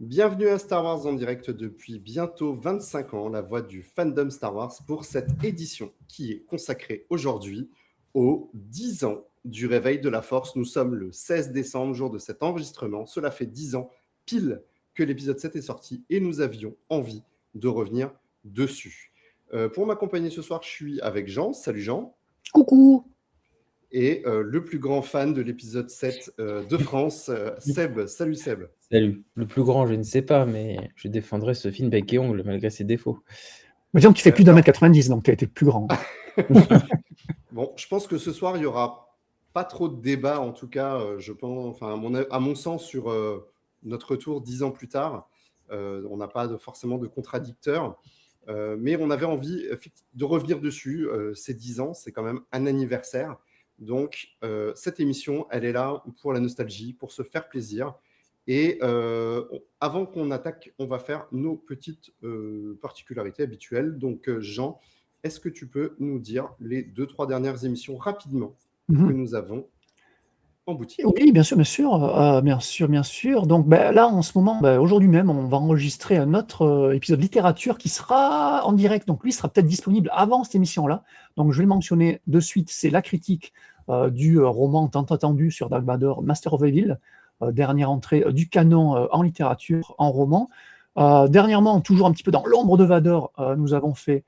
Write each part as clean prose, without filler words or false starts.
Bienvenue à Star Wars en direct depuis bientôt 25 ans, la voix du fandom Star Wars pour cette édition qui est consacrée aujourd'hui aux 10 ans du réveil de la Force. Nous sommes le 16 décembre, jour de cet enregistrement. Cela fait 10 ans pile que l'épisode 7 est sorti et nous avions envie de revenir dessus. Pour m'accompagner ce soir, je suis avec Jean. Salut Jean. Coucou. Et le plus grand fan de l'épisode 7 de France, Seb. Salut Seb. Salut. Le plus grand, je ne sais pas, mais je défendrai ce film bec et ongle malgré ses défauts. Mais disons que tu fais plus d'1m90, donc tu as été plus grand. Bon, je pense que ce soir, il n'y aura pas trop de débat, en tout cas, je pense, enfin, à mon sens, sur notre retour 10 ans plus tard. On n'a pas forcément de contradicteurs, mais on avait envie de revenir dessus. Ces 10 ans, c'est quand même un anniversaire. Donc, cette émission, elle est là pour la nostalgie, pour se faire plaisir. Et avant qu'on attaque, on va faire nos petites particularités habituelles. Donc, Jean, est-ce que tu peux nous dire les 2-3 dernières émissions rapidement que nous avons en boutique? Oui, bien sûr. Donc là, en ce moment, aujourd'hui même, on va enregistrer un autre épisode littérature qui sera en direct. Donc lui sera peut-être disponible avant cette émission-là. Donc je vais le mentionner de suite. C'est la critique du roman tant attendu sur Dark Vador, Master of Evil, dernière entrée du canon en littérature, en roman. Dernièrement, toujours un petit peu dans l'ombre de Vador, nous avons fait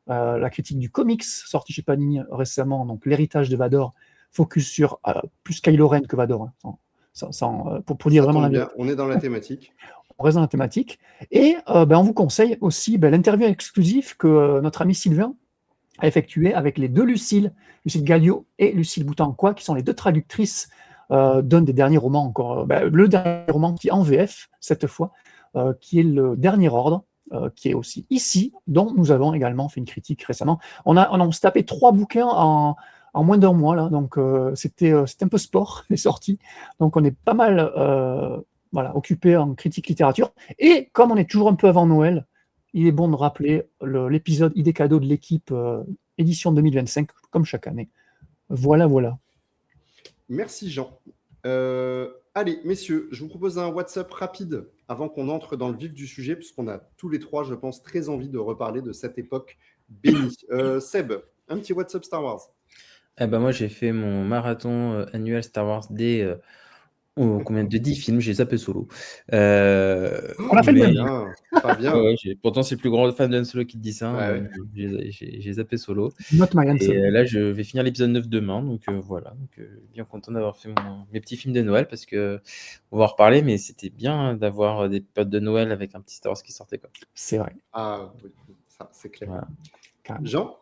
la critique du comics sorti chez Panini récemment, donc l'héritage de Vador, focus sur plus Kylo Ren que Vador, hein, pour dire vraiment la vérité. On est dans la thématique. On reste dans la thématique. Et on vous conseille aussi l'interview exclusive que notre ami Sylvain a effectuée avec les deux Lucille Gallio et Lucille Boutancois, qui sont les deux traductrices d'un des derniers romans encore, le dernier roman qui est en VF cette fois, qui est le Dernier Ordre, qui est aussi ici, dont nous avons également fait une critique récemment. On s'est tapé 3 bouquins en moins d'un mois, là, donc c'était un peu sport, les sorties. Donc on est pas mal occupé en critique littérature. Et comme on est toujours un peu avant Noël, il est bon de rappeler l'épisode idée cadeau de l'équipe édition 2025, comme chaque année. Voilà. Merci Jean. Allez, messieurs, je vous propose un WhatsApp rapide avant qu'on entre dans le vif du sujet, puisqu'on a tous les trois, je pense, très envie de reparler de cette époque bénie. Seb, un petit WhatsApp Star Wars. Moi, j'ai fait mon marathon annuel Star Wars de 10 films, j'ai zappé Solo. On a fait le même. Pas bien. Pourtant, c'est le plus grand fan de Han Solo qui te dit ça. Ouais. J'ai zappé Solo. Not my answer. Et là, je vais finir l'épisode 9 demain. Donc voilà. Donc, bien content d'avoir fait mes petits films de Noël parce que on va en reparler, mais c'était bien d'avoir des périodes de Noël avec un petit Star Wars qui sortait. C'est vrai. Ah oui, ça, c'est clair. Voilà. Jean ?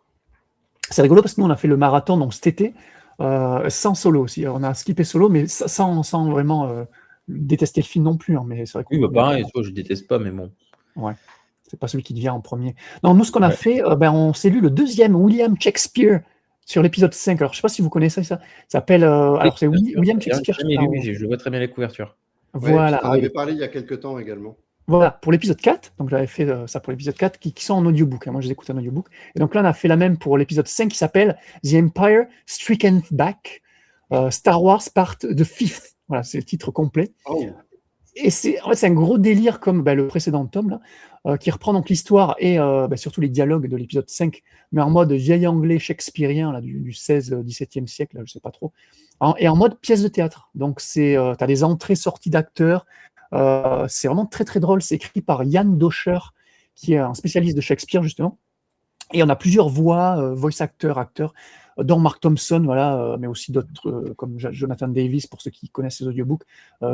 C'est rigolo parce que nous, on a fait le marathon donc, cet été sans Solo aussi. On a skippé Solo, mais sans vraiment détester le film non plus. Hein, mais c'est vrai que, oui, pareil, je déteste pas, mais bon. Ouais, c'est pas celui qui te vient en premier. Non, nous, ce qu'on a fait, on s'est lu le deuxième William Shakespeare sur l'épisode 5. Alors, je sais pas si vous connaissez ça. Ça s'appelle. Alors, c'est William Shakespeare. Je vois très bien les couvertures. Voilà. On avait parlé il y a quelques temps également. Voilà, pour l'épisode 4, donc j'avais fait ça pour l'épisode 4, qui sont en audiobook. Hein, moi, je les écoute en audiobook. Et donc là, on a fait la même pour l'épisode 5 qui s'appelle The Empire Stricken Back, Star Wars Part the Fifth. Voilà, c'est le titre complet. Oh. Et c'est un gros délire comme le précédent tome, là, qui reprend donc l'histoire et surtout les dialogues de l'épisode 5, mais en mode vieil anglais shakespearien là, du 16-17e siècle, là, je ne sais pas trop, et en mode pièce de théâtre. Donc, tu as des entrées-sorties d'acteurs. C'est vraiment très très drôle. C'est écrit par Yann Docher, qui est un spécialiste de Shakespeare justement. Et on a plusieurs voix, voice acteurs, dont Mark Thompson, voilà, mais aussi d'autres comme Jonathan Davis pour ceux qui connaissent les audiobooks,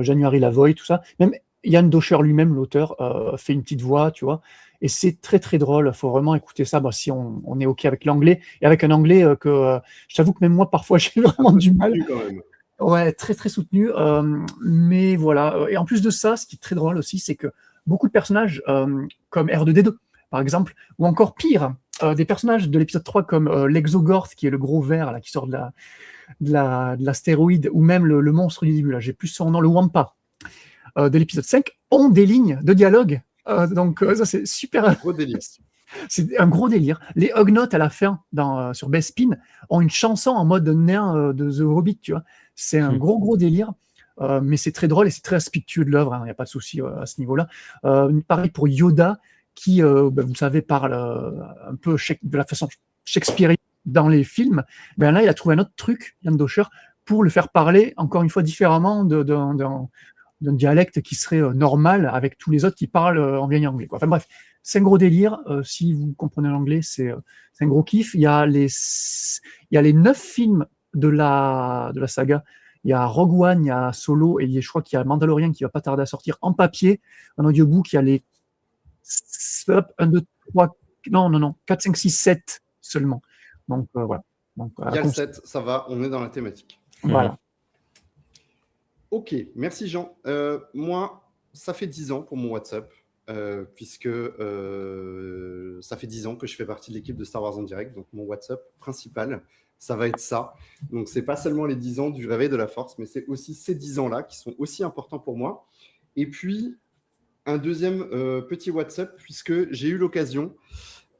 January Lavoie, tout ça. Même Yann Docher lui-même, l'auteur, fait une petite voix, tu vois. Et c'est très très drôle. Il faut vraiment écouter ça si on est ok avec l'anglais et avec un anglais que je t'avoue que même moi parfois j'ai vraiment du mal. Quand même. Ouais, très très soutenu, mais voilà. Et en plus de ça, ce qui est très drôle aussi, c'est que beaucoup de personnages comme R2D2, par exemple, ou encore pire, des personnages de l'épisode 3 comme l'Exogorth, qui est le gros ver là, qui sort de l'astéroïde, ou même le monstre du début, là, j'ai plus son nom, le Wampa, de l'épisode 5, ont des lignes de dialogue. Donc ça, c'est super... Gros délire. C'est un gros délire. Les Hugnaught à la fin, sur Bespin, ont une chanson en mode nain de The Hobbit, tu vois. C'est un gros délire. mais c'est très drôle et c'est très respectueux de l'œuvre, il n'y a pas de souci à ce niveau-là. Pareil pour Yoda, qui, vous savez, parle un peu de la façon shakespearienne dans les films. Ben là, il a trouvé un autre truc, Yann Docher, pour le faire parler, encore une fois, différemment d'un dialecte qui serait normal avec tous les autres qui parlent en vieil anglais, quoi. Enfin bref, c'est un gros délire. Si vous comprenez l'anglais, c'est un gros kiff. Il y a les 9 films de la saga. Il y a Rogue One, il y a Solo, et je crois qu'il y a Mandalorian qui va pas tarder à sortir en papier, en audiobook. Il y a les 1, 2, 3, non, 4, 5, 6, 7 seulement. Donc voilà. Donc, il y a le 7, ça va, on est dans la thématique. Voilà. Ok, merci Jean. Moi, ça fait 10 ans pour mon WhatsApp, puisque ça fait 10 ans que je fais partie de l'équipe de Star Wars en direct, donc mon WhatsApp principal, ça va être ça. Donc c'est pas seulement les 10 ans du réveil de la Force, mais c'est aussi ces 10 ans-là qui sont aussi importants pour moi. Et puis, un deuxième petit WhatsApp, puisque j'ai eu l'occasion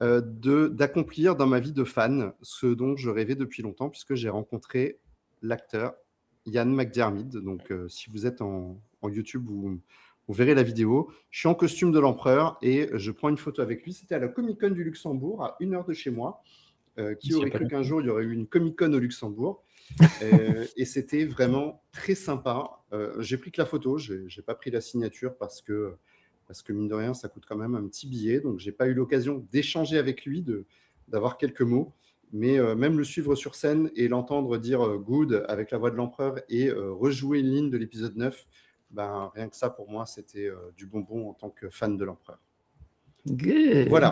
d'accomplir dans ma vie de fan ce dont je rêvais depuis longtemps, puisque j'ai rencontré l'acteur Ian McDiarmid. Donc, si vous êtes en YouTube, vous verrez la vidéo. Je suis en costume de l'empereur et je prends une photo avec lui. C'était à la Comic-Con du Luxembourg, à 1 heure de chez moi. Qui aurait cru qu'un jour, il y aurait eu une Comic-Con au Luxembourg. Et c'était vraiment très sympa. J'ai pris que la photo, je n'ai pas pris la signature parce que, mine de rien, ça coûte quand même un petit billet. Donc, je n'ai pas eu l'occasion d'échanger avec lui, d'avoir quelques mots. Mais même le suivre sur scène et l'entendre dire good avec la voix de l'empereur et rejouer une ligne de l'épisode 9, ben, rien que ça, pour moi, c'était du bonbon en tant que fan de l'empereur. Voilà.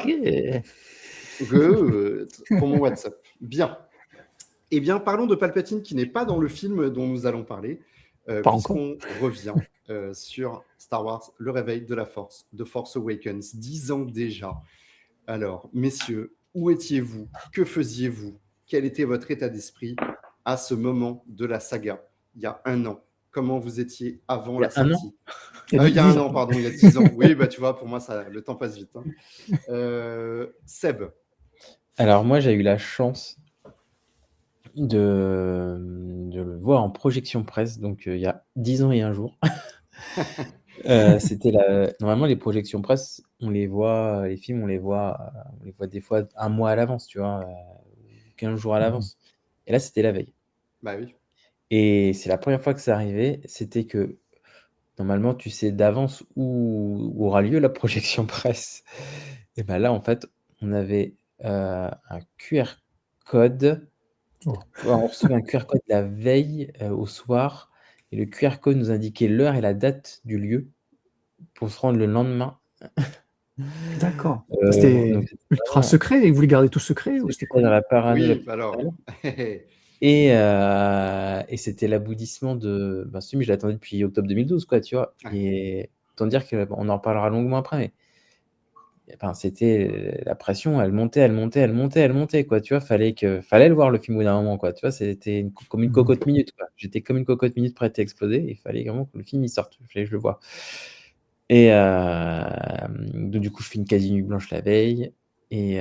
Pour mon WhatsApp. Bien. Eh bien, parlons de Palpatine qui n'est pas dans le film dont nous allons parler, puisqu'on revient sur Star Wars, le réveil de la Force, The Force Awakens, 10 ans déjà. Alors, messieurs, où étiez-vous? Que faisiez-vous? Quel était votre état d'esprit à ce moment de la saga, il y a 1 an? Comment vous étiez avant la sortie? Il y a 1 an, pardon, il y a 10 ans. Oui, bah, tu vois, pour moi, le temps passe vite. Seb? Alors, moi, j'ai eu la chance de le voir en projection presse, donc il y a 10 ans et 1 jour. C'était normalement, les projections presse, on les voit, les films, on les voit des fois 1 mois à l'avance, tu vois, 15 jours à l'avance. Et là, c'était la veille. Bah oui. Et c'est la première fois que ça arrivait, c'était que normalement, tu sais d'avance où aura lieu la projection presse. Et ben là, en fait, on avait un QR code. On recevait un QR code la veille au soir, et le QR code nous indiquait l'heure et la date du lieu pour se rendre le lendemain. D'accord. C'était ultra secret et vous voulez garder tout secret ou c'était quoi? Dans la parano. Oui, alors. Et c'était l'aboutissement de. Ben, mais je l'attendais depuis octobre 2012, quoi, tu vois. Et autant dire qu'on en reparlera longuement après, mais enfin, c'était la pression, elle montait, quoi, tu vois. Fallait le voir le film au bout d'un moment, quoi, tu vois. C'était comme une cocotte minute, quoi. J'étais comme une cocotte minute prête à exploser. Il fallait vraiment que le film il sorte. Il fallait que je le voie. Et donc, du coup, je fais une quasi nuit blanche la veille. Et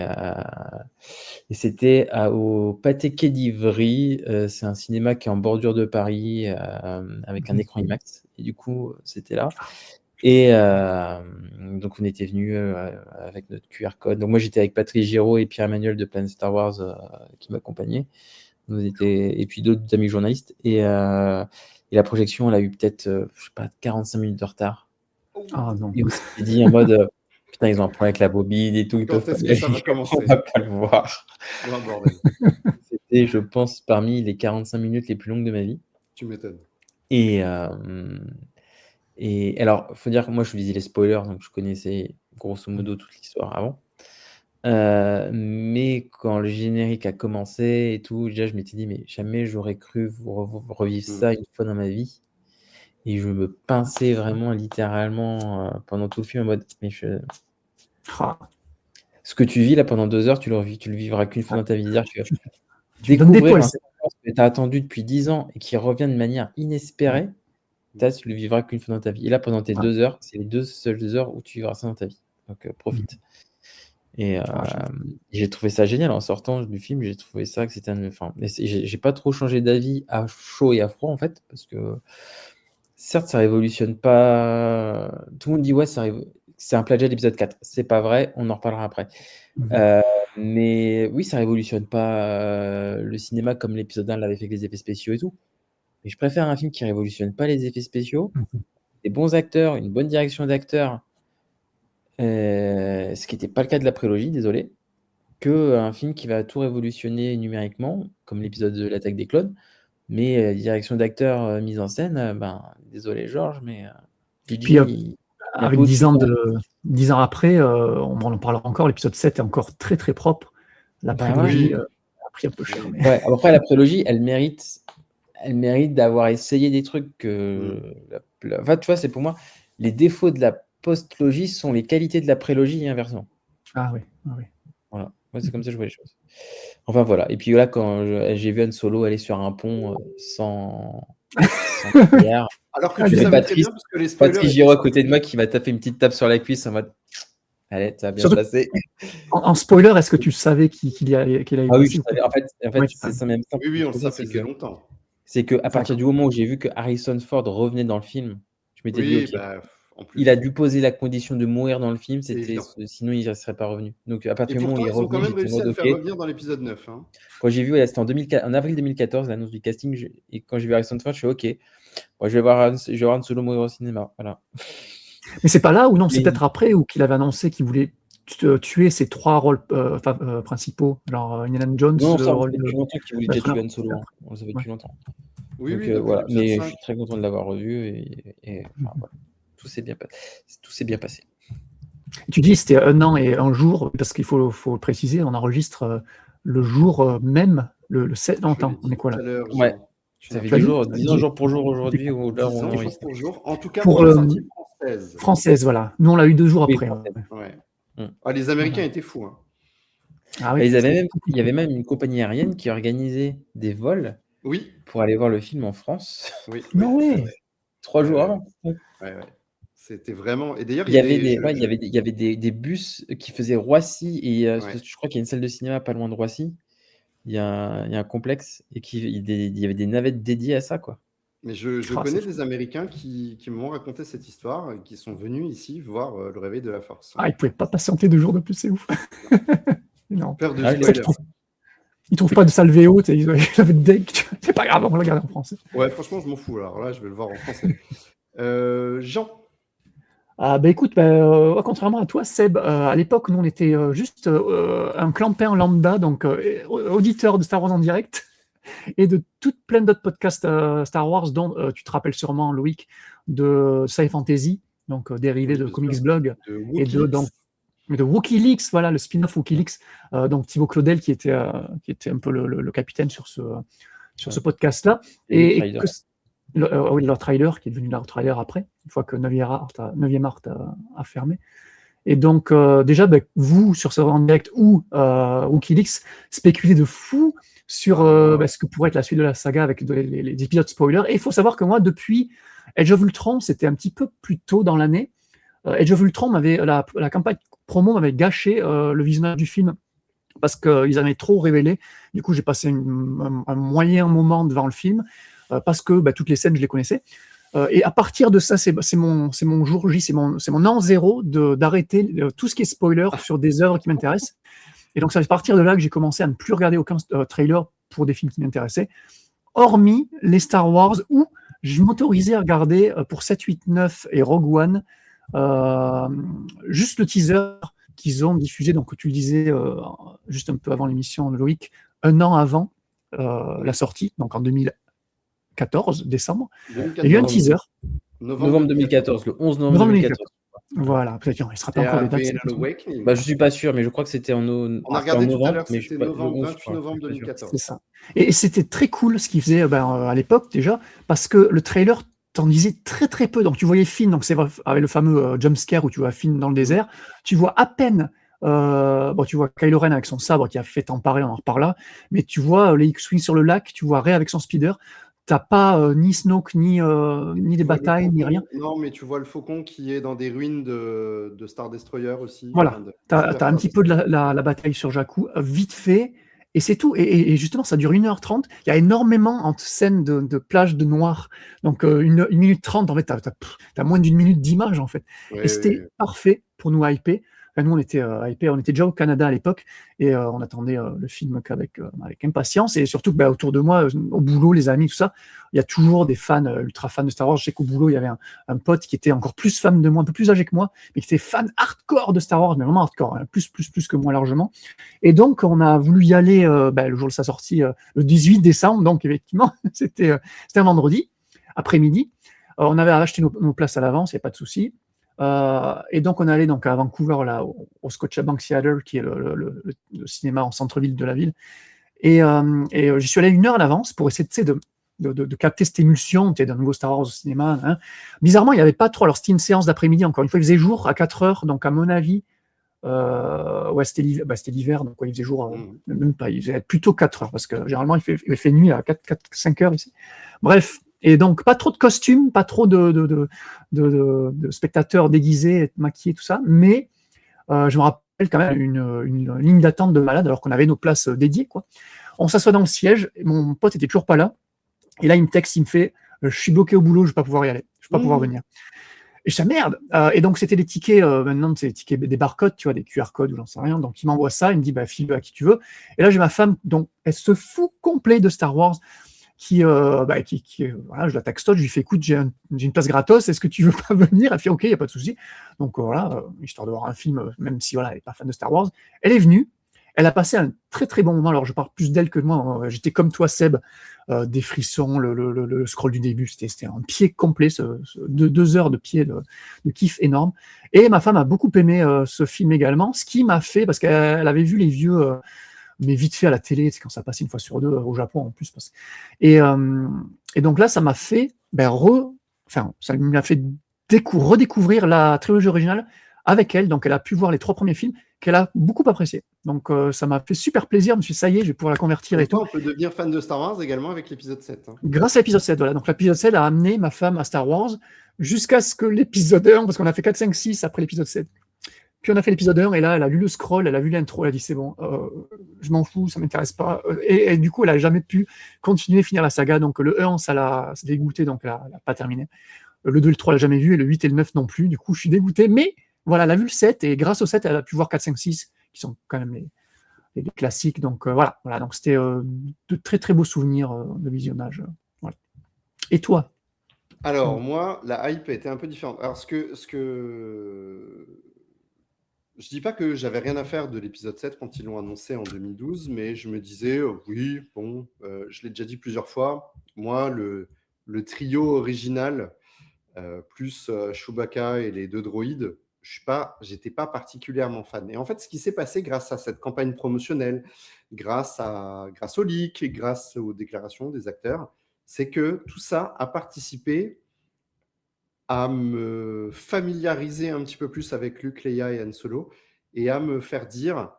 c'était au Pathé Quai d'Ivry. C'est un cinéma qui est en bordure de Paris avec un écran IMAX. Et du coup, c'était là. Et donc, on était venus avec notre QR code. Donc, moi, j'étais avec Patrick Giraud et Pierre-Emmanuel de Planet Star Wars qui m'accompagnaient. Et puis d'autres amis journalistes. Et la projection, elle a eu peut-être, je sais pas, 45 minutes de retard. Ah non. Et on s'est dit en mode putain, ils ont un problème avec la bobine et tout. Ils peuvent est-ce que ça va commencer? On va pas le voir. Oh, bordel. C'était, je pense, parmi les 45 minutes les plus longues de ma vie. Tu m'étonnes. Et alors, il faut dire que moi, je lisais les spoilers, donc je connaissais grosso modo toute l'histoire avant. Mais quand le générique a commencé et tout, déjà, je m'étais dit, mais jamais j'aurais cru revivre ça une fois dans ma vie. Et je me pinçais vraiment littéralement pendant tout le film en mode, mais ce que tu vis là pendant 2 heures, tu le vivras qu'une fois dans ta vie. Dire que découvrir un séquence que tu as attendu depuis 10 ans et qui revient de manière inespérée, tu le vivras qu'une fois dans ta vie. Et là, pendant tes 2 heures, c'est les 2 seules heures où tu vivras ça dans ta vie. Donc, profite. Et j'ai trouvé ça génial en sortant du film. J'ai trouvé ça que c'était j'ai pas trop changé d'avis à chaud et à froid en fait, parce que certes, ça révolutionne pas. Tout le monde dit ouais, c'est un plagiat d'épisode 4. C'est pas vrai, on en reparlera après. Mais oui, ça révolutionne pas le cinéma comme l'épisode 1 l'avait fait avec les effets spéciaux et tout. Mais je préfère un film qui révolutionne pas les effets spéciaux, des bons acteurs, une bonne direction d'acteurs, ce qui n'était pas le cas de la prélogie, désolé, qu'un film qui va tout révolutionner numériquement, comme l'épisode de l'attaque des clones. Mais direction d'acteur, mise en scène, désolé Georges, mais Puis, Gigi, il est un peu avec 10 au-dessus. ans, 10 ans après, on en parlera encore, l'épisode 7 est encore très très propre. La Bah prélogie Oui. a pris un peu cher. Mais... Ouais, après la prélogie, elle mérite d'avoir essayé des trucs que. Enfin, tu vois, c'est pour moi, les défauts de la post-logie sont les qualités de la prélogie et inversement. Ah oui. Voilà, moi, c'est comme ça que je vois les choses. Enfin voilà, et puis là, quand j'ai vu Han Solo aller sur un pont sans prière, Alors que Ah, tu il y a savais Patrice- très bien, parce que les spoilers. Patrice étaient Giraud à sortis. côté de moi qui m'a tapé une petite tape sur la cuisse en mode allez, ça va bien Surtout- se passer. En spoiler, est-ce que tu savais qu'il a eu Ah oui, passé je ou pas savais. En fait, Ouais, c'est ça même. Oui, on le c'est savait, ça faisait longtemps. C'est que à partir du moment où j'ai vu que Harrison Ford revenait dans le film, je m'étais dit Oui, ok, en plus. il a dû poser la condition de mourir dans le film, évident. sinon il ne serait pas revenu. Donc à Et partir du moment où pourtant, il est ils ont quand revenu, même j'étais en réussi à mode le faire ok. revenir dans l'épisode 9. Hein. Quand j'ai vu, c'était en avril 2014, l'annonce du casting, et quand j'ai vu Harrison Ford, je suis ok. Moi, je vais voir Han Solo mourir au cinéma. Voilà. Mais c'est pas là ou non, c'est Mais- peut-être après ou qu'il avait annoncé qu'il voulait tuer ses 3 rôles principaux. Genre Indiana Jones, Non, le ça, on rôle savait de. depuis longtemps qu'il voulait déjà Bachelor. tuer Han Solo. Hein. On le savait depuis longtemps. Oui, Donc oui, depuis voilà. l'épisode Mais 5. je suis très content de l'avoir revu et enfin, voilà. Tout s'est bien passé. Tu dis c'était 1 an et 1 jour, parce qu'il faut le préciser, on enregistre le jour même, le 7 Je l'ai on dit est quoi là tout à l'heure, Ouais. Jean. Ça fait Tu as 10 dit jours, 10 ans jour pour jour aujourd'hui où là 10 on ans, jour enregistre. pour jour. En tout cas, Pour, pour la sortie française. Française, voilà. Nous on l'a eu 2 jours Oui, après. française. Ouais. Mm. Ah, les Américains étaient fous. Hein. Ah Et oui, il y avait même une compagnie aérienne qui organisait des vols Oui, pour aller voir le film en France oui. Non, oui, ouais. c'est vrai. 3 jours avant. Ouais. C'était vraiment. Et d'ailleurs, Il y avait des bus qui faisaient Roissy et je crois qu'il y a une salle de cinéma pas loin de Roissy. Il y a un complexe et il y avait des navettes dédiées à ça, quoi. Mais je Ah, connais c'est des Américains qui m'ont raconté cette histoire et qui sont venus ici voir le réveil de la force. Ah, ils pouvaient pas patienter 2 jours de plus, c'est ouf. Non. Peur de Ah, spoiler. Ils trouvent pas de salle VO, ils avaient de deck. C'est pas grave, on va le regarder en français. Ouais, franchement, je m'en fous. Alors là, je vais le voir en français. Jean. Ah, bah écoute, contrairement à toi, Seb, à l'époque, nous on était juste un clampin lambda, donc auditeur de Star Wars en direct et de plein d'autres podcasts Star Wars, dont tu te rappelles sûrement, Loïc, de Sci Fantasy, donc dérivé Oui, de bien Comics sûr. Blog, et de WikiLeaks, voilà, le spin-off WikiLeaks, donc Thibaut Claudel qui était un peu le capitaine sur ce podcast-là. Et Leur trailer, qui est devenu leur trailer après, une fois que 9e Art a fermé. Et donc, déjà, vous, sur ce en direct ou WikiLeaks, spéculez de fou sur ce que pourrait être la suite de la saga avec les épisodes spoilers. Et il faut savoir que moi, depuis Age of Ultron, c'était un petit peu plus tôt dans l'année. Age of Ultron, la campagne promo m'avait gâché le visionnage du film parce qu'ils avaient trop révélé. Du coup, j'ai passé un moyen moment devant le film parce que toutes les scènes, je les connaissais. Et à partir de ça, c'est mon jour J, c'est mon an zéro d'arrêter tout ce qui est spoiler sur des œuvres qui m'intéressent. Et donc, c'est à partir de là que j'ai commencé à ne plus regarder aucun trailer pour des films qui m'intéressaient, hormis les Star Wars où je m'autorisais à regarder pour 7, 8, 9 et Rogue One juste le teaser qu'ils ont diffusé, donc tu le disais juste un peu avant l'émission, Loïc, 1 an avant la sortie, donc en 2014, décembre. 2014. Il y a eu un teaser. Novembre 2014, le 11 novembre 2014. Voilà, peut-être qu'il ne sera pas encore des dates. Je ne suis pas sûr, mais je crois que c'était On a regardé tout à l'heure, mais c'était novembre, 28 novembre 2014. C'est ça. Et c'était très cool ce qu'ils faisaient à l'époque déjà, parce que le trailer t'en disait très très peu. Donc tu voyais Finn, donc c'est avec le fameux jumpscare où tu vois Finn dans le désert, tu vois à peine, tu vois Kylo Ren avec son sabre qui a fait t'emparer, on en reparle, mais tu vois les X-Wing sur le lac, tu vois Rey avec son speeder. T'as pas ni Snoke, ni des batailles, ni rien. Non, mais tu vois le faucon qui est dans des ruines de Star Destroyer aussi. Voilà, t'as un petit peu de la bataille sur Jakku, vite fait, Et c'est tout. Et justement, ça dure 1h30. Il y a énormément de scènes de plage de noir. Donc, 1 minute 30, en fait, t'as moins d'une minute d'image, en fait. Et c'était parfait pour nous hyper. Enfin, nous, on était hyper. On était déjà au Canada à l'époque. Et on attendait le film avec impatience. Et surtout, autour de moi, au boulot, les amis, tout ça, il y a toujours des fans, ultra fans de Star Wars. Je sais qu'au boulot, il y avait un pote qui était encore plus fan de moi, un peu plus âgé que moi, mais qui était fan hardcore de Star Wars, mais vraiment hardcore, hein, plus que moi largement. Et donc, on a voulu y aller le jour de sa sortie, le 18 décembre. Donc, effectivement, c'était un vendredi, après-midi. On avait acheté nos places à l'avance, il n'y a pas de souci. Et donc, on allait donc à Vancouver, là, au Scotiabank Theatre, qui est le cinéma en centre-ville de la ville. Et j'y suis allé 1 heure à l'avance pour essayer de capter cette émulsion d'un nouveau Star Wars au cinéma. Hein. Bizarrement, il n'y avait pas trop. Alors, c'était une séance d'après-midi, encore une fois, il faisait jour à 4 heures. Donc, à mon avis, c'était l'hiver, donc il faisait jour, même pas, il faisait plutôt 4 heures, parce que généralement, il fait nuit à 5 heures ici. Bref. Et donc, pas trop de costumes, pas trop de spectateurs déguisés, maquillés, tout ça, mais je me rappelle quand même une ligne d'attente de malade, alors qu'on avait nos places dédiées, quoi. On s'assoit dans le siège, et mon pote était toujours pas là, et là, il me texte, il me fait « Je suis bloqué au boulot, je vais pas pouvoir y aller, je vais pas pouvoir venir ». Et je dis merde. Et donc c'était des tickets, maintenant c'est des tickets, des barcodes, tu vois, des QR codes ou j'en sais rien. Donc il m'envoie ça, il me dit file-le à qui tu veux. Et là j'ai ma femme, donc elle se fout complet de Star Wars, voilà, je la textote, je lui fais écoute, j'ai une place gratos, est-ce que tu veux pas venir? Elle fait ok, il y a pas de souci. Donc voilà, histoire de voir un film, même si voilà, elle est pas fan de Star Wars. Elle est venue. Elle a passé un très très bon moment. Alors je parle plus d'elle que de moi. J'étais comme toi, Seb, des frissons, le scroll du début, c'était un pied complet, 2 heures de pied de kiff énorme. Et ma femme a beaucoup aimé ce film également, ce qui m'a fait, parce qu'elle avait vu les vieux, mais vite fait à la télé, c'est quand ça passait 1 fois sur 2 au Japon en plus. Et donc là, ça m'a fait, ça m'a fait redécouvrir la trilogie originale avec elle. Donc elle a pu voir les 3 premiers films qu'elle a beaucoup apprécié. Donc ça m'a fait super plaisir. Je me suis dit, ça y est, je vais pouvoir la convertir et tout. On peut devenir fan de Star Wars également avec l'épisode 7. Hein. Grâce à l'épisode 7, voilà. Donc l'épisode 7 a amené ma femme à Star Wars jusqu'à ce que l'épisode 1, parce qu'on a fait 4, 5, 6 après l'épisode 7. Puis on a fait l'épisode 1 et là, elle a lu le scroll, elle a vu l'intro, elle a dit c'est bon, je m'en fous, ça m'intéresse pas. Et du coup, elle a jamais pu continuer, finir la saga. Donc le 1, ça l'a dégoûté, donc elle a pas terminé. Le 2 et le 3, elle n'a jamais vu, et le 8 et le 9 non plus. Du coup, je suis dégoûté. Mais voilà, elle a vu le 7, et grâce au 7, elle a pu voir 4, 5, 6, qui sont quand même les classiques. Donc voilà. Donc c'était de très très beaux souvenirs de visionnage. Voilà. Et toi? Alors moi, la hype était un peu différente. Alors je dis pas que j'avais rien à faire de l'épisode 7 quand ils l'ont annoncé en 2012, mais je me disais, oui, bon, je l'ai déjà dit plusieurs fois, moi, le trio original, plus Chewbacca et les 2 droïdes, j'étais pas particulièrement fan. Et en fait, ce qui s'est passé grâce à cette campagne promotionnelle, grâce au leak, grâce aux déclarations des acteurs, c'est que tout ça a participé à me familiariser un petit peu plus avec Luke, Leia et Han Solo, et à me faire dire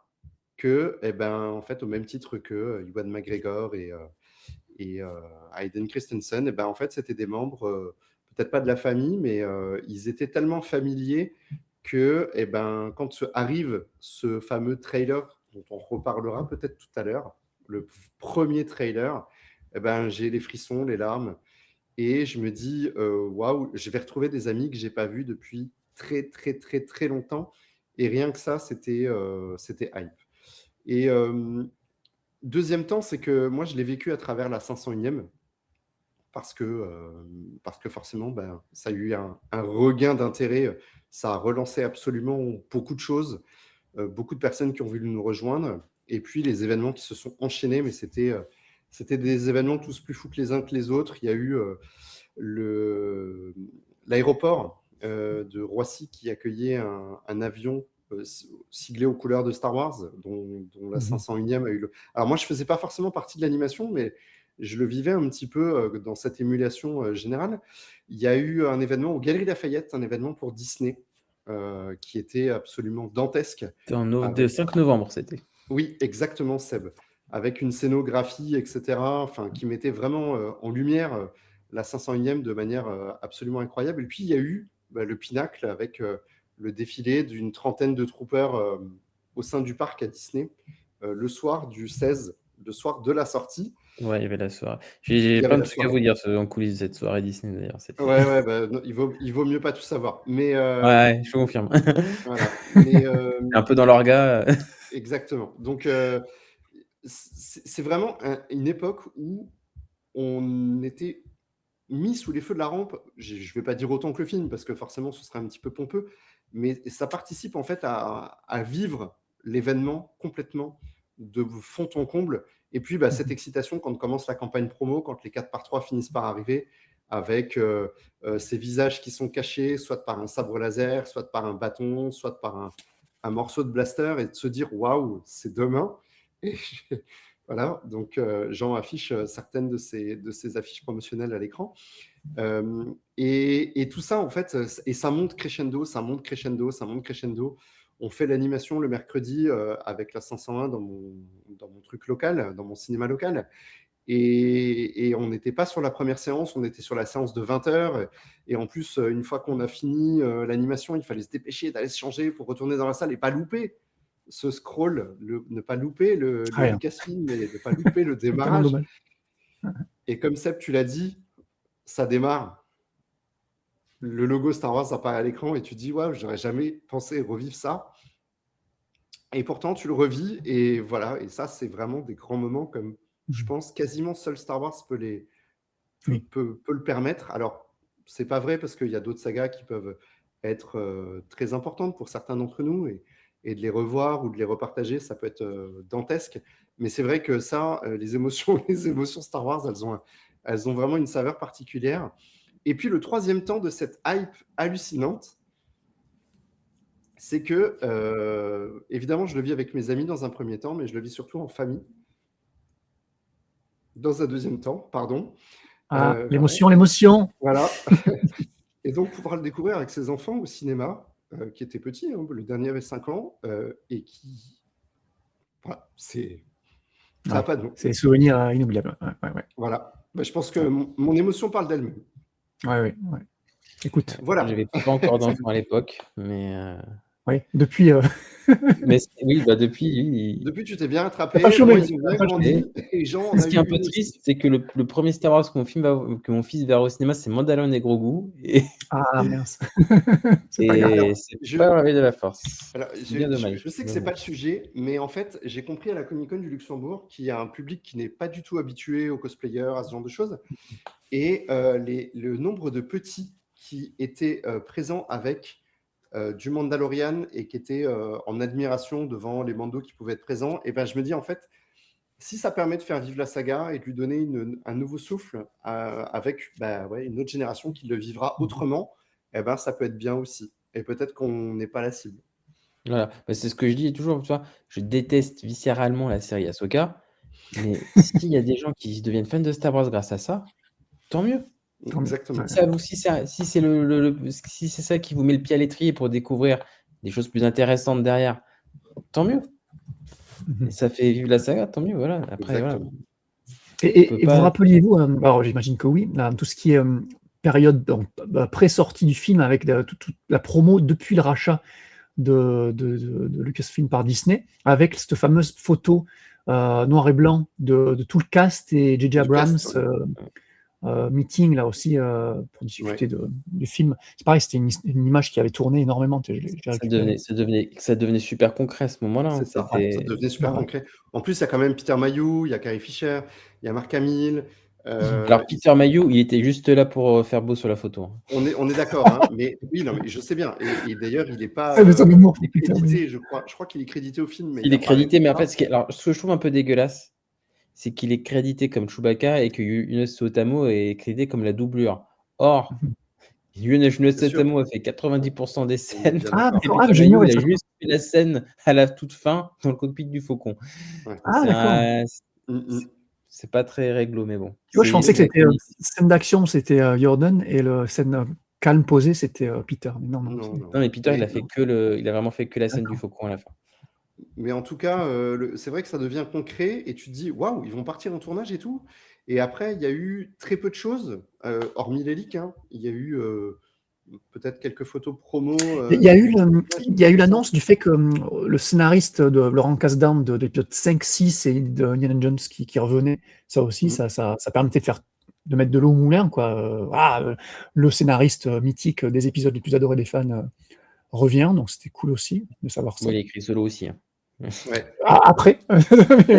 que, en fait, au même titre que Ewan McGregor et Hayden Christensen, en fait, c'était des membres, peut-être pas de la famille, mais ils étaient tellement familiers que, quand arrive ce fameux trailer, dont on reparlera peut-être tout à l'heure, le premier trailer, j'ai les frissons, les larmes, et je me dis, waouh, je vais retrouver des amis que j'ai pas vus depuis très, très, très, très longtemps. Et rien que ça, c'était hype. Et deuxième temps, c'est que moi, je l'ai vécu à travers la 501e parce que forcément, ça a eu un regain d'intérêt. Ça a relancé absolument beaucoup de choses, beaucoup de personnes qui ont voulu nous rejoindre. Et puis, les événements qui se sont enchaînés, mais c'était des événements tous plus fous que les uns que les autres. Il y a eu l'aéroport de Roissy qui accueillait un avion siglé aux couleurs de Star Wars, dont la 501e a eu le... Alors moi, je ne faisais pas forcément partie de l'animation, mais je le vivais un petit peu dans cette émulation générale. Il y a eu un événement aux Galeries Lafayette, un événement pour Disney, qui était absolument dantesque. C'était le 5 novembre, c'était. Oui, exactement, Seb. Avec une scénographie, etc., qui mettait vraiment en lumière la 501e de manière absolument incroyable. Et puis, il y a eu le pinacle avec le défilé d'une trentaine de troopers au sein du parc à Disney le soir du 16 le soir de la sortie. Ouais, il y avait la soirée. Il J'ai y avait plein de la trucs à soirée. vous dire en coulisses de cette soirée Disney d'ailleurs. C'était... Ouais, bah, non, il vaut mieux pas tout savoir. Mais Ouais, je confirme. voilà. Mais Un peu dans l'orga. exactement. Donc, c'est vraiment une époque où on était mis sous les feux de la rampe. Je ne vais pas dire autant que le film, parce que forcément, ce serait un petit peu pompeux, mais ça participe en fait à vivre l'événement complètement de fond en comble. Et puis, cette excitation quand commence la campagne promo, quand les 4x3 finissent par arriver, avec ces visages qui sont cachés, soit par un sabre laser, soit par un bâton, soit par un morceau de blaster, et de se dire waouh, c'est demain. Et voilà, donc Jean affiche certaines de ces affiches promotionnelles à l'écran. Et tout ça, en fait, et ça monte crescendo, ça monte crescendo, ça monte crescendo. On fait l'animation le mercredi avec la 501 dans mon truc local, dans mon cinéma local. Et on n'était pas sur la première séance, on était sur la séance de 20h. Et en plus, une fois qu'on a fini l'animation, il fallait se dépêcher d'aller se changer pour retourner dans la salle et pas louper ce scroll, ne pas louper le Lucasfilm, et ne pas louper le démarrage. Et comme Seb, tu l'as dit, ça démarre. Le logo Star Wars apparaît à l'écran et tu te dis, waouh, j'aurais jamais pensé revivre ça. Et pourtant, tu le revis et voilà. Et ça, c'est vraiment des grands moments comme, je pense, quasiment seul Star Wars peut le permettre. Alors, c'est pas vrai parce qu'il y a d'autres sagas qui peuvent être très importantes pour certains d'entre nous et de les revoir ou de les repartager, ça peut être dantesque. Mais c'est vrai que ça, les émotions Star Wars, elles ont vraiment une saveur particulière. Et puis, le troisième temps de cette hype hallucinante, c'est que, évidemment, je le vis avec mes amis dans un premier temps, mais je le vis surtout en famille. Dans un deuxième temps, pardon. L'émotion. Voilà. Et donc, pouvoir le découvrir avec ses enfants au cinéma, qui étaient petits, hein, le dernier avait 5 ans, et qui... Voilà, ça n'a pas de nom. C'est des souvenirs inoubliables. Ouais. Voilà. Je pense que mon émotion parle d'elle-même. Ouais. Écoute. Voilà. J'avais pas encore d'enfant à l'époque, mais... Oui, depuis... Mais oui, depuis... Depuis, tu t'es bien rattrapé. Pas chômé. Ils ont bien grandi. Et Jean, ce qui est un peu triste, c'est que le premier Star Wars que mon fils verra au cinéma, c'est Mandalorian et Grogu. Ah, mince. C'est pas la veille de la Force. Alors, bien dommage. Je sais que c'est pas le sujet, mais en fait, j'ai compris à la Comic-Con du Luxembourg qu'il y a un public qui n'est pas du tout habitué aux cosplayers, à ce genre de choses. Et le nombre de petits qui étaient présents avec du Mandalorian et qui étaient en admiration devant les Mandos qui pouvaient être présents, et ben je me dis en fait, si ça permet de faire vivre la saga et de lui donner un nouveau souffle avec une autre génération qui le vivra autrement, et ben ça peut être bien aussi. Et peut-être qu'on n'est pas la cible. Voilà, c'est ce que je dis toujours, tu vois, je déteste viscéralement la série Ahsoka, mais s'il y a des gens qui deviennent fans de Star Wars grâce à ça, tant mieux. Exactement. Si c'est ça qui vous met le pied à l'étrier pour découvrir des choses plus intéressantes derrière, tant mieux. Et ça fait vivre la saga, tant mieux. Voilà. Après, voilà. Et vous rappeliez-vous, alors j'imagine que oui, tout ce qui est période pré-sortie du film avec toute la promo depuis le rachat de Lucasfilm par Disney, avec cette fameuse photo noir et blanc de tout le cast et J.J. Abrams. Meeting là aussi pour discuter du film. C'est pareil, c'était une image qui avait tourné énormément. Ça devenait super concret à ce moment-là. Ça devenait super concret. En plus, il y a quand même Peter Mayhew, il y a Carrie Fisher, il y a Mark Hamill. Alors Peter Mayhew, il était juste là pour faire beau sur la photo. On est d'accord, hein, mais oui, non, mais je sais bien. Et d'ailleurs, il n'est pas crédité. Je crois qu'il est crédité au film. Il est crédité, mais après, ce que je trouve un peu dégueulasse, c'est qu'il est crédité comme Chewbacca et que Yunus Sotamo est crédité comme la doublure. Or, Yunus Sotamo a fait 90% des scènes. Il a juste fait la scène à la toute fin dans le cockpit du Faucon. C'est pas très réglo, mais bon. Je pensais que c'était scène d'action, c'était Jordan, et la scène calme posée, c'était Peter. Mais non, mais Peter, il a vraiment fait que la scène du Faucon à la fin. Mais en tout cas, c'est vrai que ça devient concret et tu te dis, waouh, ils vont partir en tournage et tout. Et après, il y a eu très peu de choses, hormis les leaks. Hein. Il y a eu peut-être quelques photos promo. Il y a eu l'annonce du fait que le scénariste de Laurent Kasdan de l'épisode 5, 6 et de Indiana Jones qui revenait, ça aussi, ça permettait de mettre de l'eau au moulin, quoi. Le scénariste mythique des épisodes les plus adorés des fans revient, donc c'était cool aussi de savoir ça. Oui, il a écrit Solo aussi. Hein. Ouais. Après,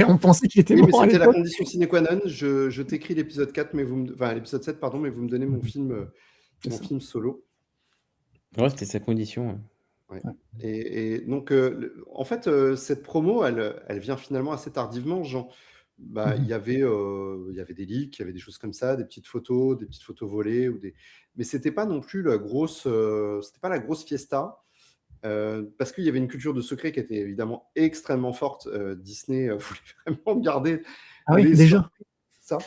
on pensait qu'il était Oui, mais mort à c'était la l'époque. condition sine qua non. Je t'écris l'épisode 4, mais l'épisode 7, pardon, mais vous me donnez mon film solo. Ouais, c'était sa condition. Hein. Ouais. Et donc, en fait, cette promo, elle vient finalement assez tardivement, Jean. Il y avait des leaks, il y avait des choses comme ça, des petites photos volées, mais c'était pas non plus c'était pas la grosse fiesta, parce qu'il y avait une culture de secret qui était évidemment extrêmement forte. Disney voulait vraiment garder Ah oui, les déjà. surprises, ça.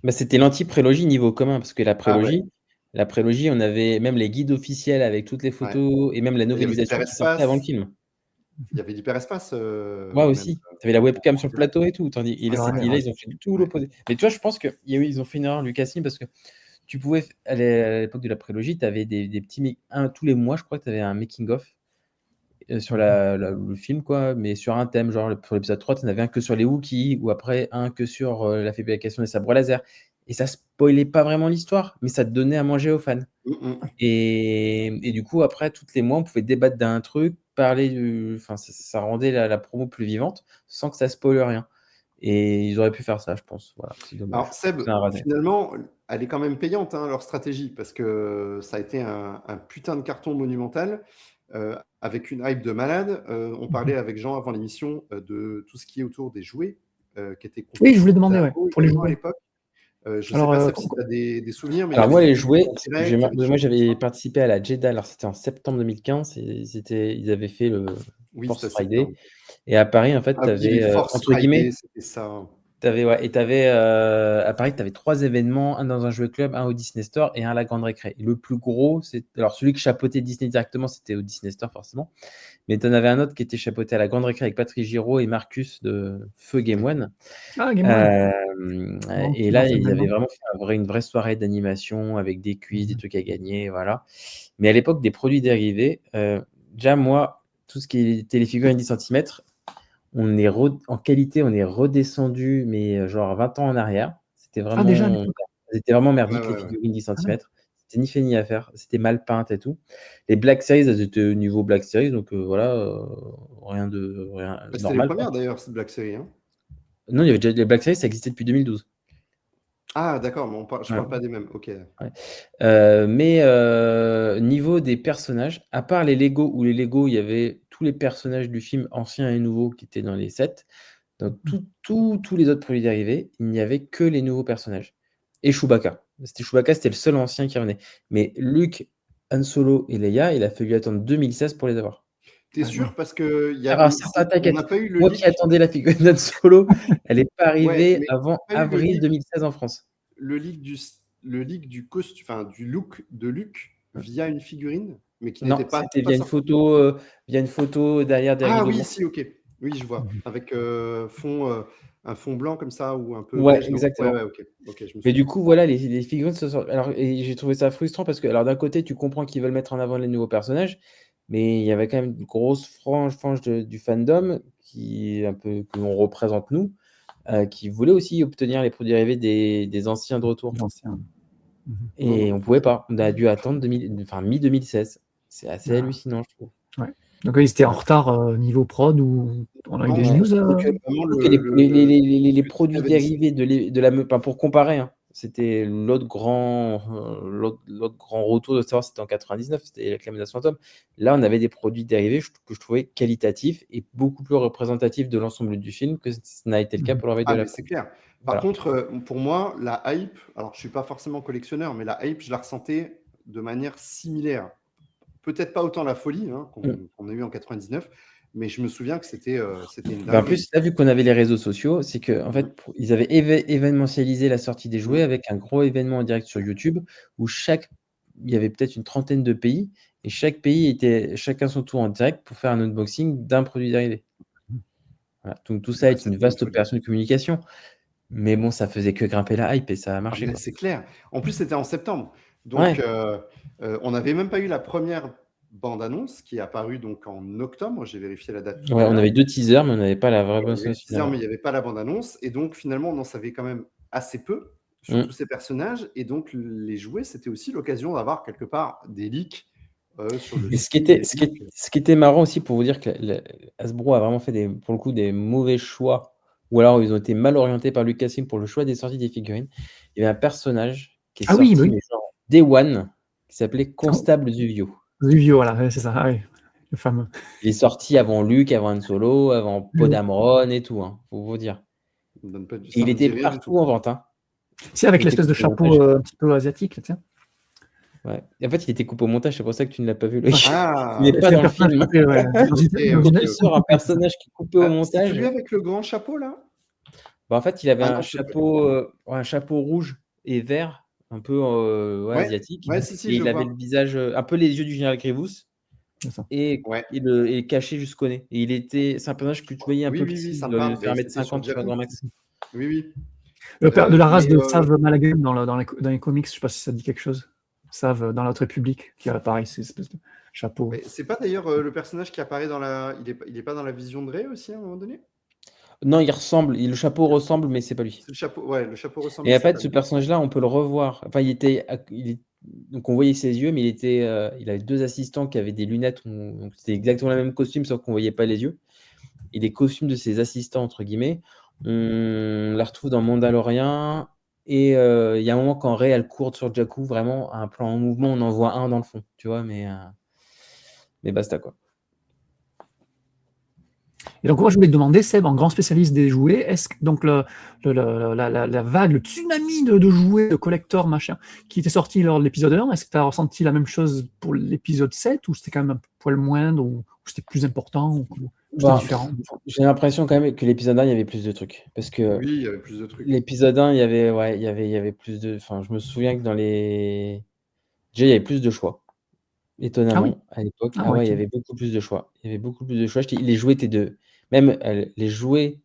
C'était l'anti-prélogie niveau commun, parce que la prélogie, ouais. la prélogie, on avait même les guides officiels avec toutes les photos et même la novélisation qui sortait avant le film. Il y avait l'hyperespace. Ouais, aussi. Tu avais la webcam sur le plateau et tout. Tandis là, ils ont fait tout l'opposé. Mais tu vois, je pense qu'ils ont fait une erreur, Lucasfilm, parce que tu pouvais, à l'époque de la prélogie, tu avais des petits. Tous les mois, je crois que tu avais un making-of sur le film, quoi, mais sur un thème. Genre, pour l'épisode 3, tu en avais un que sur les Wookiees, ou après un que sur la fabrication des sabres laser. Et ça spoilait pas vraiment l'histoire, mais ça te donnait à manger aux fans. Et du coup, après, tous les mois, on pouvait débattre d'un truc, parler Enfin, ça rendait la promo plus vivante, sans que ça spoile rien. Et ils auraient pu faire ça, je pense. Voilà, c'est dommage. Alors, Seb, finalement, elle est quand même payante, hein, leur stratégie, parce que ça a été un putain de carton monumental, avec une hype de malade. On parlait avec Jean avant l'émission de tout ce qui est autour des jouets, qui étaient Oui, je voulais demander, pour les jouets. à l'époque. Je sais pas, Seb, si tu as des souvenirs. Mais alors moi, les jouets, moi j'avais participé à la Jeddah, alors c'était en septembre 2015, ils avaient fait le Force Friday. Et à Paris, en fait, tu avais, entre guillemets, c'était ça. À Paris, tu avais 3 événements, un dans un jouet club, un au Disney Store et un à la Grande Récré. Et le plus gros, alors celui qui chapeautait Disney directement, c'était au Disney Store forcément. Mais tu en avais un autre qui était chapeauté à la Grande Récré avec Patrick Giraud et Marcus de Feu Game One. Ah, Game One. Et là, ils avaient vraiment fait une vraie soirée d'animation avec des quiz, des trucs à gagner, voilà. Mais à l'époque des produits dérivés, déjà moi, tout ce qui était les figurines 10 cm, en qualité, on est redescendu, mais genre 20 ans en arrière. C'était vraiment, c'était vraiment merdique, les figurines 10 cm. C'était ni fait ni à faire. C'était mal peinte et tout. Les Black Series, elles étaient au niveau Black Series, donc voilà, rien de C'était normal. les premières d'ailleurs, cette Black Series. Hein. Non, il y avait déjà les Black Series, ça existait depuis 2012. Ah, d'accord, mais je parle pas des mêmes. Ok. Mais niveau des personnages, à part les Lego, où les Lego, il y avait tous les personnages du film anciens et nouveaux qui étaient dans les sets. Donc, tous les autres produits dérivés, il n'y avait que les nouveaux personnages. Et Chewbacca. C'était le seul ancien qui revenait. Mais Luke, Han Solo et Leia, il a fallu attendre 2016 pour les avoir. T'es sûr? Parce que on n'a pas eu le Moi qui attendais la figurine d'Han Solo, elle n'est pas arrivée avant avril 2016 en France. Le leak du costume, enfin du look de Luke via une figurine, mais qui n'était pas. C'était via une photo derrière des rideaux. Ah oui, si, ok. Oui, je vois. Avec un fond blanc comme ça ou un peu. Ouais, beige, exactement. Ouais, ok. Mais du coup, voilà, les figurines se sortent. Alors, et j'ai trouvé ça frustrant parce que, alors d'un côté, tu comprends qu'ils veulent mettre en avant les nouveaux personnages, mais il y avait quand même une grosse frange du fandom que l'on représente nous, qui voulait aussi obtenir les produits dérivés des anciens de retour. Et on pouvait pas. On a dû attendre mi-2016. C'est assez hallucinant, je trouve. Ouais. Donc ils étaient en retard niveau prod ou on a eu des news. Les produits dérivés pour comparer, hein, c'était l'autre grand retour de savoir, c'était en 99, c'était la Menace Fantôme. Là, on avait des produits dérivés que je trouvais qualitatifs et beaucoup plus représentatifs de l'ensemble du film que ce n'a été le cas pour l'Orveille de la c'est clair. Par contre, pour moi, la hype, alors je suis pas forcément collectionneur, mais la hype, je la ressentais de manière similaire. Peut-être pas autant la folie qu'on a eu en 99, mais je me souviens que c'était une dinguerie. En plus, là, vu qu'on avait les réseaux sociaux, c'est qu'en fait, ils avaient événementialisé la sortie des jouets avec un gros événement en direct sur YouTube où il y avait peut-être une trentaine de pays et chaque pays était chacun son tour en direct pour faire un unboxing d'un produit dérivé. Voilà. Donc tout ça est une vaste opération de communication. Mais bon, ça faisait que grimper la hype et ça a marché. C'est clair. En plus, c'était en septembre. Donc, Ouais. on n'avait même pas eu la première bande-annonce qui est apparue donc en octobre. J'ai vérifié la date tout Ouais, à on l'heure. avait 2 teasers, mais on n'avait pas la vraie Il y avait le bande-annonce teaser, mais finale. il n'y avait pas la bande-annonce. Et donc, finalement, on en savait quand même assez peu sur Mm. tous ces personnages. Et donc, les jouets, c'était aussi l'occasion d'avoir quelque part des leaks sur le Et site. ce qui était marrant aussi, pour vous dire que Hasbro a vraiment fait pour le coup des mauvais choix, ou alors ils ont été mal orientés par Lucasfilm pour le choix des sorties des figurines. Il y avait un personnage qui est Ah oui, sorti, oui. mais genre Day One, qui s'appelait Constable Zuvio. Zuvio, voilà, ouais, c'est ça. Ah oui, le fameux. Il est sorti avant Luke, avant Han Solo, avant Poe Dameron et tout, faut vous dire. Ça me donne pas Et ça il me était dit rien du partout tout. en vente. C'est avec Il était l'espèce de coupé au chapeau montage. un petit peu asiatique, là, tiens. Ouais. Et en fait, il était coupé au montage, c'est pour ça que tu ne l'as pas vu, Loïc. Ah, Il n'est pas C'est dans le le personnage film. coupé, ouais. Quand tu sors un personnage qui est coupé au c'est montage, celui avec le grand chapeau, là? bah, en fait, il avait Ah un non, c'est pas. chapeau rouge et vert, un peu Ouais, asiatique, ouais, si, et je il avait vois. le visage, un peu les yeux du général Grievous, C'est ça. et Ouais. caché jusqu'au nez. Et c'est un personnage que tu voyais un peu Oui, petit, ça il me devait parle. faire Mais c'était sur 1m50, tu vois, Jakku. grand max. Oui, oui. Le père de la race mais, de Sav Malagan dans les comics, je sais pas si ça te dit quelque chose. Sav dans la Haute République, qui a pareil, ces espèces de chapeau. mais c'est pas d'ailleurs le personnage qui apparaît dans la. Il est pas dans la vision de Rey aussi à un moment donné? Non, il ressemble, le chapeau ressemble, mais c'est pas lui. C'est le chapeau. Ouais, le chapeau ressemble, Et mais en c'est fait, pas ce lui. personnage-là, on peut le revoir. Enfin, donc on voyait ses yeux, mais il avait 2 assistants qui avaient des lunettes. Donc c'était exactement le même costume, sauf qu'on voyait pas les yeux. Et les costumes de ses assistants, entre guillemets, on la retrouve dans Mandalorian. Et il y a un moment quand Rey elle court sur Jakku, vraiment un plan en mouvement, on en voit un dans le fond, tu vois, mais basta quoi. Et donc, moi, je voulais te demander, Seb, en grand spécialiste des jouets, est-ce que donc la vague, le tsunami de jouets, de collector, machin, qui était sorti lors de l'épisode 1, est-ce que tu as ressenti la même chose pour l'épisode 7, ou c'était quand même un poil moindre, ou c'était plus important, ou c'était différent? J'ai l'impression quand même que l'épisode 1, il y avait plus de trucs. Parce que Oui, il y avait plus de trucs. l'épisode 1, il y avait plus de. Enfin, je me souviens que déjà, il y avait plus de choix. Étonnamment, à l'époque. Ah Ah ouais, ouais, il y avait beaucoup plus de choix. Il y avait beaucoup plus de choix. Les jouets étaient Même les jouets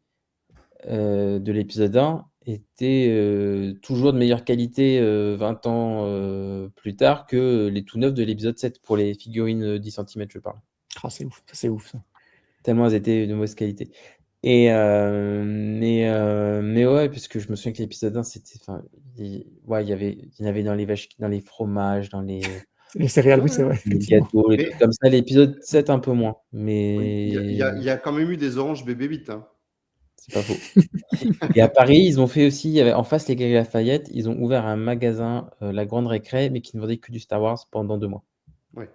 de l'épisode 1 étaient toujours de meilleure qualité 20 ans plus tard que les tout neufs de l'épisode 7 pour les figurines 10 cm, je parle. Ah, c'est ouf, c'est ouf ça. Tellement elles étaient de mauvaise qualité. Mais ouais, parce que je me souviens que l'épisode 1, c'était. Enfin, il y en avait dans les fromages, dans les Les céréales, oui, c'est vrai. gâteaux, les Mais- trucs comme ça. L'épisode 7, un peu moins. Oui, Mais il y a quand même eu des oranges bébé 8. Hein. c'est pas faux. Et à Paris, ils ont fait aussi, en face les Galeries Lafayette, ils ont ouvert un magasin, La Grande Récré, mais qui ne vendait que du Star Wars pendant 2 mois. Ouais.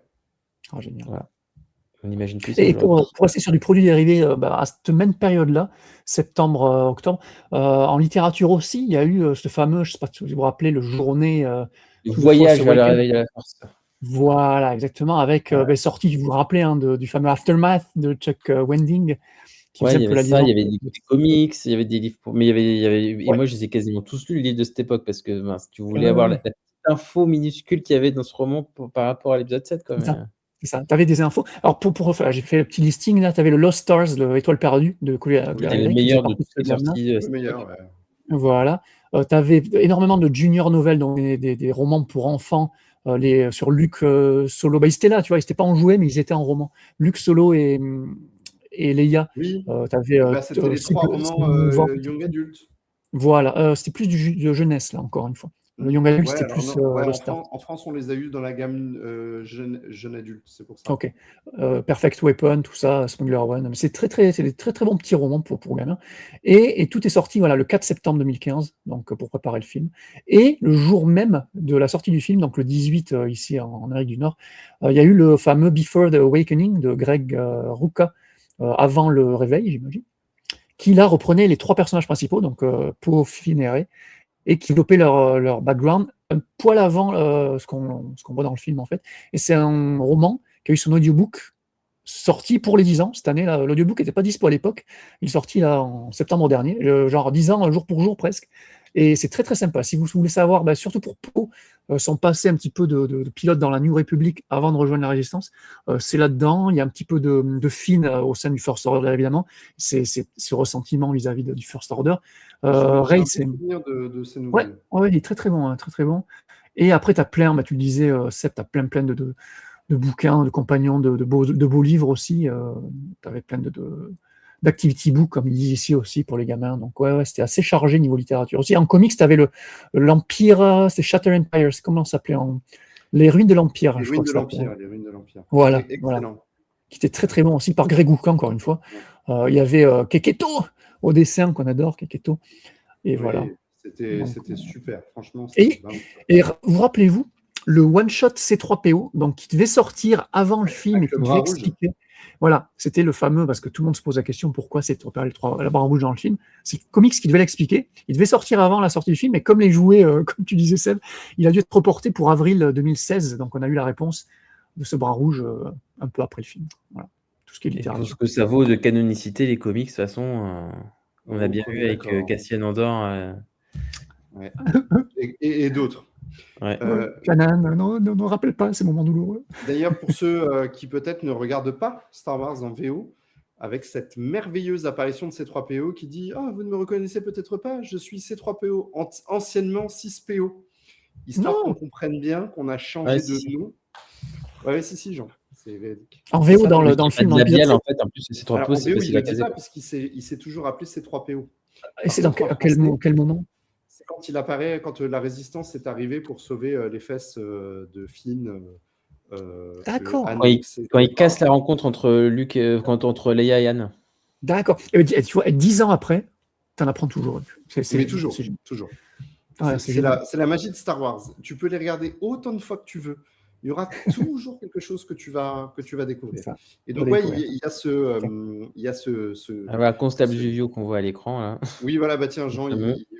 Ah, génial. Voilà. On n'imagine plus ça Et aujourd'hui. pour rester sur du produit dérivé, à cette même période-là, septembre, octobre, en littérature aussi, il y a eu ce fameux, je ne sais pas si vous vous rappelez, le journée. Le To the voyage Force vers le Awakens. réveil de la force. Voilà, exactement, avec sortie, vous vous rappelez, du fameux Aftermath de Chuck Wending, qui Ouais, faisait il y un peu avait la ça, liaison. il y avait des comics, il y avait des livres mais il y avait et Ouais. moi je les ai quasiment tous lus, les livres de cette époque, parce que, si tu voulais Ouais, avoir ouais. la petite info minuscule qu'il y avait dans ce roman par rapport à l'épisode 7, quoi, C'est ça. mais C'est ça. Tu avais des infos. Alors, pour refaire, j'ai fait le petit listing, là, tu avais le Lost Stars, l'étoile perdue de Collier c'était le qui faisait meilleur de partie de toutes ce les gamme-là. sorties, Le cette meilleur, époque. ouais. Voilà. Tu avais énormément de junior novels, donc des romans pour enfants, sur Luke Solo. Bah, ils étaient là, tu vois, ils n'étaient pas en jouet, mais ils étaient en roman. Luke Solo et Leia. Oui, Tu avais c'était les 3 romans Young Adult. Voilà, c'était plus de jeunesse, là, encore une fois. Le Young Adult, Ouais, c'était alors plus non, ouais, Lost Stars. en France, on les a eus dans la gamme jeune adulte, c'est pour ça. Ok. Perfect Weapon, tout ça, Smuggler One. C'est des très très bons petits romans pour gamins. Et tout est sorti voilà, le 4 septembre 2015, donc pour préparer le film. Et le jour même de la sortie du film, donc le 18 ici en Amérique du Nord, il y a eu le fameux Before the Awakening de Greg Rucka, avant le réveil, j'imagine, qui là reprenait les 3 personnages principaux, donc Poe, Finn et Rey, et qui développaient leur background un poil avant ce qu'on voit dans le film en fait. Et c'est un roman qui a eu son audiobook sorti pour les 10 ans cette année. L'audiobook n'était pas dispo à l'époque. Il est sorti là en septembre dernier, genre 10 ans, jour pour jour presque. Et c'est très très sympa. Si vous voulez savoir, surtout pour Poe, son passé un petit peu de pilote dans la New Republic avant de rejoindre la Résistance, c'est là-dedans. Il y a un petit peu de Finn au sein du First Order, évidemment. C'est ce ressentiment vis-à-vis du First Order. Rey, c'est. souvenir de ces nouvelles. Ouais, il est très très bon, hein, très très bon. Et après, tu as plein, tu le disais, Seb, tu as plein de bouquins, de compagnons, de beaux livres aussi. Tu avais plein d'activity books, comme ils disent ici aussi, pour les gamins. Donc, ouais, c'était assez chargé niveau littérature. Aussi, en comics, tu avais l'Empire, c'est Shatter Empire, comment ça s'appelait Les Ruines de l'Empire, Les je crois ruines que de ça s'appelait. l'Empire, les ruines de l'Empire. Voilà, Excellent. voilà. Qui était très très bon aussi, par Greg Hooker, encore une fois. Il y avait Keketo au dessin, qu'on adore, Keketo. Et Oui, voilà. c'était super, franchement. Et vous rappelez-vous, le one-shot C3PO, donc qui devait sortir avant le film et qui devait expliquer. Voilà, c'était le fameux, parce que tout le monde se pose la question pourquoi c'est la barre rouge dans le film. C'est le comics qui devait l'expliquer. Il devait sortir avant la sortie du film, mais comme les jouets, comme tu disais Seb, il a dû être reporté pour avril 2016. Donc on a eu la réponse de ce bras rouge un peu après le film. Voilà, tout ce qui est littérature. Pour ce que ça vaut de canonicité, les comics, de toute façon, on a bien vu avec Cassian Andor. Ouais. Et d'autres. Ouais. Canan, non, ne rappelle pas ces moments douloureux. D'ailleurs, pour ceux qui peut-être ne regardent pas Star Wars en VO, avec cette merveilleuse apparition de C3PO qui dit « Ah, vous ne me reconnaissez peut-être pas, je suis C3PO, anciennement 6PO ». Histoire qu'on comprenne bien qu'on a changé de nom. Ouais, si, Jean. C'est véridique. En VO, dans le film. Labial, en fait, en plus, c'est C3PO, c'est facile à caser. Puisqu'il s'est toujours appelé C3PO. Et c'est dans quel moment? C'est quand il apparaît, quand la résistance est arrivée pour sauver les fesses de Finn. D'accord. Quand il casse la rencontre entre Leia et Anne. D'accord. Et tu vois, 10 ans après, tu en apprends toujours. Mais toujours. Ouais, c'est la magie de Star Wars. Tu peux les regarder autant de fois que tu veux. Il y aura toujours quelque chose que tu vas découvrir. Et donc, ouais, il y a ce voilà, Constable Juvio qu'on voit à l'écran. Là. Oui, voilà, bah tiens, Jean,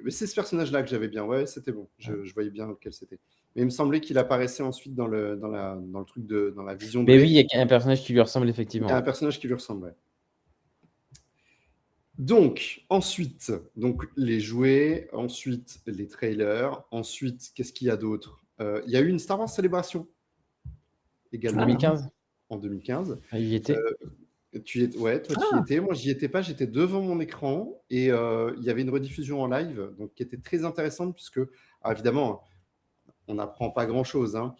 c'est ce personnage-là que j'avais bien. Ouais, c'était bon. Je voyais bien lequel c'était. Mais il me semblait qu'il apparaissait ensuite dans le truc dans la vision de. Mais oui, il y a un personnage qui lui ressemble, effectivement. Il y a un personnage qui lui ressemble, ouais. Donc, ensuite, les jouets, ensuite les trailers, ensuite, qu'est-ce qu'il y a d'autre ? Il y a eu une Star Wars Célébration également. 2015 En 2015. Ah, il y était. Ouais, toi tu y étais. Moi, j'y étais pas. J'étais devant mon écran et il y avait une rediffusion en live, donc qui était très intéressante puisque, évidemment, on n'apprend pas grand-chose. Hein.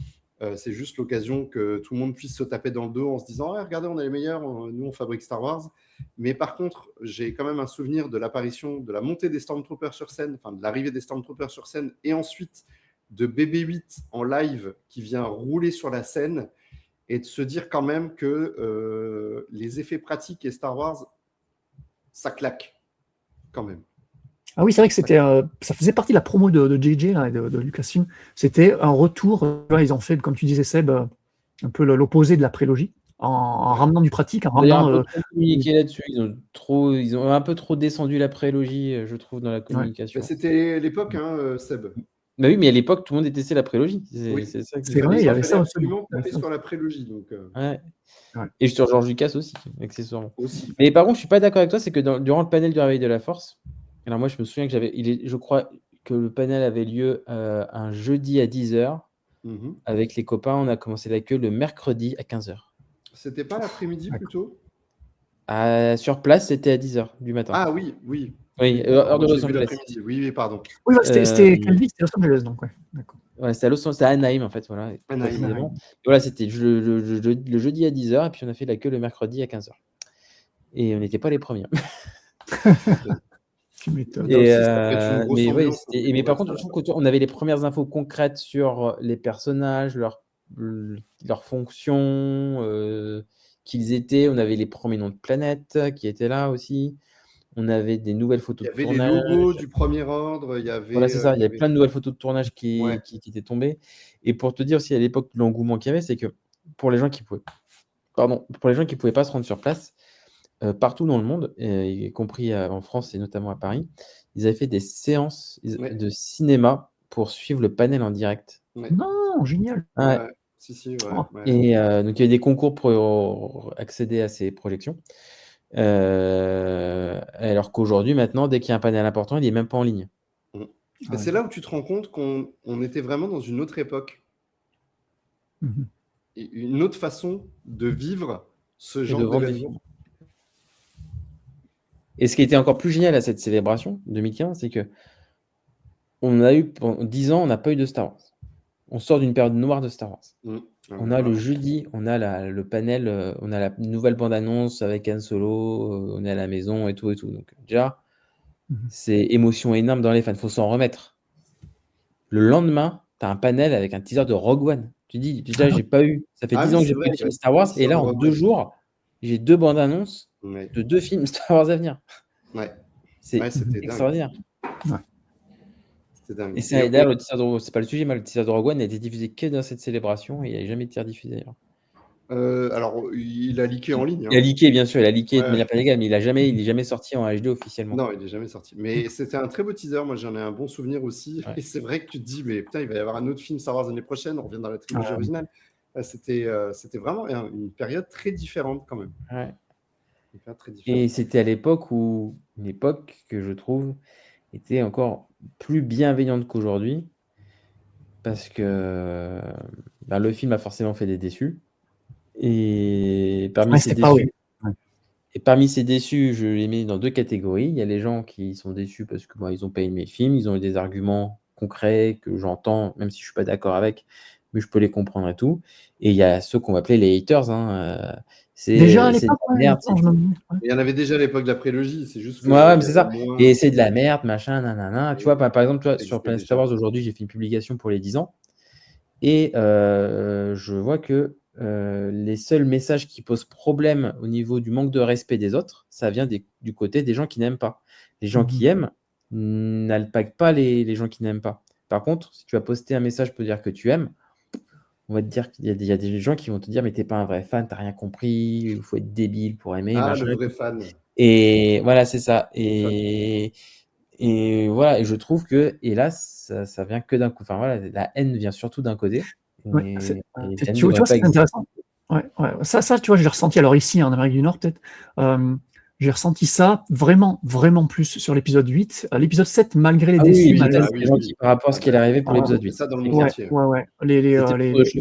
C'est juste l'occasion que tout le monde puisse se taper dans le dos en se disant « Regardez, on est les meilleurs, nous, on fabrique Star Wars ». Mais par contre, j'ai quand même un souvenir de l'apparition, de la montée des Stormtroopers sur scène, enfin de l'arrivée des Stormtroopers sur scène, et ensuite de BB-8 en live qui vient rouler sur la scène, et de se dire quand même que les effets pratiques et Star Wars, ça claque quand même. Ah oui, c'est vrai que c'était, ça faisait partie de la promo de JJ là, et de Lucasfilm. C'était un retour. Ils ont fait, comme tu disais, Seb, un peu l'opposé de la prélogie, en ramenant du pratique, en ramenant. Un peu trop communiqué là-dessus. Ils ont un peu trop descendu la prélogie, je trouve, dans la communication. Ouais. C'était l'époque, hein, Seb. Bah oui, mais à l'époque, tout le monde détestait la prélogie. C'est vrai, il y avait ça absolument taper sur la prélogie. Donc, ouais. Et sur George Lucas aussi, accessoirement. Aussi. Mais par contre, je suis pas d'accord avec toi, c'est que durant le panel du Réveil de la Force, alors moi je me souviens que je crois que le panel avait lieu un jeudi à 10h. Avec les copains, on a commencé la queue le mercredi à 15h. C'était pas l'après-midi plutôt ? Sur place, c'était à 10h du matin. Ah oui. Oui, heure de Los Angeles. Oui, pardon. Oui, c'était quelle ville ? C'était Los Angeles, donc, ouais. D'accord. Ouais, c'était à Anaheim, en fait. Voilà, Anaheim. Voilà, c'était le jeudi à 10h, et puis on a fait la queue le mercredi à 15h. Et on n'était pas les premiers. Tu m'étonnes. Mais par contre, je trouve qu'on avait les premières infos concrètes sur les personnages, leurs fonctions, qu'ils étaient. On avait les premiers noms de planètes qui étaient là aussi. On avait des nouvelles photos de tournage. Il y avait les logos du Premier Ordre. Voilà, c'est ça. Il y avait plein de nouvelles photos de tournage qui étaient tombées. Et pour te dire aussi, à l'époque, l'engouement qu'il y avait, c'est que pour les gens qui pouvaient pas se rendre sur place, partout dans le monde, y compris en France et notamment à Paris, ils avaient fait des séances de cinéma pour suivre le panel en direct. Ouais. Non, génial. Ouais. Et donc il y avait des concours pour accéder à ces projections. Alors qu'aujourd'hui, maintenant, dès qu'il y a un panel important, il n'est même pas en ligne. C'est là où tu te rends compte qu'on était vraiment dans une autre époque. Et une autre façon de vivre ce genre d'événement. Et ce qui était encore plus génial à cette célébration 2015, c'est que on a eu pendant 10 ans, on n'a pas eu de Star Wars. on sort d'une période noire de Star Wars. On a le Voilà. jeudi, on a le panel, on a la nouvelle bande-annonce avec Han Solo, on est à la maison et tout. Donc déjà, c'est émotion énorme dans les fans, faut s'en remettre. Le lendemain, tu as un panel avec un teaser de Rogue One. Tu dis, déjà, j'ai pas eu. Ça fait 10 ans que j'ai pas eu de film Star Wars, et là, en 2 jours, j'ai 2 bandes annonces de 2 films Star Wars à venir. Ouais. C'est C'était extraordinaire. dingue. C'était dingue. Et c'est d'ailleurs, le teaser de c'est pas le sujet, mais le teaser de Rogue One n'a été diffusé que dans cette célébration, et il n'a jamais été rediffusé d'ailleurs. Alors, il a leaké en ligne. Il a leaké, bien sûr, il a leaké de Ouais. manière pas légale, mais il est jamais sorti en HD officiellement. Non, il n'est jamais sorti. Mais c'était un très beau teaser. Moi, j'en ai un bon souvenir aussi. Ouais. Et c'est vrai que tu te dis, mais putain, il va y avoir un autre film Star Wars l'année prochaine. On revient dans la trilogie originale. C'était vraiment une période très différente quand même. Ouais. Une période très différente. Et c'était à l'époque où, une époque que je trouve était encore plus bienveillante qu'aujourd'hui, parce que le film a forcément fait des déçus. Et parmi ces déçus, et parmi ces déçus, je les mets dans 2 catégories. Il y a les gens qui sont déçus parce que ils n'ont pas aimé le film, ils ont eu des arguments concrets que j'entends, même si je ne suis pas d'accord avec, mais je peux les comprendre et tout. Et il y a ceux qu'on va appeler les haters. Déjà à l'époque, il y en avait déjà à l'époque de la prélogie, c'est juste que mais c'est ça. Et c'est de la merde, machin, nanana. Tu vois, par exemple, sur Planet Star Wars, aujourd'hui, j'ai fait une publication pour les 10 ans. Et je vois que les seuls messages qui posent problème au niveau du manque de respect des autres, ça vient du côté des gens qui n'aiment pas. Les gens qui aiment n'alpaguent pas les gens qui n'aiment pas. Par contre, si tu vas poster un message pour dire que tu aimes, on va te dire qu'il y a des gens qui vont te dire mais t'es pas un vrai fan, t'as rien compris, il faut être débile pour aimer. Le vrai fan. Et voilà, c'est ça. Et voilà, et je trouve que, hélas, ça vient que d'un coup. Enfin voilà, la haine vient surtout d'un côté. Tu vois, c'est intéressant. Ça, tu vois, j'ai ressenti, alors ici, en Amérique du Nord, peut-être, j'ai ressenti ça vraiment, vraiment plus sur l'épisode 8. L'épisode 7, malgré les déçus, c'est gentil par rapport à ce qui est arrivé pour l'épisode 8. Ça dans le monde entier. Les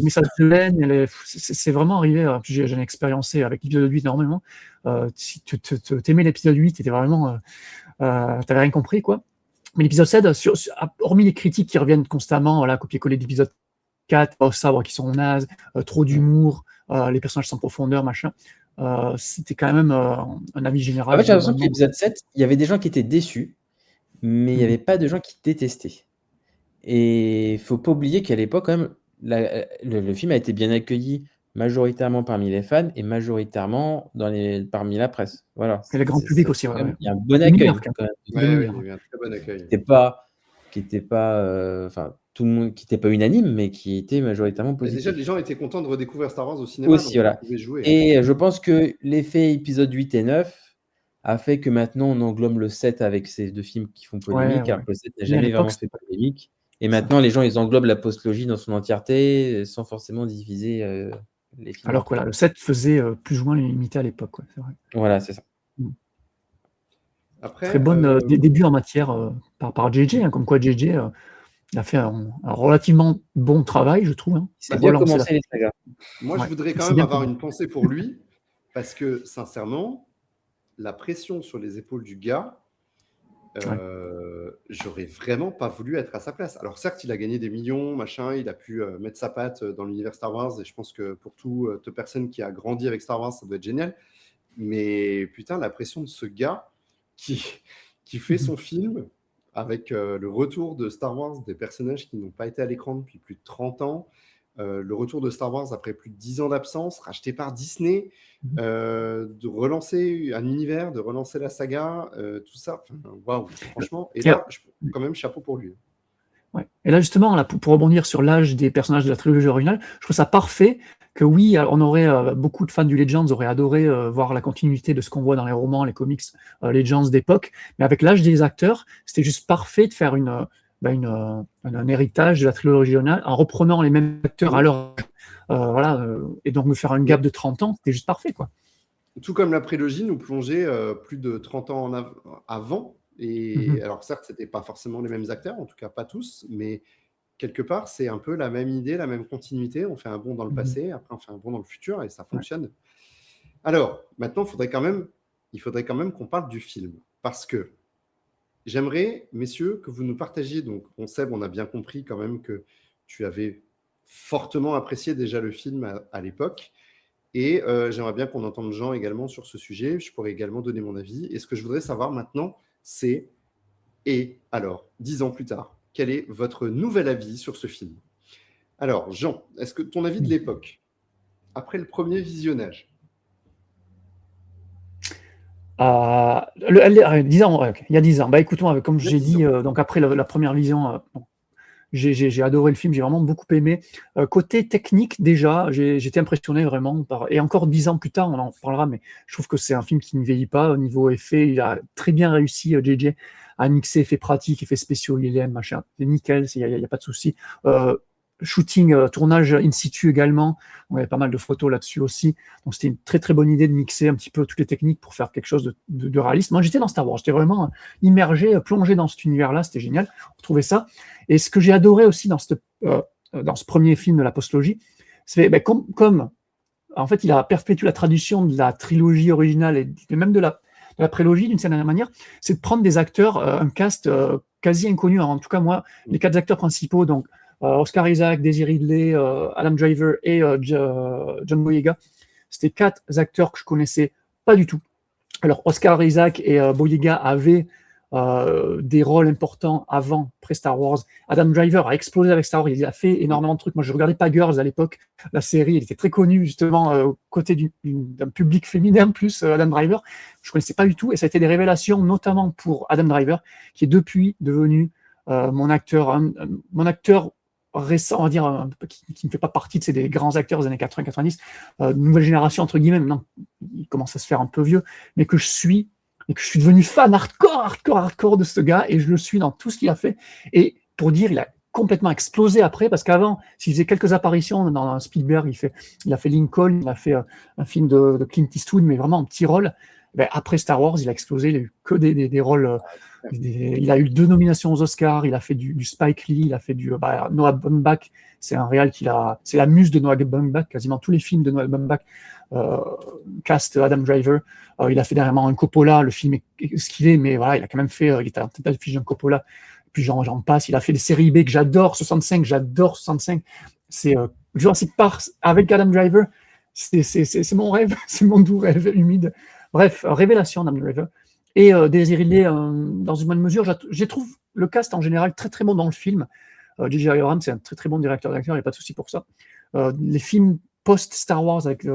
messages de haine, c'est vraiment arrivé. J'en ai expériencé avec l'épisode 8 énormément. Si tu t'aimais l'épisode 8, t'étais vraiment, t'avais rien compris, quoi. Mais l'épisode 7, hormis les critiques qui reviennent constamment, copier-coller d'épisode 4, sabre qui sont nazes, trop d'humour, les personnages sans profondeur, machin. C'était quand même un avis général. En fait, j'ai l'impression que l'épisode 7, il y avait des gens qui étaient déçus, mais il n'y avait pas de gens qui détestaient. Et il ne faut pas oublier qu'à l'époque, quand même, le film a été bien accueilli majoritairement parmi les fans et majoritairement parmi la presse. Voilà. Et le grand public aussi. Il y a un bon accueil. Il y a eu un très bon accueil. Qui n'était pas, tout le monde, qui n'était pas unanime, mais qui était majoritairement positif. Déjà, les gens étaient contents de redécouvrir Star Wars au cinéma. Aussi, voilà. Et je pense que l'effet épisode 8 et 9 a fait que maintenant on englobe le 7 avec ces 2 films qui font polémique, alors que le 7 n'a jamais vraiment fait polémique. Et maintenant, les gens, ils englobent la postlogie dans son entièreté sans forcément diviser les films. Alors que le 7 faisait plus ou moins l'unanimité à l'époque. C'est vrai. Voilà, c'est ça. Après, très bon début en matière par JJ, comme quoi JJ a fait un relativement bon travail, je trouve. C'est bien commencé les sagas. Moi, je voudrais quand même avoir une pensée pour lui, parce que, sincèrement, la pression sur les épaules du gars, j'aurais vraiment pas voulu être à sa place. Alors certes, il a gagné des millions, machin, il a pu mettre sa patte dans l'univers Star Wars, et je pense que pour toute personne qui a grandi avec Star Wars, ça doit être génial. Mais putain, la pression de ce gars qui fait son film avec le retour de Star Wars, des personnages qui n'ont pas été à l'écran depuis plus de 30 ans, le retour de Star Wars après plus de 10 ans d'absence, racheté par Disney, de relancer un univers, de relancer la saga, tout ça. Waouh, franchement. Et là, quand même, chapeau pour lui. Ouais. Et là, justement, pour rebondir sur l'âge des personnages de la trilogie originale, je trouve ça parfait que oui, on aurait beaucoup de fans du Legends auraient adoré voir la continuité de ce qu'on voit dans les romans, les comics Legends d'époque, mais avec l'âge des acteurs, c'était juste parfait de faire un héritage de la trilogie originale en reprenant les mêmes acteurs à leur et donc me faire un gap de 30 ans, c'était juste parfait, quoi. Tout comme la prélogie nous plongeait plus de 30 ans avant. Et alors certes, c'était pas forcément les mêmes acteurs, en tout cas pas tous, mais quelque part, c'est un peu la même idée, la même continuité. On fait un bond dans le passé, après on fait un bond dans le futur, et ça fonctionne. Alors, maintenant, il faudrait quand même qu'on parle du film, parce que j'aimerais, messieurs, que vous nous partagiez, donc Seb, on a bien compris quand même que tu avais fortement apprécié déjà le film à l'époque. Et j'aimerais bien qu'on entende Jean également sur ce sujet. Je pourrais également donner mon avis. Et ce que je voudrais savoir maintenant, c'est, et alors, 10 ans plus tard, quel est votre nouvel avis sur ce film? Alors, Jean, est-ce que ton avis de l'époque, après le premier visionnage? 10 ans, ouais, ok, il y a 10 ans. Bah écoute-moi, comme Il y a j'ai 10 dit, ans. donc après la première vision, bon, j'ai adoré le film, j'ai vraiment beaucoup aimé. Côté technique, déjà, j'étais impressionné vraiment et encore 10 ans plus tard, on en parlera, mais je trouve que c'est un film qui ne vieillit pas au niveau effet. Il a très bien réussi, JJ, à mixer effets pratiques, effets spéciaux, il aime, machin. C'est nickel, il y a pas de souci. Shooting, tournage in situ également. On avait pas mal de photos là-dessus aussi. Donc c'était une très très bonne idée de mixer un petit peu toutes les techniques pour faire quelque chose de réaliste. Moi j'étais dans Star Wars, j'étais vraiment immergé, plongé dans cet univers-là, c'était génial. On trouvait ça. Et ce que j'ai adoré aussi dans ce premier film de la postlogie, c'est comme en fait il a perpétué la tradition de la trilogie originale et même de la prélogie d'une certaine manière, c'est de prendre des acteurs, un cast quasi inconnu. En tout cas moi, les 4 acteurs principaux, donc Oscar Isaac, Daisy Ridley, Adam Driver et John Boyega. C'était 4 acteurs que je connaissais pas du tout. Alors Oscar Isaac et Boyega avaient des rôles importants avant, pré-Star Wars. Adam Driver a explosé avec Star Wars, il a fait énormément de trucs. Moi je regardais pas Girls à l'époque, la série, il était très connu justement côté d'un public féminin plus Adam Driver. Je connaissais pas du tout et ça a été des révélations notamment pour Adam Driver qui est depuis devenu mon acteur récent, on va dire, qui ne fait pas partie de ces des grands acteurs des années 80-90, nouvelle génération entre guillemets, maintenant il commence à se faire un peu vieux, mais que je suis devenu fan hardcore de ce gars, et je le suis dans tout ce qu'il a fait. Et pour dire, il a complètement explosé après, parce qu'avant, s'il faisait quelques apparitions dans Spielberg, il a fait Lincoln, il a fait un film de Clint Eastwood, mais vraiment un petit rôle. Ben, après Star Wars, il a explosé, il a eu que des rôles. Il a eu 2 nominations aux Oscars, il a fait du Spike Lee, il a fait du Noah Baumbach, c'est un réal c'est la muse de Noah Baumbach, quasiment tous les films de Noah Baumbach cast Adam Driver. Il a fait dernièrement un Coppola, le film est ce qu'il est, mais voilà, il a quand même fait, il était en tête d'affiche d'un Coppola, puis j'en passe, il a fait des séries B que j'adore, 65, c'est Jurassic Park avec Adam Driver, c'est mon rêve, c'est mon doux rêve humide. Bref, révélation d'Adam Driver. Et Daisy Ridley, dans une bonne mesure, je trouve le cast en général très très bon dans le film. J.J. Abrams, c'est un très très bon directeur d'acteur, il n'y a pas de souci pour ça. Les films post-Star Wars avec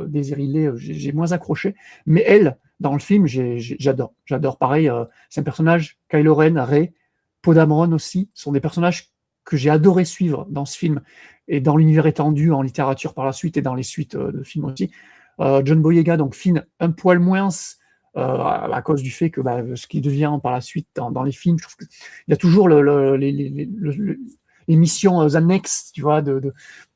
Daisy Ridley, j'ai moins accroché. Mais elle, dans le film, j'adore. J'adore. Pareil, c'est un personnage, Kylo Ren, Rey, Poe Dameron aussi, sont des personnages que j'ai adoré suivre dans ce film et dans l'univers étendu en littérature par la suite et dans les suites de films aussi. John Boyega, donc Finn, un poil moins à cause du fait que ce qui devient par la suite dans les films, je trouve qu'il y a toujours les missions annexes, tu vois,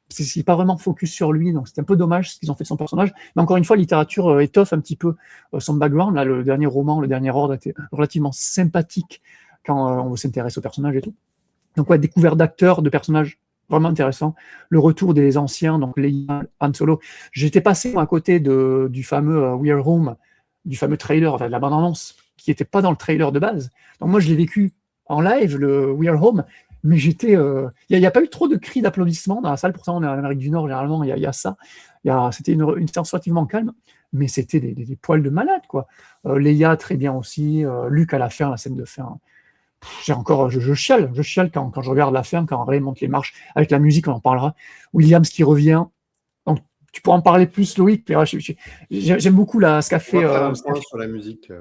c'est pas vraiment focus sur lui, donc c'est un peu dommage ce qu'ils ont fait de son personnage. Mais encore une fois, la littérature étoffe un petit peu son background. Là, le dernier roman, le dernier ordre, était relativement sympathique quand on s'intéresse au personnage et tout. Donc ouais, découverte d'acteurs, de personnages vraiment intéressant. Le retour des anciens, donc Leia, Han Solo. J'étais passé à côté du fameux We Are Home, du fameux trailer, enfin de la bande-annonce, qui n'était pas dans le trailer de base. Donc moi, je l'ai vécu en live, le We Are Home, mais j'étais... Il n'y a pas eu trop de cris d'applaudissements dans la salle, pourtant on est en Amérique du Nord, généralement, il y a ça. C'était une séance relativement calme, mais c'était des poils de malade, quoi. Leia, très bien aussi. Luke, à la fin, la scène de fin... Je chiale quand je regarde la fin, quand Rey monte les marches, avec la musique, on en parlera. Williams qui revient. Donc, tu pourras en parler plus, Loïc, mais j'aime beaucoup ce qu'a fait. Sur la musique.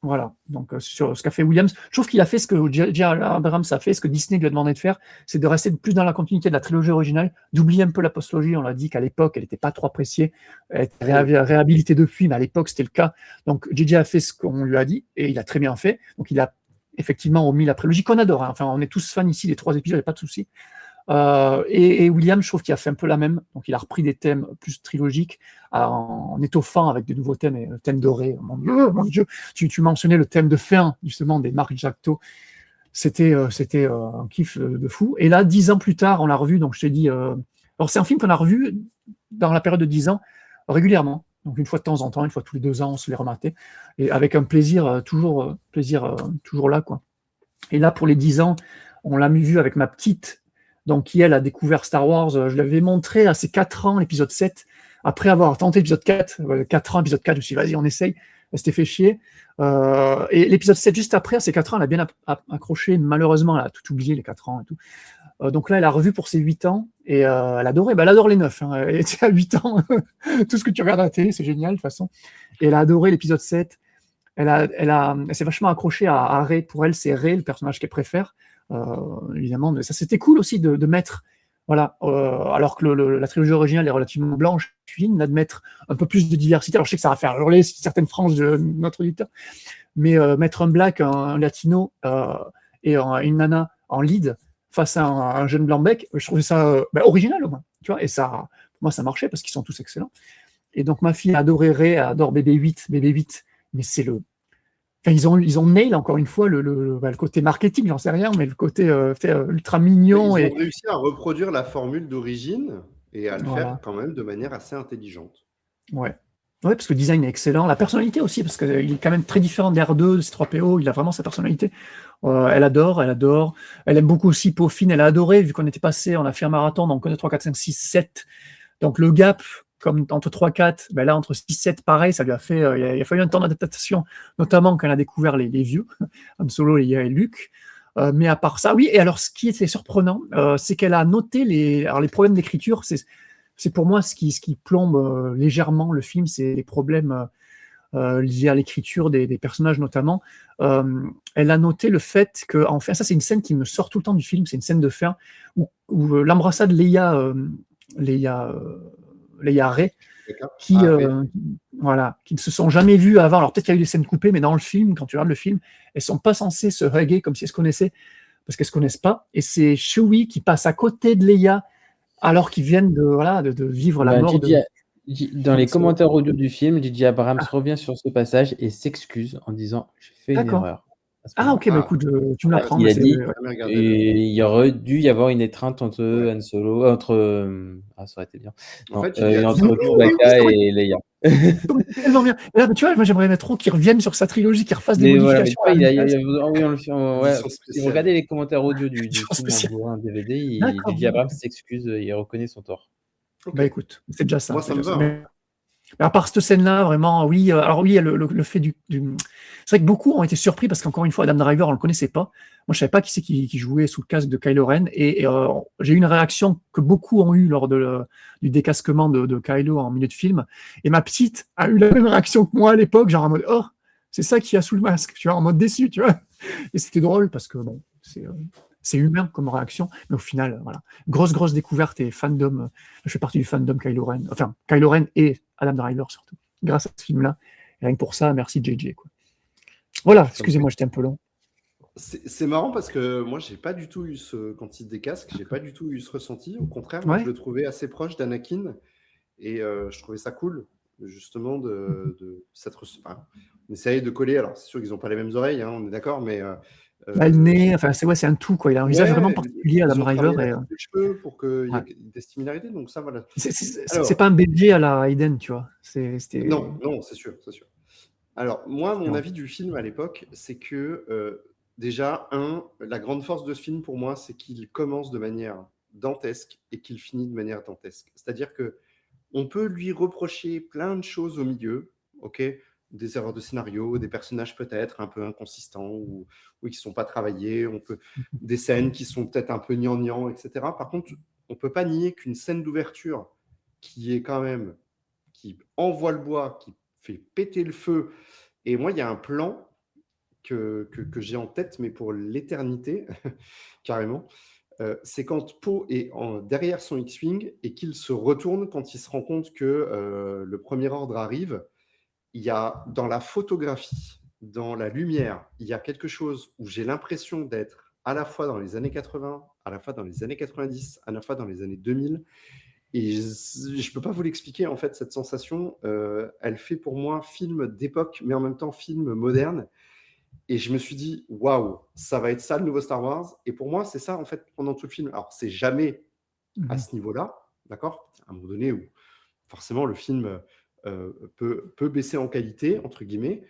Voilà, donc sur ce qu'a fait Williams. Je trouve qu'il a fait ce que J.J. Abrams a fait, ce que Disney lui a demandé de faire, c'est de rester plus dans la continuité de la trilogie originale, d'oublier un peu la postlogie. On l'a dit qu'à l'époque, elle n'était pas trop appréciée, elle était réhabilitée depuis, mais à l'époque, c'était le cas. Donc, J.J. a fait ce qu'on lui a dit, et il a très bien fait. Donc, il a effectivement omis la prélogie qu'on adore. Hein. Enfin, on est tous fans ici des 3 épisodes, il n'y a pas de souci. Et Williams, je trouve qu'il a fait un peu la même. Donc, il a repris des thèmes plus trilogiques en étoffant avec des nouveaux thèmes, et le thème doré. Mon Dieu, tu mentionnais le thème de fin, justement, des Marc Jacto. C'était un kiff de fou. Et là, 10 ans plus tard, on l'a revu. Donc, je t'ai dit. Alors, c'est un film qu'on a revu dans la période de 10 ans régulièrement. Donc, une fois de temps en temps, une fois tous les 2 ans, on se les rematait. Et avec un plaisir, toujours là, quoi. Et là, pour les 10 ans, on l'a vu avec ma petite donc qui elle a découvert Star Wars, je l'avais montré à ses 4 ans, l'épisode 7, après avoir tenté l'épisode 4, 4 ans, épisode 4, je me suis dit, vas-y, on essaye, elle s'était fait chier. Et l'épisode 7, juste après, à ses 4 ans, elle a bien accroché, malheureusement, elle a tout oublié, les 4 ans et tout. Donc là, elle a revu pour ses 8 ans, et elle adorait, elle adore les 9, hein. Elle était à 8 ans, tout ce que tu regardes à la télé, c'est génial, de toute façon. Et elle a adoré l'épisode 7, elle s'est vachement accrochée à Rey. Pour elle, c'est Rey le personnage qu'elle préfère, évidemment. Mais ça, c'était cool aussi de mettre, voilà, alors que la trilogie originale est relativement blanche, fine, là, de mettre un peu plus de diversité. Alors, je sais que ça va faire hurler certaines franges de notre auditeur, mais mettre un black, un latino et une nana en lead face à un jeune blanc bec, je trouvais ça original au moins, tu vois. Et ça, pour moi, ça marchait parce qu'ils sont tous excellents. Et donc, ma fille a adoré Rey, adore BB-8, mais c'est le. Enfin, ils ont nail encore une fois le côté marketing, j'en sais rien, mais le côté ultra mignon. Ils ont réussi à reproduire la formule d'origine et à le faire quand même de manière assez intelligente. Ouais. Ouais, parce que le design est excellent. La personnalité aussi, parce qu'il est quand même très différent d'R2, de C3PO, il a vraiment sa personnalité. Elle adore. Elle aime beaucoup aussi Peaufine, elle a adoré, vu qu'on était passé, on a fait un marathon, donc on connaît 3, 4, 5, 6, 7. Donc le gap, comme entre 3, 4, ben là, entre 6, 7, pareil, ça lui a fait. Il a fallu un temps d'adaptation, notamment quand elle a découvert les vieux, Han Solo et Luke. Mais à part ça, oui, et alors ce qui était surprenant, c'est qu'elle a noté les problèmes d'écriture, c'est pour moi ce qui plombe légèrement le film, c'est les problèmes liés à l'écriture des personnages notamment. Elle a noté le fait que, enfin, ça c'est une scène qui me sort tout le temps du film, c'est une scène de fin où l'embrassade Leia Rey, qui ne se sont jamais vues avant. Alors peut-être qu'il y a eu des scènes coupées, mais dans le film, quand tu regardes le film, elles sont pas censées se hugger comme si elles se connaissaient, parce qu'elles se connaissent pas. Et c'est Chewie qui passe à côté de Leia alors qu'ils viennent de vivre la mort. Dans les commentaires audio du film, J.J. Abrams revient sur ce passage et s'excuse en disant « J'ai fait une erreur ». Ah ok, écoute, tu me l'apprends. Il a dit il y aurait dû y avoir une étreinte entre Han Solo, ça aurait été bien. En fait, entre Chewbacca et Leia. Tellement bien. Là, tu vois, moi j'aimerais trop qu'ils reviennent sur sa trilogie, qu'ils refassent des modifications. Si vous regardez les commentaires audio du film en DVD, J.J. Abrams s'excuse, il reconnaît son tort. Bah écoute, c'est déjà ça. Moi, ça me va. Mais à part cette scène-là, vraiment, oui. Alors oui, le fait du. C'est vrai que beaucoup ont été surpris parce qu'encore une fois, Adam Driver, on le connaissait pas. Moi, je savais pas qui c'est qui jouait sous le casque de Kylo Ren, et j'ai eu une réaction que beaucoup ont eu lors du décasquement de Kylo en milieu de film. Et ma petite a eu la même réaction que moi à l'époque, genre en mode oh, c'est ça qu'il y a sous le masque, tu vois, en mode déçu, tu vois. Et c'était drôle parce que bon, c'est humain comme réaction, mais au final, voilà. Grosse découverte et fandom. Je fais partie du fandom Kylo Ren. Enfin, Kylo Ren et Adam Driver surtout. Grâce à ce film-là. Et rien que pour ça, merci JJ. Quoi. Voilà, excusez-moi, j'étais un peu long. C'est marrant parce que moi, j'ai pas du tout eu quand il décasque, j'ai pas du tout eu ce ressenti. Au contraire, moi, je le trouvais assez proche d'Anakin. Et je trouvais ça cool, justement, on essayait de coller. Alors, c'est sûr qu'ils n'ont pas les mêmes oreilles, hein, on est d'accord, mais... le nez, enfin, c'est un tout, quoi. Il a un visage vraiment particulier, Adam Driver. Les cheveux pour qu'il y ait des similarités, donc ça, voilà. C'est pas un BG à la Hayden, tu vois. Non, c'est sûr. Alors, moi, mon avis du film à l'époque, c'est que, déjà, la grande force de ce film, pour moi, c'est qu'il commence de manière dantesque et qu'il finit de manière dantesque. C'est-à-dire que on peut lui reprocher plein de choses au milieu, ok, des erreurs de scénario, des personnages peut-être un peu inconsistants ou qui ne sont pas travaillés, des scènes qui sont peut-être un peu gnangnan, etc. Par contre, on ne peut pas nier qu'une scène d'ouverture qui envoie le bois, qui fait péter le feu, et moi, il y a un plan que j'ai en tête, mais pour l'éternité, carrément. C'est quand Poe est derrière son X-Wing et qu'il se retourne quand il se rend compte que le premier ordre arrive. Il y a dans la photographie, dans la lumière, il y a quelque chose où j'ai l'impression d'être à la fois dans les années 80, à la fois dans les années 90, à la fois dans les années 2000. Et je ne peux pas vous l'expliquer, en fait, cette sensation. Elle fait pour moi film d'époque, mais en même temps film moderne. Et je me suis dit, waouh, ça va être ça le nouveau Star Wars. Et pour moi, c'est ça, en fait, pendant tout le film. Alors, c'est jamais à ce niveau-là, d'accord ? À un moment donné où, forcément, le film peut baisser en qualité, entre guillemets,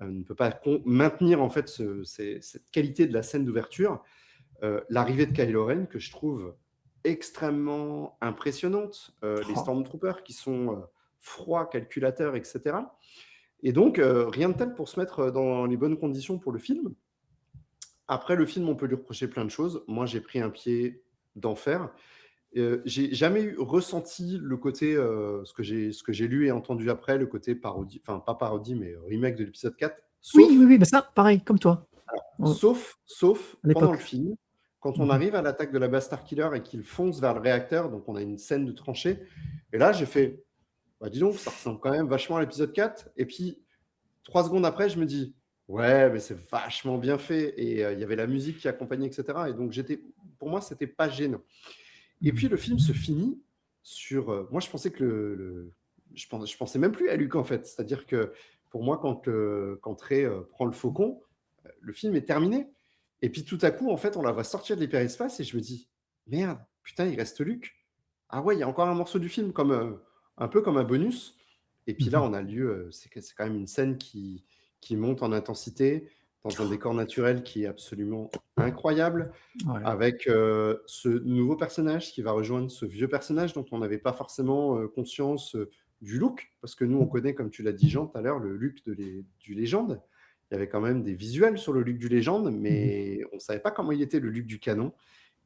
ne peut pas maintenir, en fait, cette qualité de la scène d'ouverture. L'arrivée de Kylo Ren, que je trouve extrêmement impressionnantes, les Oh. Stormtroopers qui sont froids, calculateurs, etc. Et donc, rien de tel pour se mettre dans les bonnes conditions pour le film. Après, le film, on peut lui reprocher plein de choses. Moi, j'ai pris un pied d'enfer. J'ai jamais ressenti le côté, ce que j'ai lu et entendu après, le côté parodie, enfin pas parodie, mais remake de l'épisode 4, Oui, bah ça, pareil, comme toi. sauf À pendant le l'époque. film, quand on arrive à l'attaque de la base Starkiller et qu'il fonce vers le réacteur, donc on a une scène de tranchée, et là j'ai fait, bah dis donc, ça ressemble quand même vachement à l'épisode 4, et puis 3 secondes après, je me dis, ouais, mais c'est vachement bien fait, et il y avait la musique qui accompagnait, etc. Et donc pour moi, c'était pas gênant. Et puis le film se finit sur. Moi, je pensais que je pensais même plus à Luke en fait. C'est-à-dire que pour moi, quand Rey prend le faucon, le film est terminé. Et puis tout à coup, en fait, on la voit sortir de l'hyperespace et je me dis, merde, putain, il reste Luke. Ah ouais, il y a encore un morceau du film, un peu comme un bonus. Et puis là, on a lieu, c'est quand même une scène qui monte en intensité dans un décor naturel qui est absolument incroyable, Ouais. avec ce nouveau personnage qui va rejoindre ce vieux personnage dont on n'avait pas forcément conscience du look, parce que nous, on connaît, comme tu l'as dit, Jean, tout à l'heure, le look du Légende. Il y avait quand même des visuels sur le look du Légende, mais on ne savait pas comment il était le look du canon.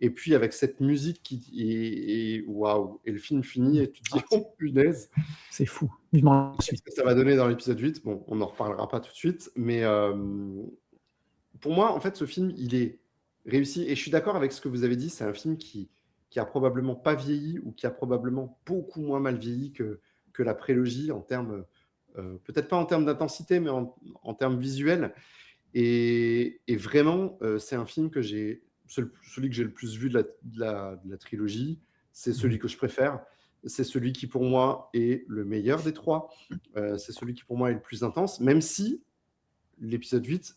Et puis, avec cette musique qui waouh, et le film finit, et tu te dis, oh punaise, C'est fou. Vivement la qu'est-ce suite. que ça va donner dans l'épisode 8? Bon, on n'en reparlera pas tout de suite, mais pour moi, en fait, ce film, il est réussi. Et je suis d'accord avec ce que vous avez dit, c'est un film qui a probablement pas vieilli, ou qui a probablement beaucoup moins mal vieilli que la prélogie, en termes, peut-être pas en termes d'intensité, mais en termes visuels. Et vraiment, c'est un film que celui que j'ai le plus vu de la trilogie. C'est celui que je préfère. C'est celui qui, pour moi, est le meilleur des trois. C'est celui qui, pour moi, est le plus intense, même si l'épisode 8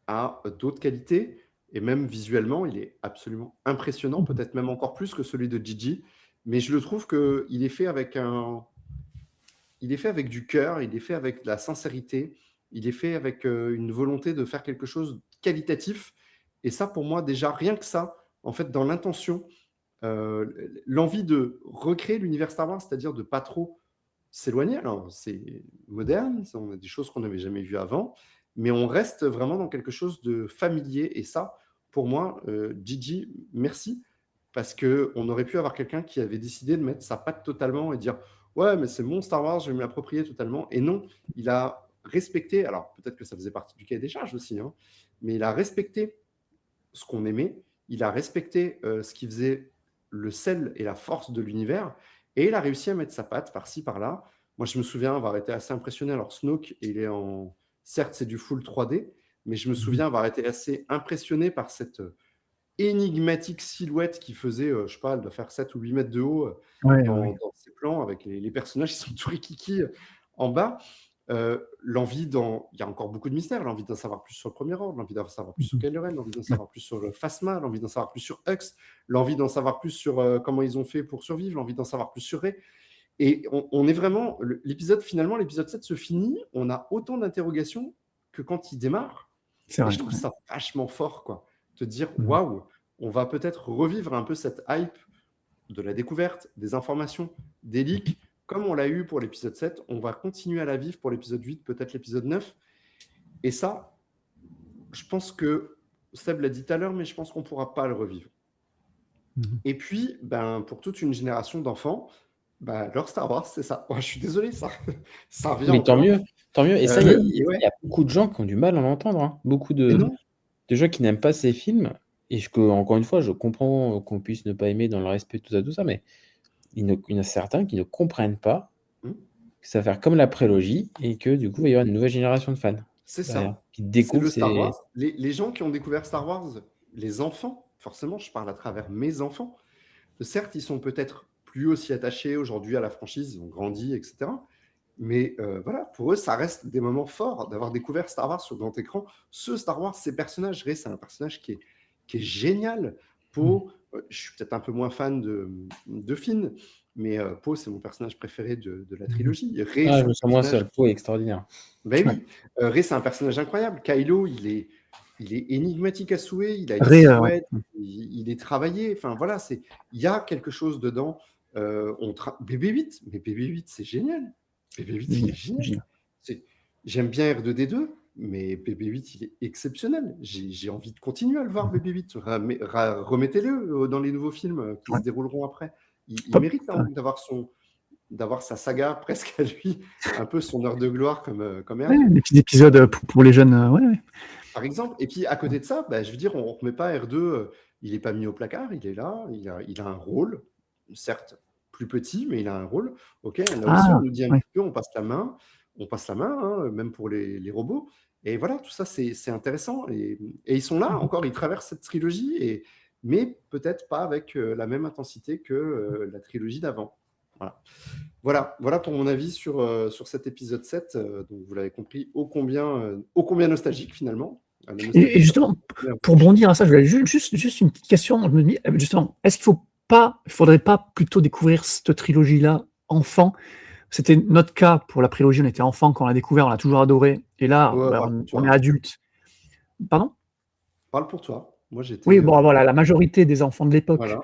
a d'autres qualités, et même visuellement, il est absolument impressionnant, peut-être même encore plus que celui de Gigi. Mais je le trouve qu'il est fait avec du cœur, il est fait avec de la sincérité, il est fait avec une volonté de faire quelque chose de qualitatif. Et ça, pour moi, déjà, rien que ça, en fait, dans l'intention, l'envie de recréer l'univers Star Wars, c'est-à-dire de pas trop s'éloigner. Alors, c'est moderne, on a des choses qu'on n'avait jamais vues avant, mais on reste vraiment dans quelque chose de familier. Et ça, pour moi, Gigi, merci, parce qu'on aurait pu avoir quelqu'un qui avait décidé de mettre sa patte totalement et dire ouais, mais c'est mon Star Wars, je vais me l'approprier totalement. Et non, il a respecté, alors peut-être que ça faisait partie du cahier des charges aussi, hein, mais il a respecté ce qu'on aimait, il a respecté ce qui faisait le sel et la force de l'univers, et il a réussi à mettre sa patte par-ci, par-là. Moi, je me souviens avoir été assez impressionné. Alors, Snoke, certes, c'est du full 3D, mais je me souviens avoir été assez impressionné par cette énigmatique silhouette qui faisait, je sais pas, elle doit faire 7 ou 8 mètres de haut dans ses plans, avec les personnages qui sont tout rikiki en bas. Il y a encore beaucoup de mystères, l'envie d'en savoir plus sur le Premier Ordre, l'envie d'en savoir plus sur Kylo Ren, l'envie d'en savoir plus sur le Phasma, l'envie d'en savoir plus sur Hux, l'envie d'en savoir plus sur comment ils ont fait pour survivre, l'envie d'en savoir plus sur Rey. Et on est vraiment, finalement, l'épisode 7 se finit, on a autant d'interrogations que quand il démarre. C'est vrai. Et je trouve ça vachement fort, quoi. Te dire, waouh, on va peut-être revivre un peu cette hype de la découverte, des informations, des leaks, comme on l'a eu pour l'épisode 7, on va continuer à la vivre pour l'épisode 8, peut-être l'épisode 9. Et ça, je pense que, Seb l'a dit tout à l'heure, mais je pense qu'on ne pourra pas le revivre. Et puis, pour toute une génération d'enfants, leur Star Wars, c'est ça. Oh, je suis désolé, ça revient. Mais tant mieux. Et ça, il ouais. y a beaucoup de gens qui ont du mal à l'entendre. Hein. Beaucoup de gens qui n'aiment pas ces films. Et encore une fois, je comprends qu'on puisse ne pas aimer dans le respect, tout ça, mais il y en a certains qui ne comprennent pas que ça va faire comme la prélogie et que du coup, il va y avoir une nouvelle génération de fans. C'est ça. Qui découvrent c'est le Star Wars. Les gens qui ont découvert Star Wars, les enfants, forcément, je parle à travers mes enfants. Certes, ils sont peut-être plus aussi attachés aujourd'hui à la franchise, ils ont grandi, etc. Mais voilà, pour eux, ça reste des moments forts d'avoir découvert Star Wars sur grand écran. Ce Star Wars, ces personnages, Rey, c'est un personnage qui est génial. Poe, je suis peut-être un peu moins fan de Finn, mais Poe, c'est mon personnage préféré de la trilogie. Rey, je me sens moins seul. Poe est extraordinaire. Ben oui, Rey, c'est un personnage incroyable. Kylo, il est il est énigmatique à souhait, il a une Ouais. silhouette, il est travaillé. Enfin, voilà, il y a quelque chose dedans. BB-8, mais BB-8, c'est génial. BB-8, il est génial. Génial. J'aime bien R2D2, mais BB-8, il est exceptionnel. J'ai envie de continuer à le voir, BB-8. Remettez-le dans les nouveaux films qui se dérouleront après. Il mérite d'avoir sa saga presque à lui, un peu son heure de gloire comme R2. Ouais, des petits épisodes pour les jeunes. Ouais. Par exemple. Et puis à côté de ça, je veux dire, on ne remet pas R2, il n'est pas mis au placard, il est là, il a un rôle, certes plus petit, mais il a un rôle. Ok, là aussi, on nous dit un petit peu, on passe la main, hein, même pour les robots. Et voilà, tout ça, c'est intéressant. Et ils sont là encore, ils traversent cette trilogie, mais peut-être pas avec la même intensité que la trilogie d'avant. Voilà pour mon avis sur cet épisode 7. Donc vous l'avez compris, ô combien nostalgique finalement. Et justement, pour bondir à ça, je voulais juste une petite question. Je me dis, justement, est-ce qu'il faudrait pas plutôt découvrir cette trilogie-là enfant? C'était notre cas pour la prélogie, on était enfant quand on l'a découvert, on l'a toujours adoré. Et là, on est adulte. Pardon? Parle pour toi. Moi, j'étais. Oui, bon, voilà, la majorité des enfants de l'époque. Voilà.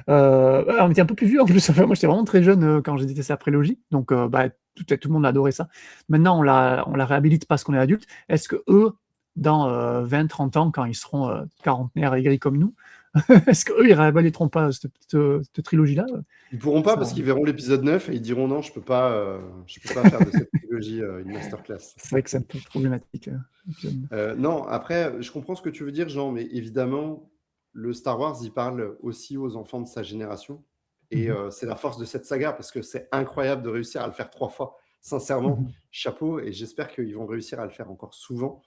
On était un peu plus vieux en plus. Moi, j'étais vraiment très jeune quand j'ai détesté la prélogie. Donc, tout le monde a adoré ça. Maintenant, on la réhabilite parce qu'on est adulte. Est-ce que eux, dans 20-30 ans, quand ils seront quarantenaires aigris comme nous, est-ce qu'eux, ils réhabiliteront pas cette trilogie-là? Ils pourront pas parce qu'ils verront l'épisode 9 et ils diront non, je peux pas faire de cette trilogie une masterclass. C'est vrai que c'est un peu problématique. Non, après, je comprends ce que tu veux dire, Jean, mais évidemment, le Star Wars, il parle aussi aux enfants de sa génération. Et c'est la force de cette saga parce que c'est incroyable de réussir à le faire 3 fois. Sincèrement, chapeau, et j'espère qu'ils vont réussir à le faire encore souvent.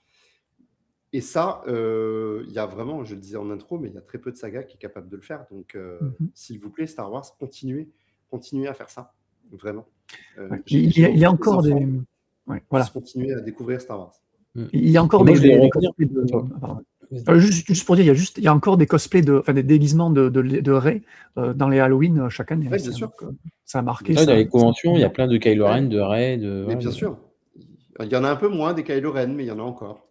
Et ça, il y a vraiment, je le disais en intro, mais il y a très peu de sagas qui est capable de le faire. Donc, s'il vous plaît, Star Wars, continuez à faire ça. Vraiment. Il y a encore des... voilà. Continuer à découvrir Star Wars. Il y a encore des cosplays de... juste pour dire, il y a encore des cosplays, des déguisements de Rey dans les Halloween chaque année. Oui, bien sûr. Donc, ça a marqué. Dans les conventions, il y a plein de Kylo Ren, de Rey. Mais bien sûr. Il y en a un peu moins des Kylo Ren, mais il y en a encore.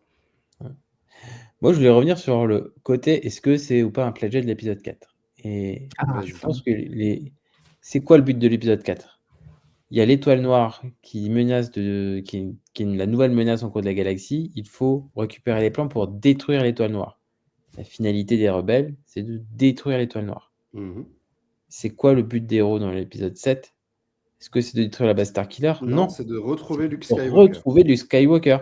Moi, je voulais revenir sur le côté, est-ce que c'est ou pas un plagiat de l'épisode 4 ? Et je pense que c'est quoi le but de l'épisode 4 ? Il y a l'étoile noire qui menace qui est la nouvelle menace en cours de la galaxie. Il faut récupérer les plans pour détruire l'étoile noire. La finalité des rebelles, c'est de détruire l'étoile noire. C'est quoi le but des héros dans l'épisode 7 ? Est-ce que c'est de détruire la base Starkiller ? Non, c'est de retrouver Luke Skywalker.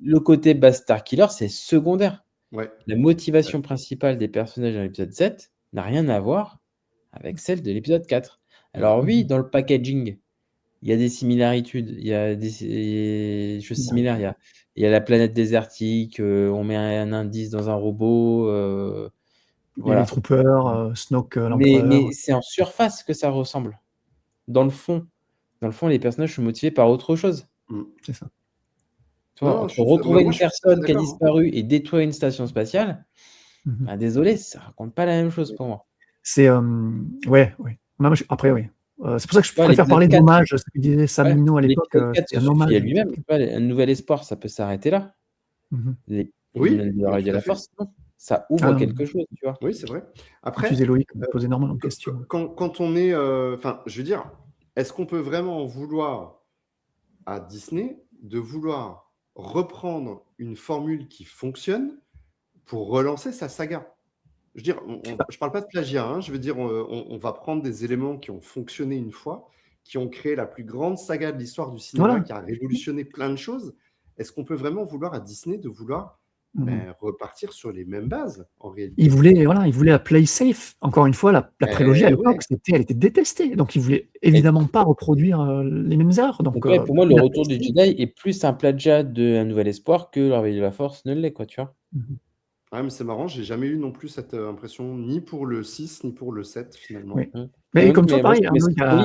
Le côté base Starkiller, c'est secondaire. Ouais. La motivation principale des personnages dans l'épisode 7 n'a rien à voir avec celle de l'épisode 4. Alors oui, dans le packaging, il y a des similarités, il y a des choses similaires. Il y a la planète désertique, on met un indice dans un robot. Les Troopers, Snoke, l'Empereur. Mais c'est en surface que ça ressemble. Dans le fond, les personnages sont motivés par autre chose. C'est ça. Entre retrouver une personne qui a disparu et détruire une station spatiale, désolé, ça raconte pas la même chose pour moi. C'est après, oui. C'est pour ça que je préfère parler d'hommage, ce que disait Sam Nino à l'époque. C'est un hommage à lui-même. Un nouvel espoir, ça peut s'arrêter là. Oui. La force, non. Ça ouvre quelque chose, tu vois. Oui, c'est vrai. Après, tu disais Loïc, on pose énormément de questions. Quand on est, je veux dire, est-ce qu'on peut vraiment en vouloir à Disney de vouloir reprendre une formule qui fonctionne pour relancer sa saga? Je veux dire, je parle pas de plagiat, hein, je veux dire, on va prendre des éléments qui ont fonctionné une fois, qui ont créé la plus grande saga de l'histoire du cinéma, qui a révolutionné plein de choses. Est-ce qu'on peut vraiment vouloir à Disney de vouloir repartir sur les mêmes bases en réalité? Il voulait la play safe. Encore une fois, la prélogie à l'époque, elle était détestée. Donc, il voulait évidemment pas reproduire les mêmes erreurs. Donc, pour moi, le retour du Jedi est plus un plagiat de Un Nouvel Espoir que La Réveil de la Force ne l'est, quoi, tu vois. Ah, mais c'est marrant, j'ai jamais eu non plus cette impression, ni pour le 6, ni pour le 7, finalement. Oui. Mais comme toi, pareil.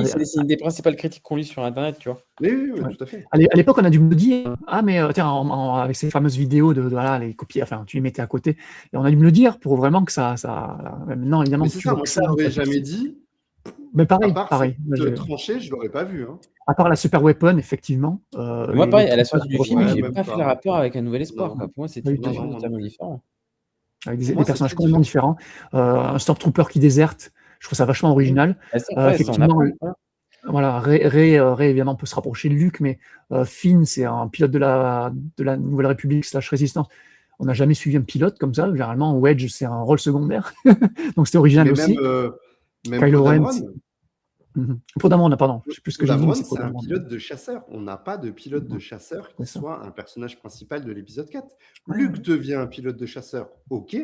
C'est une des principales critiques qu'on lit sur Internet, tu vois. Oui, tout à fait. À l'époque, on a dû me dire, mais tiens, avec ces fameuses vidéos de les copier, enfin, tu les mettais à côté, et on a dû me le dire pour vraiment que ça maintenant, évidemment. Mais c'est ça, moi, je ne l'aurais jamais dit, Mais À pareil, part pareil. Moi, cette tranchée, je l'aurais pas vu. Hein. à part la Super Weapon, effectivement. Moi, Les pareil, à la troopers sortie qui du film, reprennent, Ouais, j'ai même pas fait le pas. rapport avec un nouvel espoir, Non, quoi. Pour moi, pas c'était du deux tout. non, choses moi non totalement plus. différentes. Avec Pour des moi, c'est personnages très complètement différent. différents. Un Stormtrooper qui déserte, je trouve ça vachement original. Ah, ça, ouais, ça, on Effectivement, apprend. Voilà. voilà, Ray, évidemment, peut se rapprocher de Luke, mais Finn, c'est un pilote de la Nouvelle République / Résistance. On n'a jamais suivi un pilote comme ça. Généralement, Wedge, c'est un rôle secondaire. Donc, c'était original Mais même, aussi. même Kylo Poe Ren, Dameron, Poe Dameron, pardon. Je sais plus ce que Poe j'ai dit, mais Dameron, c'est Poe c'est un Dameron. pilote de chasseur. On n'a pas de pilote de chasseur qui C'est ça. soit un personnage principal de l'épisode 4. Ouais, Luke ouais. devient un pilote de chasseur, ok,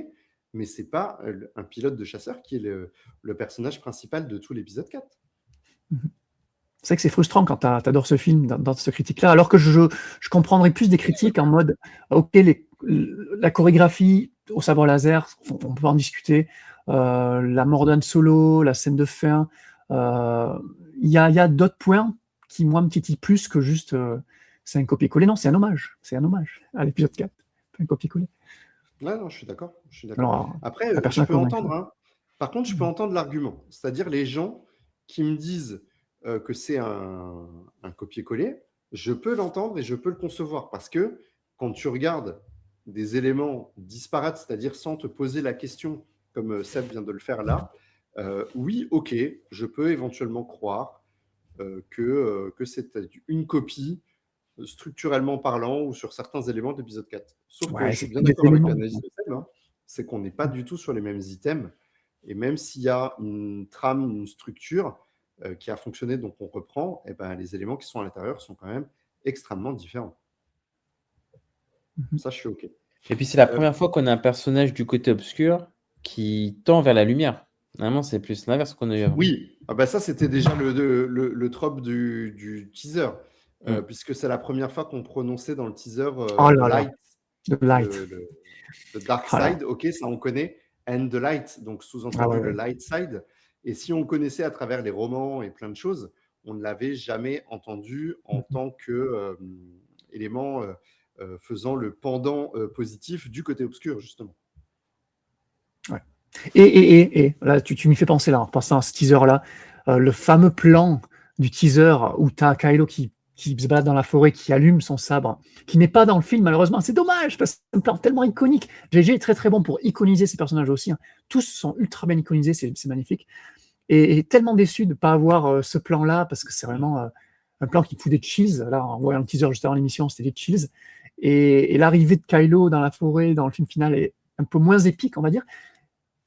mais c'est pas un pilote de chasseur qui est le personnage principal de tout l'épisode 4. C'est vrai que c'est frustrant quand tu adores ce film dans cette critique-là, alors que je comprendrais plus des critiques en mode ok, la chorégraphie au sabre laser, on peut en discuter, la mort d'Han Solo, la scène de fin, il y a d'autres points qui, moi, me titillent plus que juste c'est un copier-coller. Non, c'est un hommage à l'épisode 4. Un copier-coller. Ouais, non, je suis d'accord. Je suis d'accord. Alors, Après, la je personne a peux convaincu. entendre, hein. Par contre, je peux entendre l'argument. C'est-à-dire les gens qui me disent que c'est un copier-coller, je peux l'entendre et je peux le concevoir. Parce que quand tu regardes des éléments disparates, c'est-à-dire sans te poser la question, comme Seb vient de le faire là, oui, ok, je peux éventuellement croire que c'est une copie structurellement parlant ou sur certains éléments de l'épisode 4. Sauf que Ouais, je suis c'est bien tous des d'accord avec éléments. l'analyse de Seb, hein, c'est qu'on n'est pas du tout sur les mêmes items. Et même s'il y a une trame, une structure qui a fonctionné, donc on reprend, et ben, les éléments qui sont à l'intérieur sont quand même extrêmement différents. Ça, je suis OK. Et puis, c'est la première fois qu'on a un personnage du côté obscur qui tend vers la lumière. Normalement, c'est plus l'inverse qu'on a eu avant. Oui, ah bah ça, c'était déjà le trope du teaser, puisque c'est la première fois qu'on prononçait dans le teaser Oh là là, Light, The Light. le Dark Ah là. Side, ok, ça on connaît, and the Light, donc Ah sous-entendu ouais, le ouais. Light Side. Et si on connaissait à travers les romans et plein de choses, on ne l'avait jamais entendu en tant que élément faisant le pendant positif du côté obscur, justement. Ouais. Et là, tu m'y fais penser, là, en passant à ce teaser-là, le fameux plan du teaser où tu as Kylo qui se balade dans la forêt, qui allume son sabre, qui n'est pas dans le film, malheureusement. C'est dommage, parce que c'est un plan tellement iconique. GG est très très bon pour iconiser ces personnages aussi. Hein. Tous sont ultra bien iconisés, c'est magnifique. Et tellement déçu de ne pas avoir ce plan-là, parce que c'est vraiment un plan qui fout des chills. Là, en voyant le teaser juste avant l'émission, c'était des chills. Et l'arrivée de Kylo dans la forêt, dans le film final, est un peu moins épique, on va dire.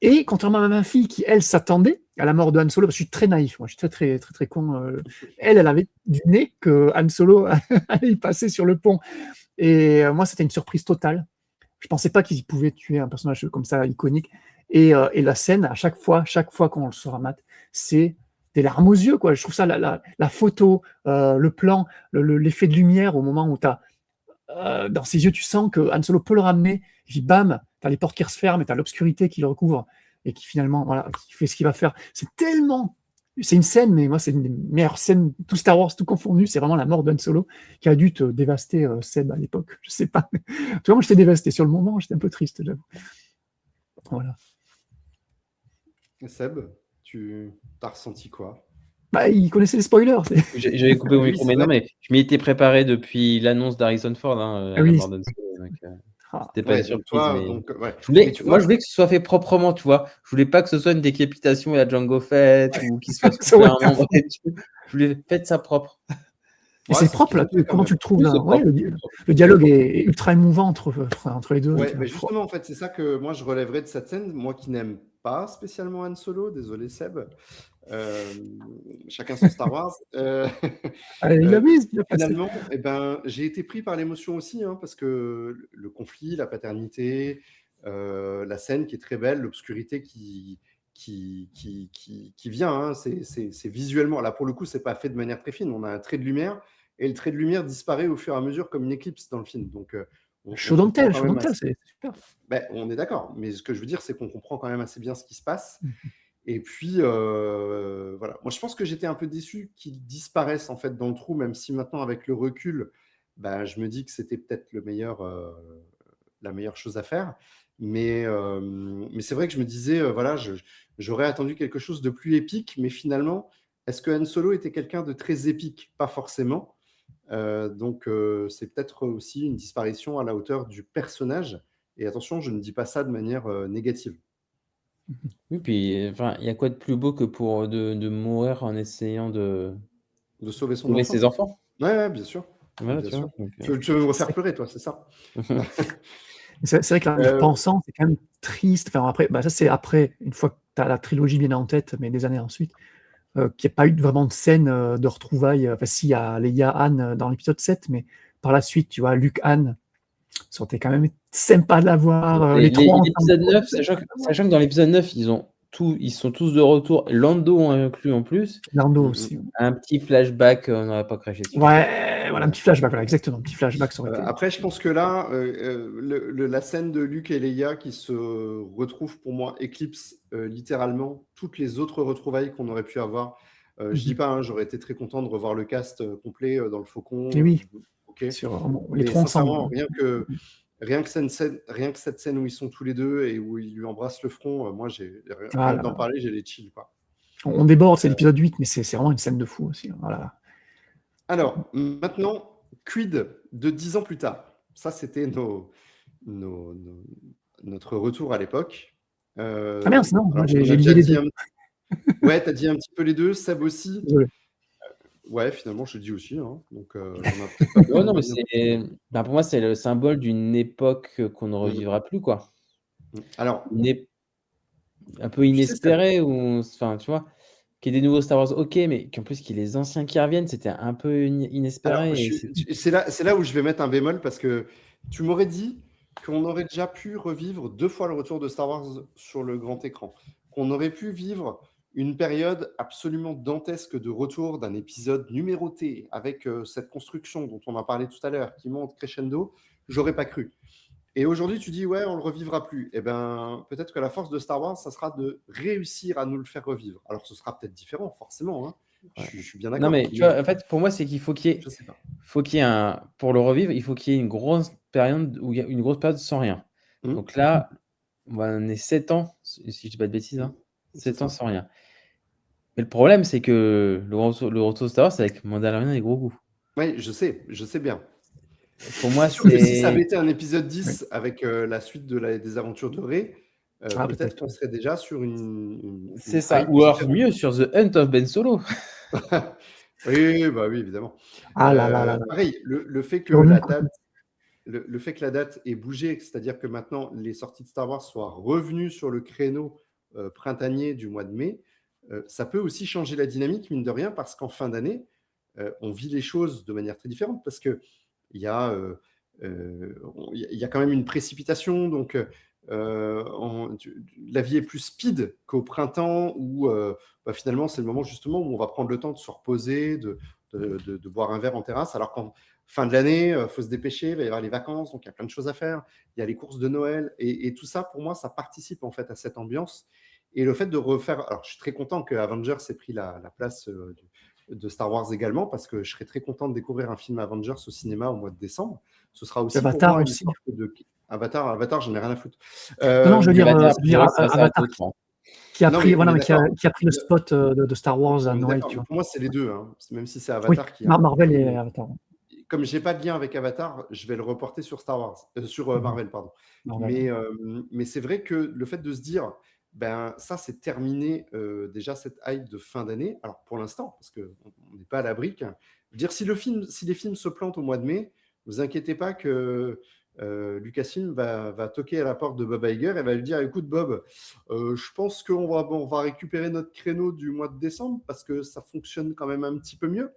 Et contrairement à ma fille qui, elle, s'attendait à la mort de Han Solo, parce que je suis très naïf, moi, je suis très con. Elle avait deviné que Han Solo allait y passer sur le pont. Et moi, c'était une surprise totale. Je pensais pas qu'ils pouvaient tuer un personnage comme ça, iconique. Et la scène, à chaque fois qu'on le sort à mat, c'est des larmes aux yeux, quoi. Je trouve ça, la photo, le plan, l'effet de lumière au moment où tu as dans ses yeux, tu sens que Han Solo peut le ramener, et puis bam, tu as les portes qui se ferment, et tu as l'obscurité qui le recouvre, et qui finalement, voilà, qui fait ce qu'il va faire. C'est une scène, mais moi, c'est une des meilleures scènes, tout Star Wars, tout confondu, c'est vraiment la mort d'Han Solo, qui a dû te dévaster, Seb, à l'époque, je sais pas. Tu vois, moi, j'étais dévasté sur le moment, j'étais un peu triste, j'avoue. Voilà. Seb, tu as ressenti quoi? Bah, il connaissait les spoilers. J'avais coupé mon Oui, micro, c'est mais non, vrai. mais je m'y étais préparé depuis l'annonce d'Harrison Ford à la Oui. mort d'Han Solo, donc Ah, c'était pas Ouais, une donc surprise. toi, Mais donc, ouais. moi, Mais tu vois, je voulais que ce soit fait proprement, tu vois. Je voulais pas que ce soit une décapitation à la Django Fett ou qu'il soit ça coupé aurait un été à membre fond. et tout. Je voulais faites ça propre. Et ouais, c'est c'est ce propre, qu'ils là. ont fait quand Comment même. tu le trouves, Oui, là? c'est Ouais, propre. le dialogue est ultra émouvant entre les deux. Ouais, mais justement, en fait, c'est ça que moi je relèverais de cette scène. Moi qui n'aime pas spécialement Han Solo, désolé Seb, chacun son Star Wars. Il a mis, il a passé. Finalement, eh ben, j'ai été pris par l'émotion aussi, hein, parce que le conflit, la paternité, la scène qui est très belle, l'obscurité qui vient, hein, c'est visuellement. Là, pour le coup, c'est pas fait de manière très fine. On a un trait de lumière et le trait de lumière disparaît au fur et à mesure comme une éclipse dans le film. Donc, on Chaud comprend dentelle, quand même assez. c'est super. Ben, on est d'accord, mais ce que je veux dire, c'est qu'on comprend quand même assez bien ce qui se passe. Et puis, voilà. Moi, je pense que j'étais un peu déçu qu'ils disparaissent en fait dans le trou, même si maintenant, avec le recul, ben, je me dis que c'était peut-être la meilleure chose à faire. Mais c'est vrai que je me disais, voilà, J'aurais attendu quelque chose de plus épique, mais finalement, est-ce que Han Solo était quelqu'un de très épique? Pas forcément. Donc, c'est peut-être aussi une disparition à la hauteur du personnage. Et attention, je ne dis pas ça de manière négative. Oui, puis enfin, il y a quoi de plus beau que pour de mourir en essayant de De sauver son sauver enfant. ses enfants? Ouais, bien sûr. Voilà, Bien tu vois. sûr. Donc, Tu veux me refaire pleurer, toi, c'est ça? C'est vrai qu'en y repensant, c'est quand même triste. Enfin, après, ça, c'est après, une fois que tu as la trilogie bien en tête, mais des années ensuite, qu'il n'y a pas eu vraiment de scène de retrouvailles. Enfin, si, il y a Leia, Han dans l'épisode 7, mais par la suite, tu vois, Luke, Han, ça aurait été quand même sympa de l'avoir. Les trois ensemble. l'épisode 9, sachant que dans l'épisode 9, ils sont tous de retour, Lando inclus en plus. Lando aussi. Un petit flashback, on n'aurait pas craché dessus. Ouais, voilà, un petit flashback, voilà, exactement. Un petit flashback, ça aurait été. Après, je pense que là, la scène de Luke et Leia qui se retrouvent, pour moi, éclipse littéralement toutes les autres retrouvailles qu'on aurait pu avoir. Je dis pas, hein, j'aurais été très content de revoir le cast complet dans le Faucon. Et oui, ok. sur les Mais trois ensemble. sincèrement, rien que cette scène où ils sont tous les deux et où ils lui embrassent le front, moi, rien que d'en parler, j'ai les chills, quoi. On déborde, c'est l'épisode 8, mais c'est vraiment une scène de fou aussi. Voilà. Alors, maintenant, quid de 10 ans plus tard? Ça, c'était notre retour à l'époque. Ah merde, non, alors, j'ai on a lié déjà les dit deux. Ouais, tu as dit un petit peu les deux, Seb aussi. Désolé. Ouais, finalement, je le dis aussi. Hein. Donc, on a peut-être pas Ouais, non, besoin mais de dire. pour moi, c'est le symbole d'une époque qu'on ne revivra plus, quoi. Alors, Un peu inespérée, ou enfin, tu vois, qu'il y ait des nouveaux Star Wars, ok, mais qu'en plus qu'il y ait les anciens qui reviennent, c'était un peu inespéré. alors, c'est là où je vais mettre un bémol parce que tu m'aurais dit qu'on aurait déjà pu revivre 2 fois le retour de Star Wars sur le grand écran, qu'on aurait pu vivre une période absolument dantesque de retour d'un épisode numéroté avec cette construction dont on a parlé tout à l'heure qui monte crescendo, j'aurais pas cru. Et aujourd'hui, tu dis, ouais, on le revivra plus. Eh bien, peut-être que la force de Star Wars, ça sera de réussir à nous le faire revivre. Alors, ce sera peut-être différent, forcément. Hein. Je suis bien d'accord. Non, mais tu vois, en fait, pour moi, c'est qu'il faut qu'il y ait, Je sais pas. pour le revivre, il faut qu'il y ait une grosse période où il y a une grosse période sans rien. Donc là, on est 7 ans, si je dis pas de bêtises, hein, 7 ans sans rien. Mais le problème, c'est que le retour de Star Wars, c'est avec Mandalorian et gros goût. Oui, je sais bien. Pour moi, c'est sûr que si ça avait été un épisode 10 avec la suite des aventures de Rey, peut-être qu'on serait déjà sur une c'est ça. Ou alors mieux, sur The Hunt of Ben Solo. oui, bah oui, évidemment. Pareil, le fait que la date ait bougé, c'est-à-dire que maintenant les sorties de Star Wars soient revenues sur le créneau printanier du mois de mai, ça peut aussi changer la dynamique, mine de rien, parce qu'en fin d'année, on vit les choses de manière très différente, parce qu'il y a quand même une précipitation, donc la vie est plus speed qu'au printemps, où finalement c'est le moment justement où on va prendre le temps de se reposer, de boire un verre en terrasse, alors qu'en fin de l'année, il faut se dépêcher, il va y avoir les vacances, donc il y a plein de choses à faire, il y a les courses de Noël, et tout ça, pour moi, ça participe en fait à cette ambiance. Et le fait de refaire... Alors, je suis très content que Avengers ait pris la place de Star Wars également, parce que je serais très content de découvrir un film Avengers au cinéma au mois de décembre. Ce sera aussi Avatar pour moi aussi. Avatar, j'en ai rien à foutre. Non, je veux dire Avatar qui a pris le spot de Star Wars à Noël. Tu vois. Pour moi, c'est les deux, hein. Même si c'est Avatar qui... Marvel et Avatar. Comme je n'ai pas de lien avec Avatar, je vais le reporter sur Star Wars, sur Marvel, pardon. Mais c'est vrai que le fait de se dire, ça, c'est terminé déjà cette hype de fin d'année. Alors, pour l'instant, parce qu'on n'est pas à l'abri. Je veux dire, si les films se plantent au mois de mai, ne vous inquiétez pas que Lucasfilm va toquer à la porte de Bob Iger et va lui dire, écoute Bob, je pense qu'on va récupérer notre créneau du mois de décembre parce que ça fonctionne quand même un petit peu mieux.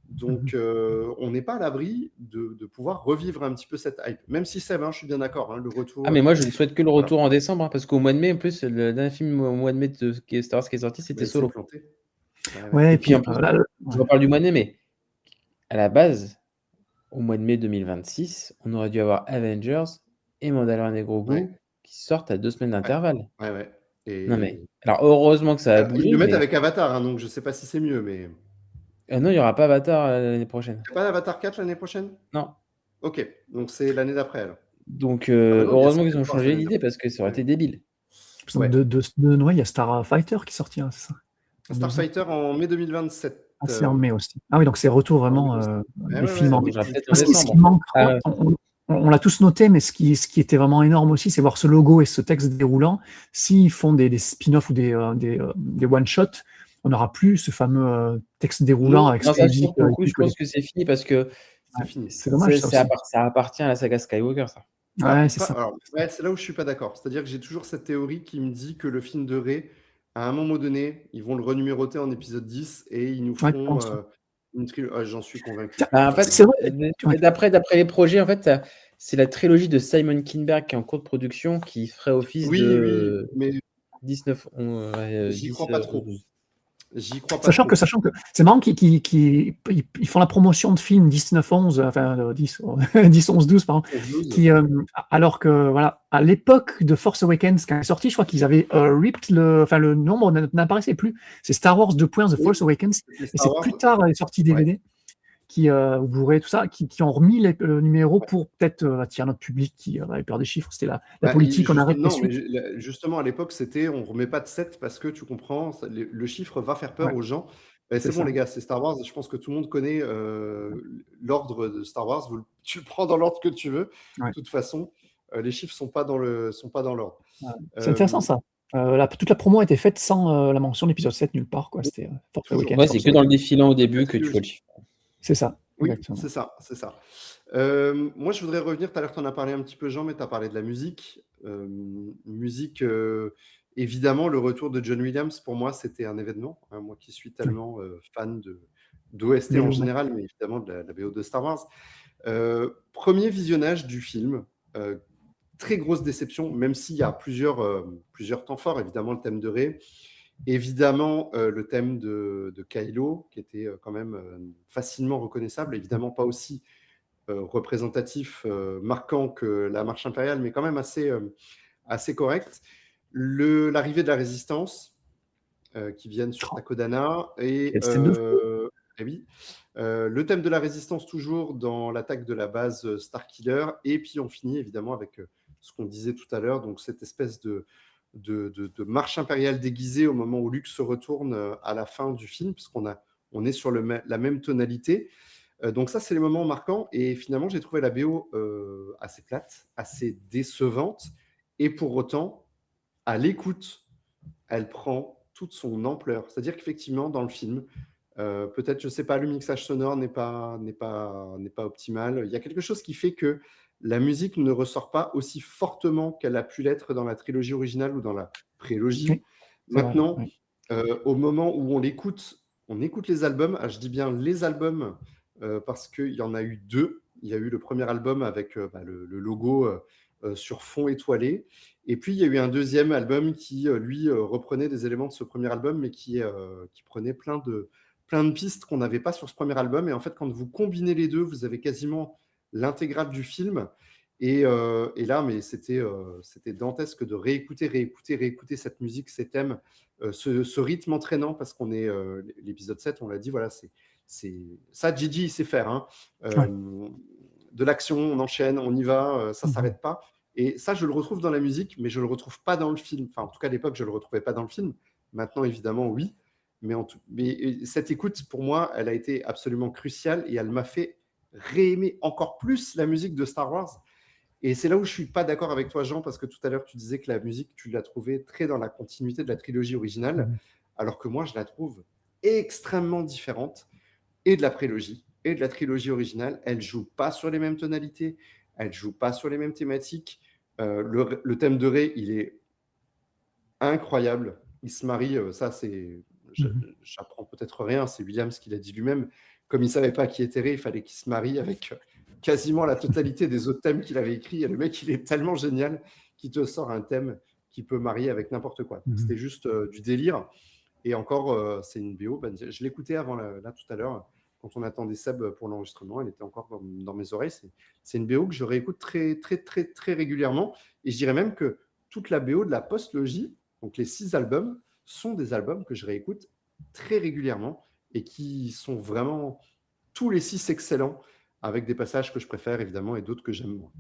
Donc, on n'est pas à l'abri de pouvoir revivre un petit peu cette hype. Même si Seb, je suis bien d'accord, le retour... Ah, mais moi, je ne souhaite que le retour en décembre, parce qu'au mois de mai, en plus, le dernier film au mois de mai de Star Wars qui est sorti, c'était Solo. Ouais, et puis, en plus, je reparle du mois de mai, mais à la base, au mois de mai 2026, on aurait dû avoir Avengers et Mandalorian et Grogu qui sortent à 2 semaines d'intervalle. Ouais. Non, mais... Alors, heureusement que ça a bougé. Ils le mettent avec Avatar, donc je ne sais pas si c'est mieux, mais... non, il n'y aura pas Avatar l'année prochaine. Il n'y a pas d'Avatar 4 l'année prochaine? Non. Ok, donc c'est l'année d'après, alors. Donc, heureusement qu'ils ont changé l'idée, parce que ça aurait été débile. Ouais. De Noël, il y a Starfighter qui est sorti, hein, c'est ça? En 2 ans. Starfighter en mai 2027. Ah, c'est en mai aussi. Ah oui, donc c'est retour vraiment des films Ça en bougera peut-être en Ce décembre. qui manque, Ah, on l'a tous noté, mais ce qui était vraiment énorme aussi, c'est voir ce logo et ce texte déroulant. S'ils font des spin-offs ou des one-shots, on n'aura plus ce fameux texte déroulant avec non, ce qu'on ça, dit. pour le coup, je pense que c'est fini parce que C'est fini. C'est dommage, ça aussi. ça appartient à la saga Skywalker, ça. Ouais, c'est ça. Alors, ouais, c'est là où je suis pas d'accord. C'est-à-dire que j'ai toujours cette théorie qui me dit que le film de Rey, à un moment donné, ils vont le renuméroter en épisode 10 et ils nous Ouais, je feront pense, ouais. une trilogie. Ah, j'en suis convaincu. Tiens, Bah, en fait, c'est vrai. Ouais. d'après les projets, en fait, c'est la trilogie de Simon Kinberg qui est en cours de production qui ferait office Oui, de mais 19, j'y crois pas trop. 12. J'y crois pas Sachant trop. que c'est marrant qu'ils font la promotion de films 19-11, enfin 10-11-12, pardon, 11-12. alors que voilà, à l'époque de Force Awakens quand elle est sortie, je crois qu'ils avaient ripped le nombre n'apparaissait plus. C'est Star Wars 2. The Oui, Force Awakens, c'était et Star c'est Wars. plus tard les sorties DVD ou Blu-ray, tout ça, qui ont remis le numéro pour peut-être attirer notre public qui avait peur des chiffres. C'était la politique, on arrête les Non, suites. mais justement, à l'époque, c'était on remet pas de 7 parce que tu comprends, le chiffre va faire peur Ouais. aux gens. C'est C'est bon, ça. les gars, c'est Star Wars. Je pense que tout le monde connaît l'ordre de Star Wars. Tu le prends dans l'ordre que tu veux. Ouais. De toute façon, les chiffres sont pas dans l'ordre. Ouais. C'est intéressant ça. Toute la promo a été faite sans la mention de l'épisode 7 nulle part, quoi. C'était Force Toujours. Awakens. Ouais, c'est que dans le défilant au début que tu vois le chiffre. C'est ça. Oui, Exactement. c'est ça, c'est ça. Moi, je voudrais revenir, tout à l'heure, tu en as parlé un petit peu, Jean, mais tu as parlé de la musique. Musique, évidemment, le retour de John Williams, pour moi, c'était un événement. Hein, moi qui suis tellement fan d'OST en général, mais évidemment de la BO de Star Wars. Premier visionnage du film, très grosse déception, même s'il y a plusieurs temps forts, évidemment le thème de Rey, évidemment le thème de Kylo, qui était quand même facilement reconnaissable, évidemment pas aussi représentatif, marquant que la marche impériale, mais quand même assez correct. L'arrivée de la résistance qui viennent sur Takodana et oui, le thème de la résistance toujours dans l'attaque de la base Starkiller, et puis on finit évidemment avec ce qu'on disait tout à l'heure, donc cette espèce de marche impériale déguisée au moment où Luke se retourne à la fin du film, puisqu'on est sur la même tonalité. Donc ça, c'est les moments marquants. Et finalement, j'ai trouvé la BO assez plate, assez décevante. Et pour autant, à l'écoute, elle prend toute son ampleur. C'est-à-dire qu'effectivement, dans le film, peut-être, je ne sais pas, le mixage sonore n'est pas optimal. Il y a quelque chose qui fait que la musique ne ressort pas aussi fortement qu'elle a pu l'être dans la trilogie originale ou dans la prélogie. Oui, maintenant, vrai, au moment où on écoute les albums. Je dis bien les albums parce qu'il y en a eu 2. Il y a eu le premier album avec le logo sur fond étoilé. Et puis, il y a eu un deuxième album qui, lui, reprenait des éléments de ce premier album, mais qui prenait plein de pistes qu'on n'avait pas sur ce premier album. Et en fait, quand vous combinez les deux, vous avez quasiment l'intégrale du film. Et là, mais c'était dantesque de réécouter cette musique, ces thèmes, ce rythme entraînant, parce qu'on est l'épisode 7, on l'a dit, voilà, c'est ça, Gigi, il sait faire. Hein. De l'action, on enchaîne, on y va, ça ne s'arrête pas. Et ça, je le retrouve dans la musique, mais je ne le retrouve pas dans le film. Enfin, en tout cas, à l'époque, je ne le retrouvais pas dans le film. Maintenant, évidemment, oui. Mais cette écoute, pour moi, elle a été absolument cruciale et elle m'a fait réaimer encore plus la musique de Star Wars. Et c'est là où je ne suis pas d'accord avec toi, Jean, parce que tout à l'heure, tu disais que la musique, tu l'as trouvée très dans la continuité de la trilogie originale, alors que moi, je la trouve extrêmement différente, et de la prélogie, et de la trilogie originale. Elle ne joue pas sur les mêmes tonalités, elle ne joue pas sur les mêmes thématiques. Le thème de Rey, il est incroyable. Il se marie, ça c'est... J'apprends peut-être rien, c'est Williams qui l'a dit lui-même. Comme il ne savait pas qui était Rey, il fallait qu'il se marie avec quasiment la totalité des autres thèmes qu'il avait écrits. Et le mec, il est tellement génial qu'il te sort un thème qui peut marier avec n'importe quoi. C'était juste du délire. Et encore, c'est une BO. Je l'écoutais avant là tout à l'heure, quand on attendait Seb pour l'enregistrement. Elle était encore dans mes oreilles. C'est une BO que je réécoute très, très, très, très régulièrement. Et je dirais même que toute la BO de la post-logie, donc les 6 albums, sont des albums que je réécoute très régulièrement et qui sont vraiment tous les 6 excellents, avec des passages que je préfère évidemment et d'autres que j'aime moins.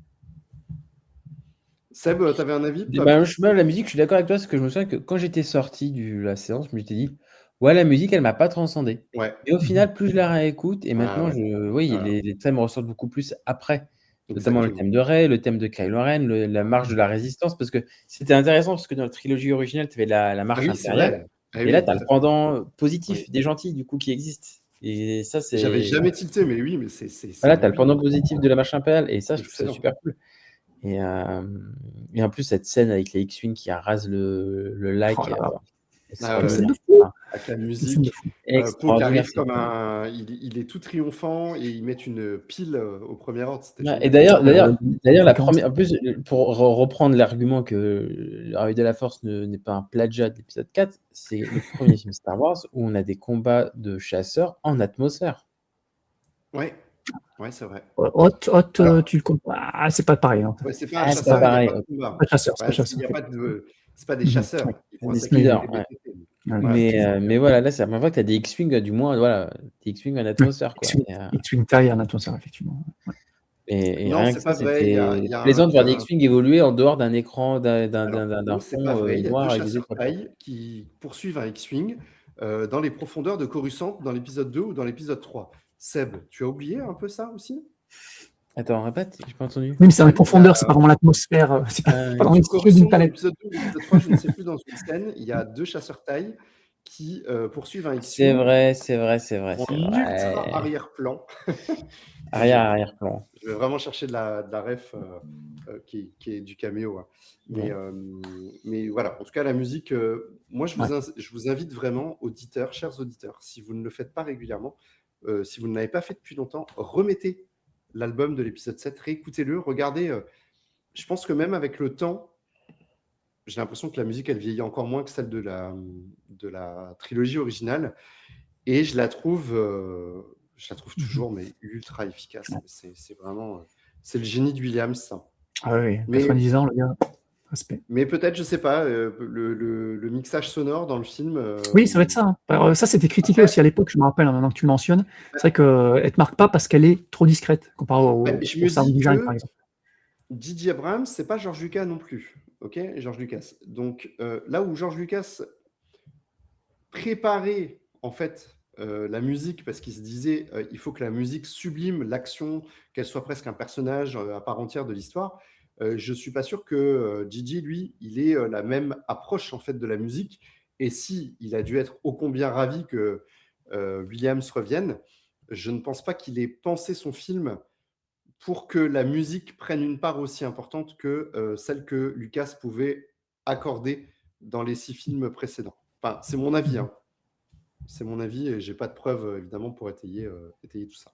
Seb, t'avais un avis? La musique, je suis d'accord avec toi, parce que je me souviens que quand j'étais sorti de la séance, je m'étais dit, ouais, la musique, elle m'a pas transcendé. Ouais. Et au final, plus je la réécoute, et maintenant, ouais. les thèmes ressortent beaucoup plus après. Notamment le Exactement. thème de Rey, le thème de Kylo Ren, la marche de la résistance, parce que c'était intéressant, parce que dans la trilogie originale, tu avais la marche oui, c'est impériale, vrai. et oui, là, tu as tout le à fait. pendant positif Oui. des gentils, du coup, qui existe. Et ça, c'est. J'avais jamais tilté, mais oui, mais c'est Voilà, tu as le oui. pendant positif de la marche impériale, et ça, je trouve ça Excellent. super cool. Et en plus, cette scène avec les X-Wing qui arrasent le lac, Oh là là. c'est Ah ouais. Scène de extraordinaire. fou. Avec la Scène de musique. fou. Poe qui Extraordinaire. arrive comme il est tout triomphant et ils mettent une pile au premier ordre. C'était Ouais, génial. et d'ailleurs, la séquence. première, en plus, pour reprendre l'argument que L'arrivée de la Force n'est pas un plagiat de l'épisode 4, c'est le premier film Star Wars où on a des combats de chasseurs en atmosphère. Ouais, c'est vrai. Hot, Alors- tu le comprends. Ah, c'est pas pareil. Hein. Ouais, c'est pas un c'est chasseur, pas il n'y pareil. a pas de combat. C'est pas chasseur, c'est pas Ouais, chasseur. il y a pas c'est pas des chasseurs. Ouais. Ils vont Des attaquer speeders, les ouais. BTT. Ouais. Mais voilà, là, c'est la première fois que tu as des X-Wing, du moins, voilà, des X-Wing en atmosphère, quoi. X-Wing taille en atmosphère, effectivement. Ouais. Et Non, rien c'est que ça, pas vrai. c'était plaisant de voir des X-Wing évoluer en dehors d'un écran, d'un Non, c'est fond pas vrai. Il y a noir deux avec des chasseurs étoiles. taille qui poursuivent un X-Wing dans les profondeurs de Coruscant dans l'épisode 2 ou dans l'épisode 3. Seb, tu as oublié un peu ça aussi? Attends, répète, j'ai pas entendu. Oui, mais c'est dans les profondeurs, c'est pas vraiment l'atmosphère. C'est pas dans les cieux d'une planète. L'épisode 2 ou l'épisode 3, je ne sais plus, dans une scène, il y a deux chasseurs taille qui poursuivent un X-Wing. C'est vrai. En ultra arrière-plan. Arrière-plan. Je vais vraiment chercher de la ref qui est du caméo. Hein. Mais voilà, en tout cas, la musique, moi, je vous invite vraiment, auditeurs, chers auditeurs, si vous ne le faites pas régulièrement, si vous ne l'avez pas fait depuis longtemps, remettez l'album de l'épisode 7, réécoutez-le, regardez. Je pense que même avec le temps, j'ai l'impression que la musique, elle vieillit encore moins que celle de la trilogie originale. Et je la trouve toujours mais ultra efficace. C'est vraiment c'est le génie de Williams, ça. Ah oui, 90 ans, le gars. Respect. Mais peut-être, je sais pas, le mixage sonore dans le film. Oui, ça va être ça. Hein. Alors, ça, c'était critiqué aussi à l'époque, je me rappelle, maintenant que tu le mentionnes. C'est vrai qu'elle ne te marque pas parce qu'elle est trop discrète comparé au sound design, par exemple. Didier Abrams, c'est pas George Lucas non plus. Ok, George Lucas. Donc là où George Lucas préparait en fait la musique parce qu'il se disait il faut que la musique sublime l'action, qu'elle soit presque un personnage à part entière de l'histoire. Je suis pas sûr que Gigi, lui, il ait la même approche en fait de la musique. Et si il a dû être ô combien ravi que Williams revienne, je ne pense pas qu'il ait pensé son film pour que la musique prenne une part aussi importante que celle que Lucas pouvait accorder dans les 6 films précédents. Enfin, c'est mon avis. Hein. C'est mon avis et j'ai pas de preuves évidemment pour étayer tout ça.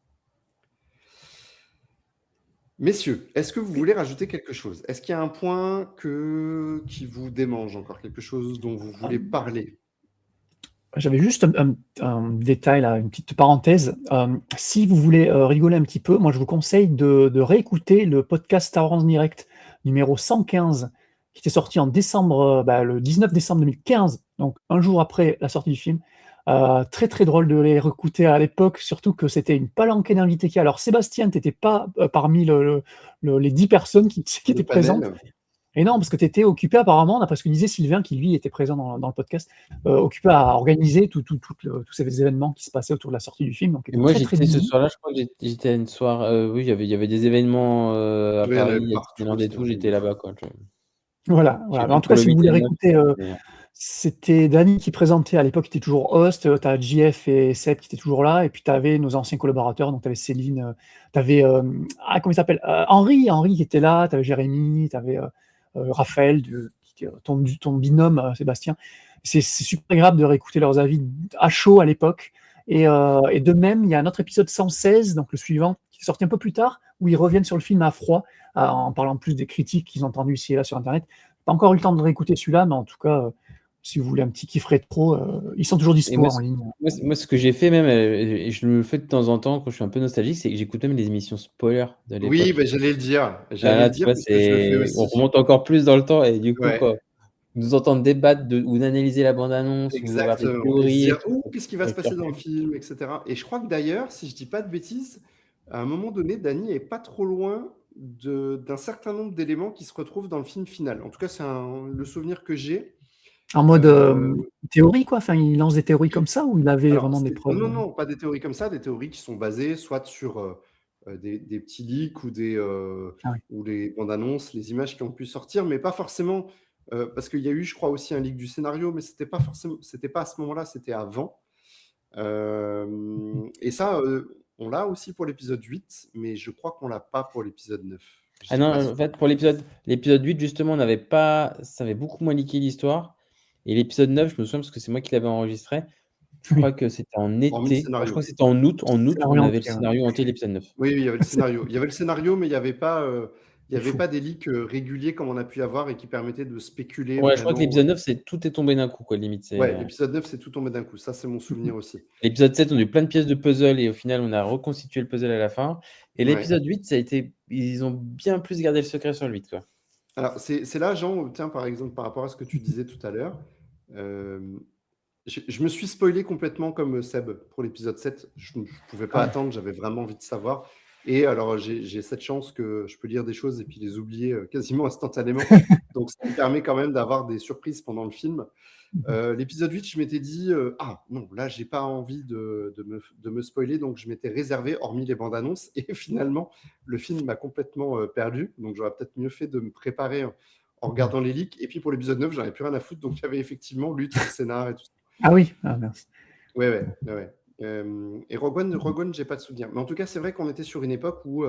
Messieurs, est-ce que vous voulez rajouter quelque chose? Est-ce qu'il y a un point qui vous démange encore? Quelque chose dont vous voulez parler? J'avais juste un détail, là, une petite parenthèse. Si vous voulez rigoler un petit peu, moi je vous conseille de réécouter le podcast Star Wars Direct numéro 115 qui était sorti en décembre, le 19 décembre 2015, donc un jour après la sortie du film. Très très drôle de les réécouter à l'époque, surtout que c'était une palanquée d'invités qui. Alors Sébastien, tu n'étais pas parmi les 10 personnes qui étaient présentes. Et non, parce que tu étais occupé apparemment, d'après ce que disait Sylvain, qui lui était présent dans le podcast, occupé à organiser tous ces événements qui se passaient autour de la sortie du film. Donc, Et moi, très, très j'étais ce busy. soir-là, je crois que j'étais à une soirée. Oui, il y avait des événements à Oui, il y en avait Paris, à partout, Disneyland et tout, j'étais là-bas, quoi. Voilà. Je sais Mais en plus tout cas, pour si le vous voulez week-end, réécouter, c'était Dany qui présentait à l'époque, qui était toujours host. Tu as JF et Seb qui étaient toujours là. Et puis tu avais nos anciens collaborateurs. Donc tu avais Céline, tu avais comment il s'appelle, Henri qui était là. Tu avais Jérémy, tu avais Raphaël, ton binôme Sébastien. C'est super agréable de réécouter leurs avis à chaud à l'époque. Et de même, il y a un autre épisode 116, donc le suivant, qui est sorti un peu plus tard, où ils reviennent sur le film à froid, en parlant plus des critiques qu'ils ont entendues ici et là sur Internet. Pas encore eu le temps de réécouter celui-là, mais en tout cas, si vous voulez un petit kiff rétro, ils sont toujours dispo en ligne. Moi, ce que j'ai fait même, et je le fais de temps en temps quand je suis un peu nostalgique, c'est que j'écoute même les émissions spoiler de l'époque. Oui, j'allais le dire. On remonte encore plus dans le temps et du coup, quand nous entendre débattre ou d'analyser la bande-annonce ou avoir des théories. Dire, qu'est-ce qui va se passer dans le film, etc. Et je crois que d'ailleurs, si je dis pas de bêtises, à un moment donné, Dany est pas trop loin d'un certain nombre d'éléments qui se retrouvent dans le film final. En tout cas, c'est le souvenir que j'ai. En mode théorie, quoi. Enfin, il lance des théories comme ça ou il avait vraiment des preuves? Non, pas des théories comme ça, des théories qui sont basées soit sur des petits leaks ou ou les bandes annonces, les images qui ont pu sortir, mais pas forcément parce qu'il y a eu, je crois, aussi un leak du scénario, mais c'était pas à ce moment-là, c'était avant. Et ça, on l'a aussi pour l'épisode 8, mais je crois qu'on l'a pas pour l'épisode 9. Ah non, en fait, pour l'épisode 8, justement, ça avait beaucoup moins leaké l'histoire. Et l'épisode 9, je me souviens parce que c'est moi qui l'avais enregistré. Je crois que c'était en été. Je crois que c'était en août. En août, on avait le scénario entier de l'épisode 9. Oui, il y avait le scénario. Il y avait le scénario, mais il n'y avait pas des leaks réguliers comme on a pu avoir et qui permettaient de spéculer. Ouais, je crois que l'épisode 9, tout est tombé d'un coup, quoi, limite. Ouais, l'épisode 9, c'est tout tombé d'un coup. Ça, c'est mon souvenir aussi. L'épisode 7, on a eu plein de pièces de puzzle et au final, on a reconstitué le puzzle à la fin. Et l'épisode 8, ils ont bien plus gardé le secret sur le 8, quoi. Alors, c'est là, Jean, tiens, par exemple, par rapport à ce que tu disais tout à l'heure, je me suis spoilé complètement comme Seb pour l'épisode 7. Je ne pouvais pas attendre, j'avais vraiment envie de savoir. Et alors, j'ai cette chance que je peux lire des choses et puis les oublier quasiment instantanément. Donc, ça me permet quand même d'avoir des surprises pendant le film. L'épisode 8, je m'étais dit ah non, là, j'ai pas envie de me spoiler, donc je m'étais réservé, hormis les bandes annonces. Et finalement, le film m'a complètement perdu. Donc, j'aurais peut-être mieux fait de me préparer en regardant les leaks. Et puis, pour l'épisode 9, j'en avais plus rien à foutre. Donc, j'avais effectivement lu tout le scénar et tout ça. Ah oui, merci. Ouais. Et Rogue One, j'ai pas de souvenir. Mais en tout cas, c'est vrai qu'on était sur une époque où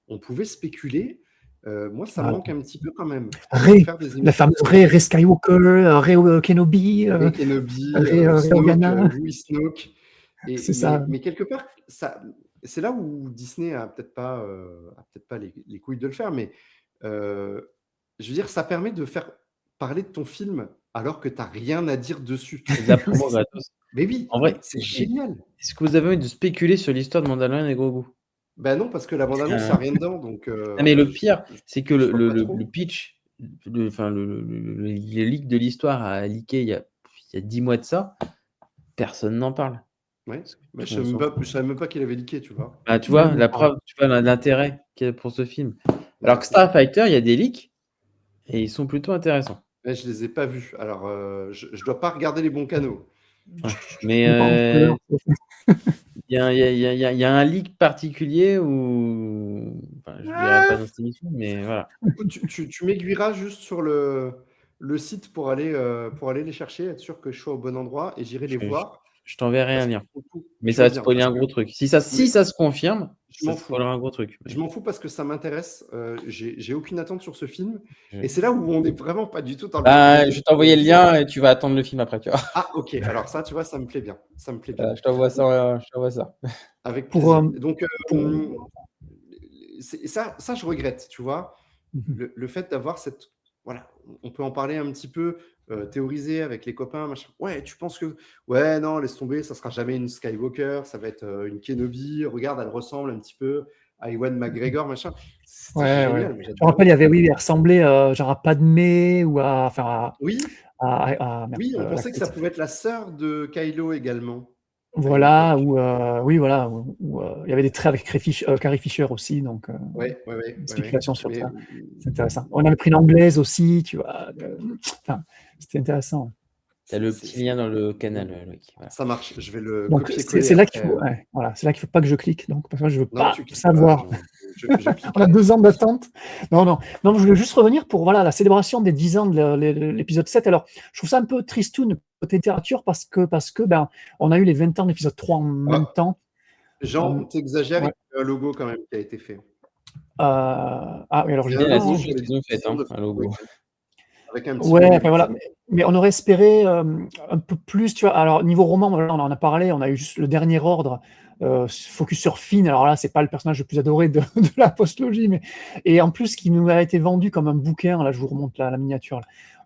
on pouvait spéculer. Moi, ça me manque un petit peu quand même. La fameuse Rey Skywalker, Rey Kenobi, Rey Kenobi, Louis Snoke. C'est ça. Mais quelque part, c'est là où Disney a peut-être pas les couilles de le faire, mais je veux dire, ça permet de faire parler de ton film alors que tu n'as rien à dire dessus. C'est de la promo gratos. Mais oui, en vrai, c'est génial. Est-ce que vous avez envie de spéculer sur l'histoire de Mandalorian et Grogu? Ben non, parce que la bande-annonce, il n'y a rien dedans. Donc, mais le pire, c'est que le pitch, le leak de l'histoire a leaké il y a 10 mois de ça. Personne n'en parle. Ouais. Bah, je ne savais même pas qu'il avait leaké, tu vois. Ah, tu vois, la preuve, tu vois l'intérêt qu'il y a pour ce film. Alors que Starfighter, il y a des leaks et ils sont plutôt intéressants. Ouais, je ne les ai pas vus. Alors, je ne dois pas regarder les bons canaux. Ouais. Mais il y a un leak particulier où... Enfin, je ne dirais pas dans cette émission, mais voilà. Tu m'aiguilleras juste sur le site pour aller les chercher, être sûr que je sois au bon endroit et j'irai les voir. Je t'enverrai un lien. Mais ça va te spoiler un gros truc. Si ça se confirme, ça spoilera un gros truc. Je m'en fous parce que ça m'intéresse. J'ai aucune attente sur ce film. Et c'est là où on n'est vraiment pas du tout dans le... Je vais t'envoyer le lien et tu vas attendre le film après, tu vois. Ah, ok. Alors ça, tu vois, ça me plaît bien. Ça me plaît bien. Je t'envoie ça. Avec plaisir. Donc, ça, je regrette, tu vois. Le fait d'avoir cette... Voilà, on peut en parler un petit peu, théoriser avec les copains, machin. Ouais, tu penses que... Ouais, non, laisse tomber, ça sera jamais une Skywalker, ça va être une Kenobi. Regarde, elle ressemble un petit peu à Ewan McGregor, machin. C'était génial. Je me rappelle, elle ressemblait genre à Padmé ou à... Enfin, oui, on pensait que ça pouvait être la sœur de Kylo également. Voilà, il y avait des traits avec Carrie Fisher aussi, donc spéculation sur ça. C'est intéressant. On avait pris l'anglaise aussi, tu vois. C'était intéressant. T'as le petit lien dans le canal, Loïc. Voilà. Ça marche, je vais le copier-coller. C'est là qu'il faut, c'est là qu'il faut pas que je clique, donc parce que je veux pas savoir. On a 2 ans d'attente. Non, je voulais juste revenir pour la célébration des 10 ans de l'épisode 7. Alors, je trouve ça un peu tristoun côté littérature parce que on a eu les 20 ans de l'épisode 3 en même temps. Jean, t'exagères, il y a un logo quand même qui a été fait. Oui, alors ils ont fait un logo. Avec un petit voilà. Mais on aurait espéré un peu plus, tu vois. Alors, niveau roman, on en a parlé, on a eu juste le dernier ordre, focus sur Finn. Alors là, c'est pas le personnage le plus adoré de la postlogie, mais et en plus, qui nous a été vendu comme un bouquin. Là, je vous remonte la miniature.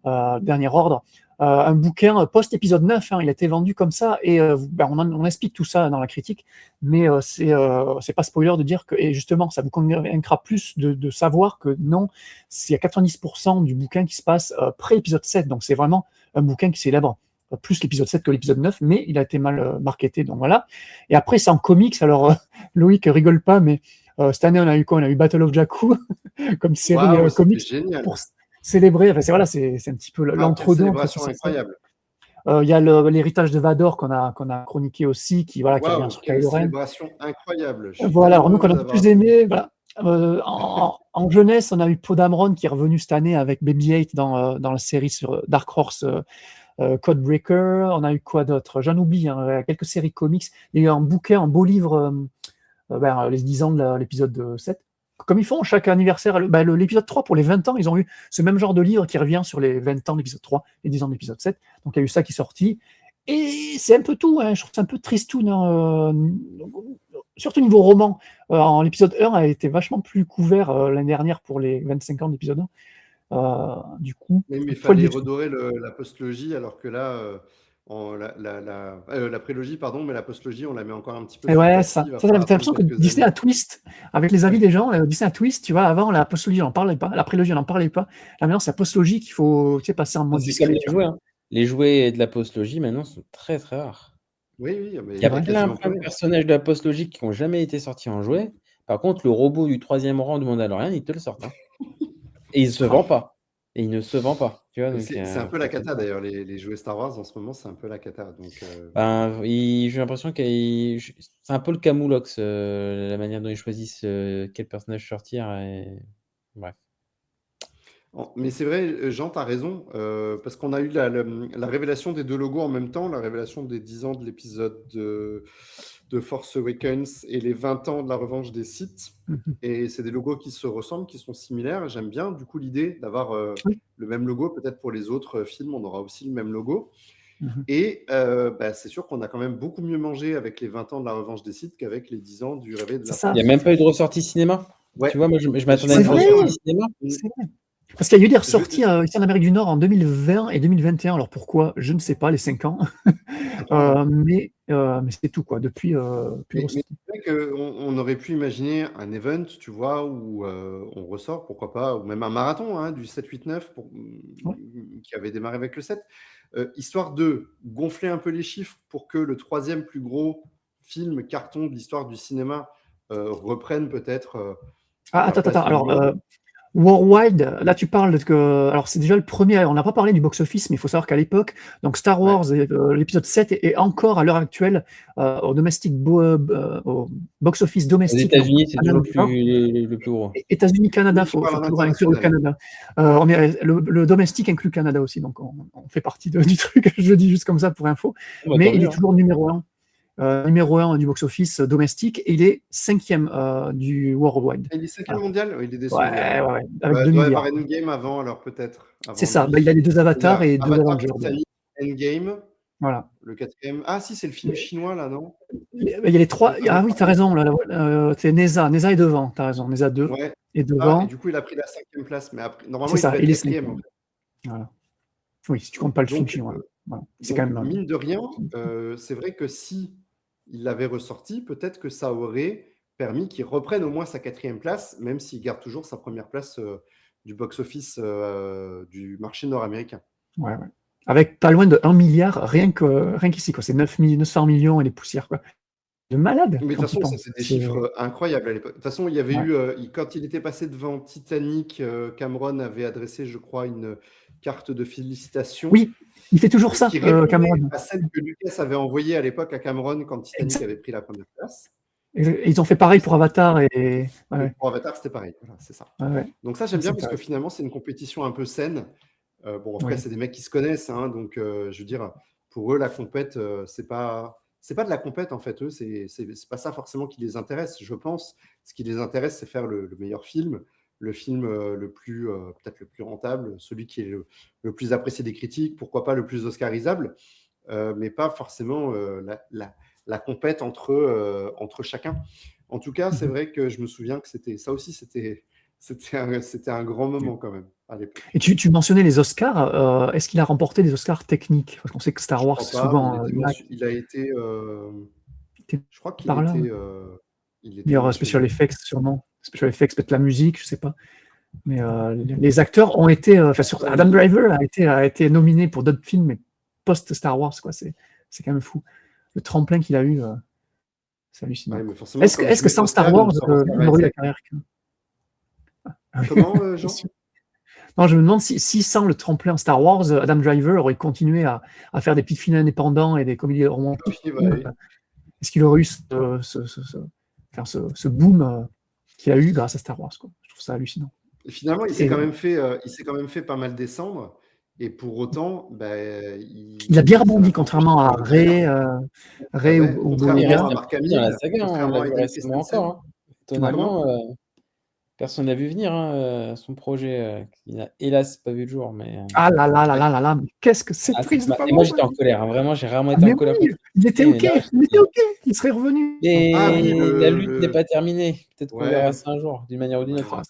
Dernier ordre. Un bouquin post-épisode 9, il a été vendu comme ça, et on explique tout ça dans la critique, mais c'est pas spoiler de dire que, et justement, ça vous convaincra plus de savoir que non, il y a 90% du bouquin qui se passe pré-épisode 7, donc c'est vraiment un bouquin qui célèbre plus l'épisode 7 que l'épisode 9, mais il a été mal marketé, donc voilà. Et après, c'est en comics, alors Loïc rigole pas, mais Cette année, on a eu quoi? On a eu Battle of Jakku comme série Waouh, c'était comics génial. pour célébrer. Enfin, c'est un petit peu Ah, quelle l'entre-deux entre célébration tout ça. incroyable. Il y a l'héritage de Vador qu'on a chroniqué aussi, qui revient Waouh, sur quelle Kylo Ren. célébration incroyable. Je suis Voilà, alors tellement nous, qu'on heureux a le d'avoir. plus aimé, voilà. En jeunesse, on a eu Poe Dameron qui est revenu cette année avec BB-8 dans la série sur Dark Horse Codebreaker. On a eu quoi d'autre? J'en oublie, hein, quelques séries comics. Il y a eu un bouquin, un beau livre, les 10 ans de l'épisode 7. Comme ils font chaque anniversaire, l'épisode 3 pour les 20 ans, ils ont eu ce même genre de livre qui revient sur les 20 ans de l'épisode 3 et 10 ans de l'épisode 7. Donc il y a eu ça qui est sorti. Et c'est un peu tout, hein. Je trouve que c'est un peu tristoun, hein, surtout niveau roman. L'épisode 1 a été vachement plus couvert l'année dernière pour les 25 ans de l'épisode 1. Du coup, Mais il faut le fallait dire. redorer la postlogie, alors que là, la prélogie, pardon, mais la postlogie, on la met encore un petit peu Et sous le ouais, tapis. ça. Il va T'as falloir l'impression attendre que quelques Disney années. a twist avec les avis des gens. Disney a twist, tu vois. Avant, la postlogie, on n'en parlait pas. La prélogie, on n'en parlait pas. Là, maintenant, c'est la postlogie qu'il faut passer en mode C'est comme discret. les Tu vois. jouets. Hein. Les jouets de la postlogie, maintenant, sont très très rares. Oui, mais Il il y y a a vrai. quasiment plein plus de rien. personnages de la postlogie qui n'ont jamais été sortis en jouet. Par contre, le robot du 3e rang du Mandalorian, ils te le sortent. Hein. Et il ne se vend pas. Et il ne se vend pas. Tu vois, Mais donc, c'est un peu la cata d'ailleurs, les jouets Star Wars en ce moment, c'est un peu la cata. Donc, j'ai l'impression que c'est un peu le camoulox, la manière dont ils choisissent quel personnage sortir. Bref. Mais c'est vrai, Jean, tu as raison, parce qu'on a eu la révélation des 2 logos en même temps, la révélation des 10 ans de l'épisode de Force Awakens et les 20 ans de la revanche des Sith. Et c'est des logos qui se ressemblent, qui sont similaires. J'aime bien, du coup, l'idée d'avoir Oui. le même logo. Peut-être pour les autres films, on aura aussi le même logo. Mhm. Et c'est sûr qu'on a quand même beaucoup mieux mangé avec les 20 ans de la revanche des Sith qu'avec les 10 ans du réveil de la C'est ça. Il n'y a même pas eu de ressortie cinéma. Ouais. Tu vois, moi, je m'attendais à C'est une vrai. ressortie cinéma. C'est vrai. Parce qu'il y a eu des ressorties ici en Amérique du Nord en 2020 et 2021. Alors pourquoi? Je ne sais pas, les 5 ans. Mais c'est tout, quoi. Depuis, plus de Mais ressorties. c'est vrai qu'on aurait pu imaginer un event, tu vois, où on ressort, pourquoi pas, ou même un marathon hein, du 7-8-9 Ouais. qui avait démarré avec le 7, histoire de gonfler un peu les chiffres pour que le 3e plus gros film carton de l'histoire du cinéma reprenne peut-être la Attends. place Alors, numéro 1. Worldwide, là tu parles que. Alors c'est déjà le premier, on n'a pas parlé du box-office, mais il faut savoir qu'à l'époque, donc Star Wars, l'épisode 7 est encore à l'heure actuelle au box-office Aux domestique. États-Unis, c'est toujours le plus gros. États-unis, Canada, Oui, il faut je parle toujours en inclure le Canada. Le domestique inclut le Canada aussi, donc on fait partie du truc, je le dis juste comme ça pour info. Mais il est toujours numéro 1. Numéro 1 du box-office domestique et il est 5e du worldwide. Il est 5e mondial. Il est déçu. Ouais, avec 2 il doit y milliards. avoir Endgame avant, alors peut-être. C'est ça, il y a les 2 avatars et 2 Avatar, Avengers. Titanic, Endgame. Voilà. Le 4e. Ah si, c'est le film chinois là, non? Il y a les 3. Ah oui, t'as raison. C'est Neza. Neza est devant. T'as raison. Neza 2 est devant. Et du coup, il a pris la 5e place. Mais après, normalement, c'est ça. il est est 4e. En fait. Voilà. Oui, si tu comptes pas le film chinois. Voilà. C'est quand même. Mine de rien, c'est vrai que si il l'avait ressorti, peut-être que ça aurait permis qu'il reprenne au moins sa 4e place, même s'il garde toujours sa première place du box-office du marché nord-américain. Ouais. Avec pas loin de 1 milliard, rien qu'ici, quoi. C'est 900 millions et les poussières, quoi. De malade. Mais de toute façon, c'est des chiffres incroyables à l'époque. De toute façon, il y avait eu, quand il était passé devant Titanic, Cameron avait adressé, je crois, une carte de félicitations. Oui, il fait toujours ça, Cameron. À celle que Lucas avait envoyée à l'époque à Cameron quand Titanic avait pris la première place. Et ils ont fait pareil pour Avatar. Pour Avatar, c'était pareil. Voilà, c'est ça. Donc ça, j'aime bien parce que finalement, c'est une compétition un peu saine. Après, c'est des mecs qui se connaissent. Hein, donc, je veux dire, pour eux, la compète, c'est pas de la compète, en fait. Eux, c'est pas ça forcément qui les intéresse, je pense. Ce qui les intéresse, c'est faire le meilleur film, le film peut-être le plus rentable, celui qui est le plus apprécié des critiques, pourquoi pas le plus oscarisable, mais pas forcément la compète entre chacun. En tout cas, c'est vrai que je me souviens que c'était un grand moment quand même à l'époque. Et tu mentionnais les Oscars. Est-ce qu'il a remporté des Oscars techniques? Parce qu'on sait que Star Wars, souvent. Il a été. Je crois qu'il par là. Il était meilleur special effects, sûrement. Special effects, peut-être la musique, je sais pas. Mais les acteurs ont été. Adam Driver a été nominé pour d'autres films, mais post-Star Wars, quoi. C'est quand même fou. Le tremplin qu'il a eu, C'est hallucinant. Ouais, mais forcément, Est-ce comme que, est-ce tu que mets sans Star Oscar, Wars, il sort il Oscar aurait eu la Isaac. carrière Comment, Jean? Non, je me demande si sans le tremplin Star Wars, Adam Driver aurait continué à faire des petites films indépendants et des comédies romantiques. Oui, bah oui. Est-ce qu'il aurait eu ce boom qu'il a eu grâce à Star Wars, quoi. Je trouve ça hallucinant. Et finalement, il Et s'est quand même fait pas mal descendre. Et pour autant, bah, il a bien ça l'a rebondi, pas empêché contrairement à de revenir. Ray Ouais, ou Il contrairement reste Boyega. à un Mark petit peu dans la Hamill, saga, on contrairement l'a à vu Hayden récemment Christensen. encore. Étonnamment, personne n'a vu venir son projet. Qui n'a hélas pas vu le jour. Mais, Ah là là là là là là, mais qu'est-ce que c'est triste de pas et moi voir j'étais ça. en colère, vraiment, j'ai rarement Ah, été mais en colère. oui, il était OK, il serait revenu. Ah oui, Et la lutte n'est pas terminée. Peut-être qu'on Ouais. verra ça un jour, d'une manière ou d'une autre. Ah,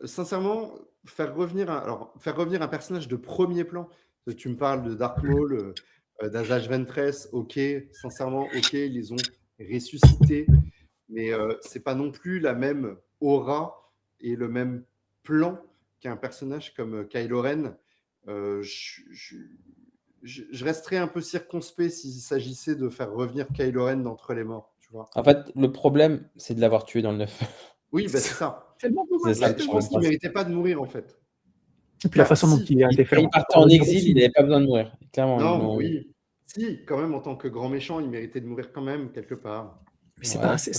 Sincèrement, faire revenir un personnage de premier plan. Tu me parles de Dark Maul, d'Asajj Ventress, ok, sincèrement, ok, ils les ont ressuscités, mais c'est pas non plus la même aura et le même plan qu'un personnage comme Kylo Ren. Je resterais un peu circonspect s'il s'agissait de faire revenir Kylo Ren d'entre les morts, tu vois. En fait, le problème, c'est de l'avoir tué dans le 9. Oui, bah, c'est ça. tellement C'est dommage. ça Là, que je je pense qu'il pense. méritait pas de mourir, en fait. Et puis la façon dont Si. il a été fait. Il partait en exil, il n'avait pas besoin de mourir. Clairement, Non, oui. Si, quand même, en tant que grand méchant, il méritait de mourir quand même, quelque part. Mais c'est Ouais, pas. je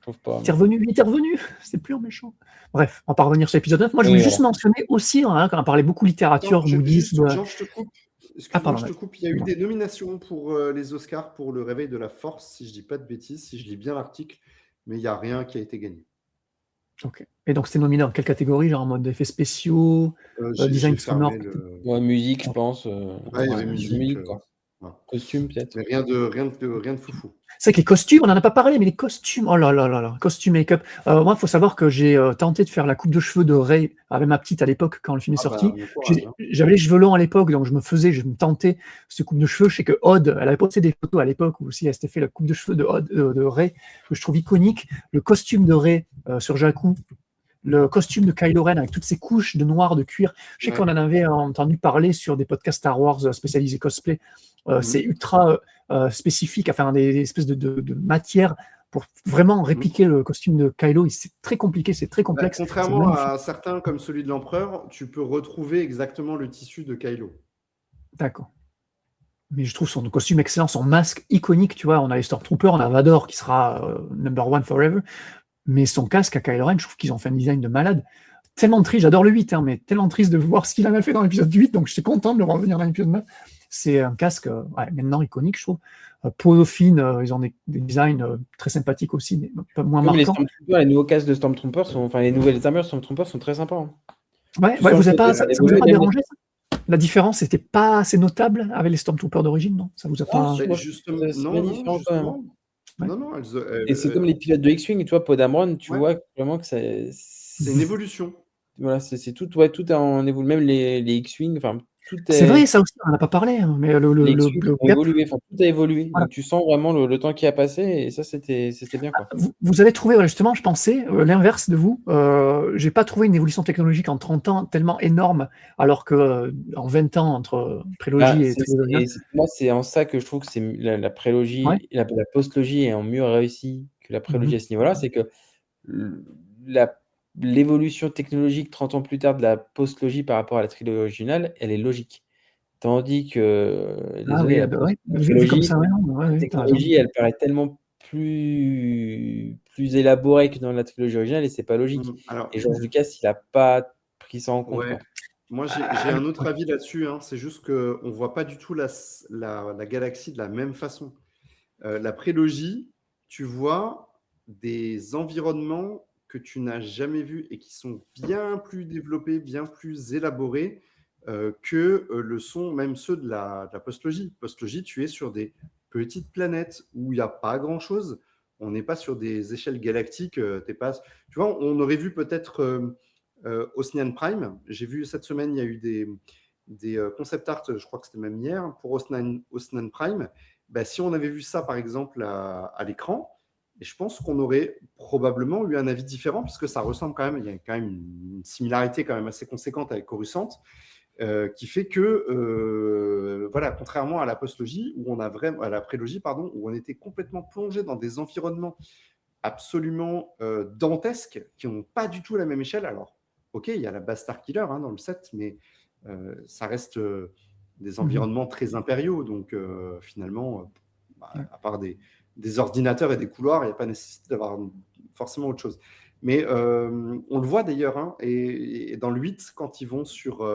trouve pas. Il est revenu, c'est plus en méchant. Bref, on va pas revenir sur l'épisode 9. Moi, je voulais juste mentionner aussi, quand on parlait beaucoup littérature, Attends, bouddhisme. Jean, je te coupe. Excuse-moi, je te coupe. Il y a eu des nominations pour les Oscars pour le réveil de la force, si je dis pas de bêtises, si je lis bien l'article, mais il n'y a rien qui a été gagné. Ok. Et donc, c'était nominé dans quelle catégorie? Genre en mode effets spéciaux, design sonore? Ouais, musique, je pense. Ouais, il y avait musique, quoi. Costume, peut-être. Mais rien de foufou. C'est vrai que les costumes, on n'en a pas parlé, mais les costumes, oh là là là là, costumes, make-up. Moi, il faut savoir que j'ai tenté de faire la coupe de cheveux de Rey avec ma petite à l'époque quand le film est sorti. J'avais les cheveux longs à l'époque, donc je me tentais ce coupe de cheveux. Je sais que Odd, elle avait posté des photos à l'époque où aussi elle s'était fait la coupe de cheveux de Rey, que je trouve iconique. Le costume de Rey sur Jakku, le costume de Kylo Ren avec toutes ces couches de noir, de cuir. Je sais qu'on en avait entendu parler sur des podcasts Star Wars spécialisés cosplay. C'est ultra spécifique, enfin des espèces de matières pour vraiment répliquer le costume de Kylo. C'est très compliqué, c'est très complexe. Contrairement à certains comme celui de l'Empereur, tu peux retrouver exactement le tissu de Kylo. D'accord. Mais je trouve son costume excellent, son masque iconique, tu vois. On a les Stormtroopers, on a Vador qui sera number one forever. Mais son casque à Kylo Ren, je trouve qu'ils ont fait un design de malade. Tellement triste, j'adore le 8, mais tellement triste de voir ce qu'il en a fait dans l'épisode 8, donc je suis content de le revenir dans l'épisode 9. C'est un casque maintenant iconique, je trouve. Peau fine, ils ont des designs très sympathiques aussi, mais pas moins marquants. Les nouveaux casques de Stormtroopers, les nouvelles armures de Stormtroopers sont très sympas. Ouais, vous avez pas, ça vous a pas dérangé, ça? La différence n'était pas assez notable avec les Stormtroopers d'origine, non? Ça vous a pas... Justement, non, et c'est comme les pilotes de X-Wing, tu vois, Poe Dameron, tu vois vraiment que c'est une évolution. Voilà, c'est tout en évolution, même les X-Wing, enfin tout est... C'est vrai, ça aussi, on n'en a pas parlé, mais les X-Wing ont évolué, enfin tout a évolué, voilà. Donc tu sens vraiment le temps qui a passé, et ça c'était bien, quoi. Vous avez trouvé, justement, je pensais, l'inverse de vous, j'ai pas trouvé une évolution technologique en 30 ans tellement énorme, alors que en 20 ans, entre prélogie et trilogie... Moi, c'est en ça que je trouve que c'est la prélogie, la postlogie est en mieux réussi que la prélogie à ce niveau-là, c'est que l'évolution technologique 30 ans plus tard de la postlogie par rapport à la trilogie originale, elle est logique. Tandis que la technologie, elle paraît tellement plus élaborée que dans la trilogie originale, et c'est pas logique. Et George Lucas, il n'a pas pris ça en compte. Ouais. Moi, j'ai un autre avis là-dessus. C'est juste qu'on ne voit pas du tout la galaxie de la même façon. La prélogie, tu vois des environnements que tu n'as jamais vus et qui sont bien plus développés, bien plus élaborés que le sont même ceux de la postlogie. Postlogie, tu es sur des petites planètes où il n'y a pas grand-chose. On n'est pas sur des échelles galactiques. Tu vois, on aurait vu peut-être Ocean Prime. J'ai vu cette semaine, il y a eu des concept art, je crois que c'était même hier, pour Ocean Prime. Si on avait vu ça, par exemple, à l'écran, et je pense qu'on aurait probablement eu un avis différent, puisque ça ressemble quand même, il y a quand même une similarité quand même assez conséquente avec Coruscant. qui fait que, voilà, contrairement à la postlogie, à la prélogie, pardon, où on était complètement plongé dans des environnements absolument dantesques, qui n'ont pas du tout la même échelle. Alors, ok, il y a la base Starkiller dans le set, mais ça reste des environnements très impériaux. Donc, finalement, à part des ordinateurs et des couloirs, il n'y a pas nécessité d'avoir forcément autre chose. Mais on le voit d'ailleurs, et dans le 8, quand ils vont sur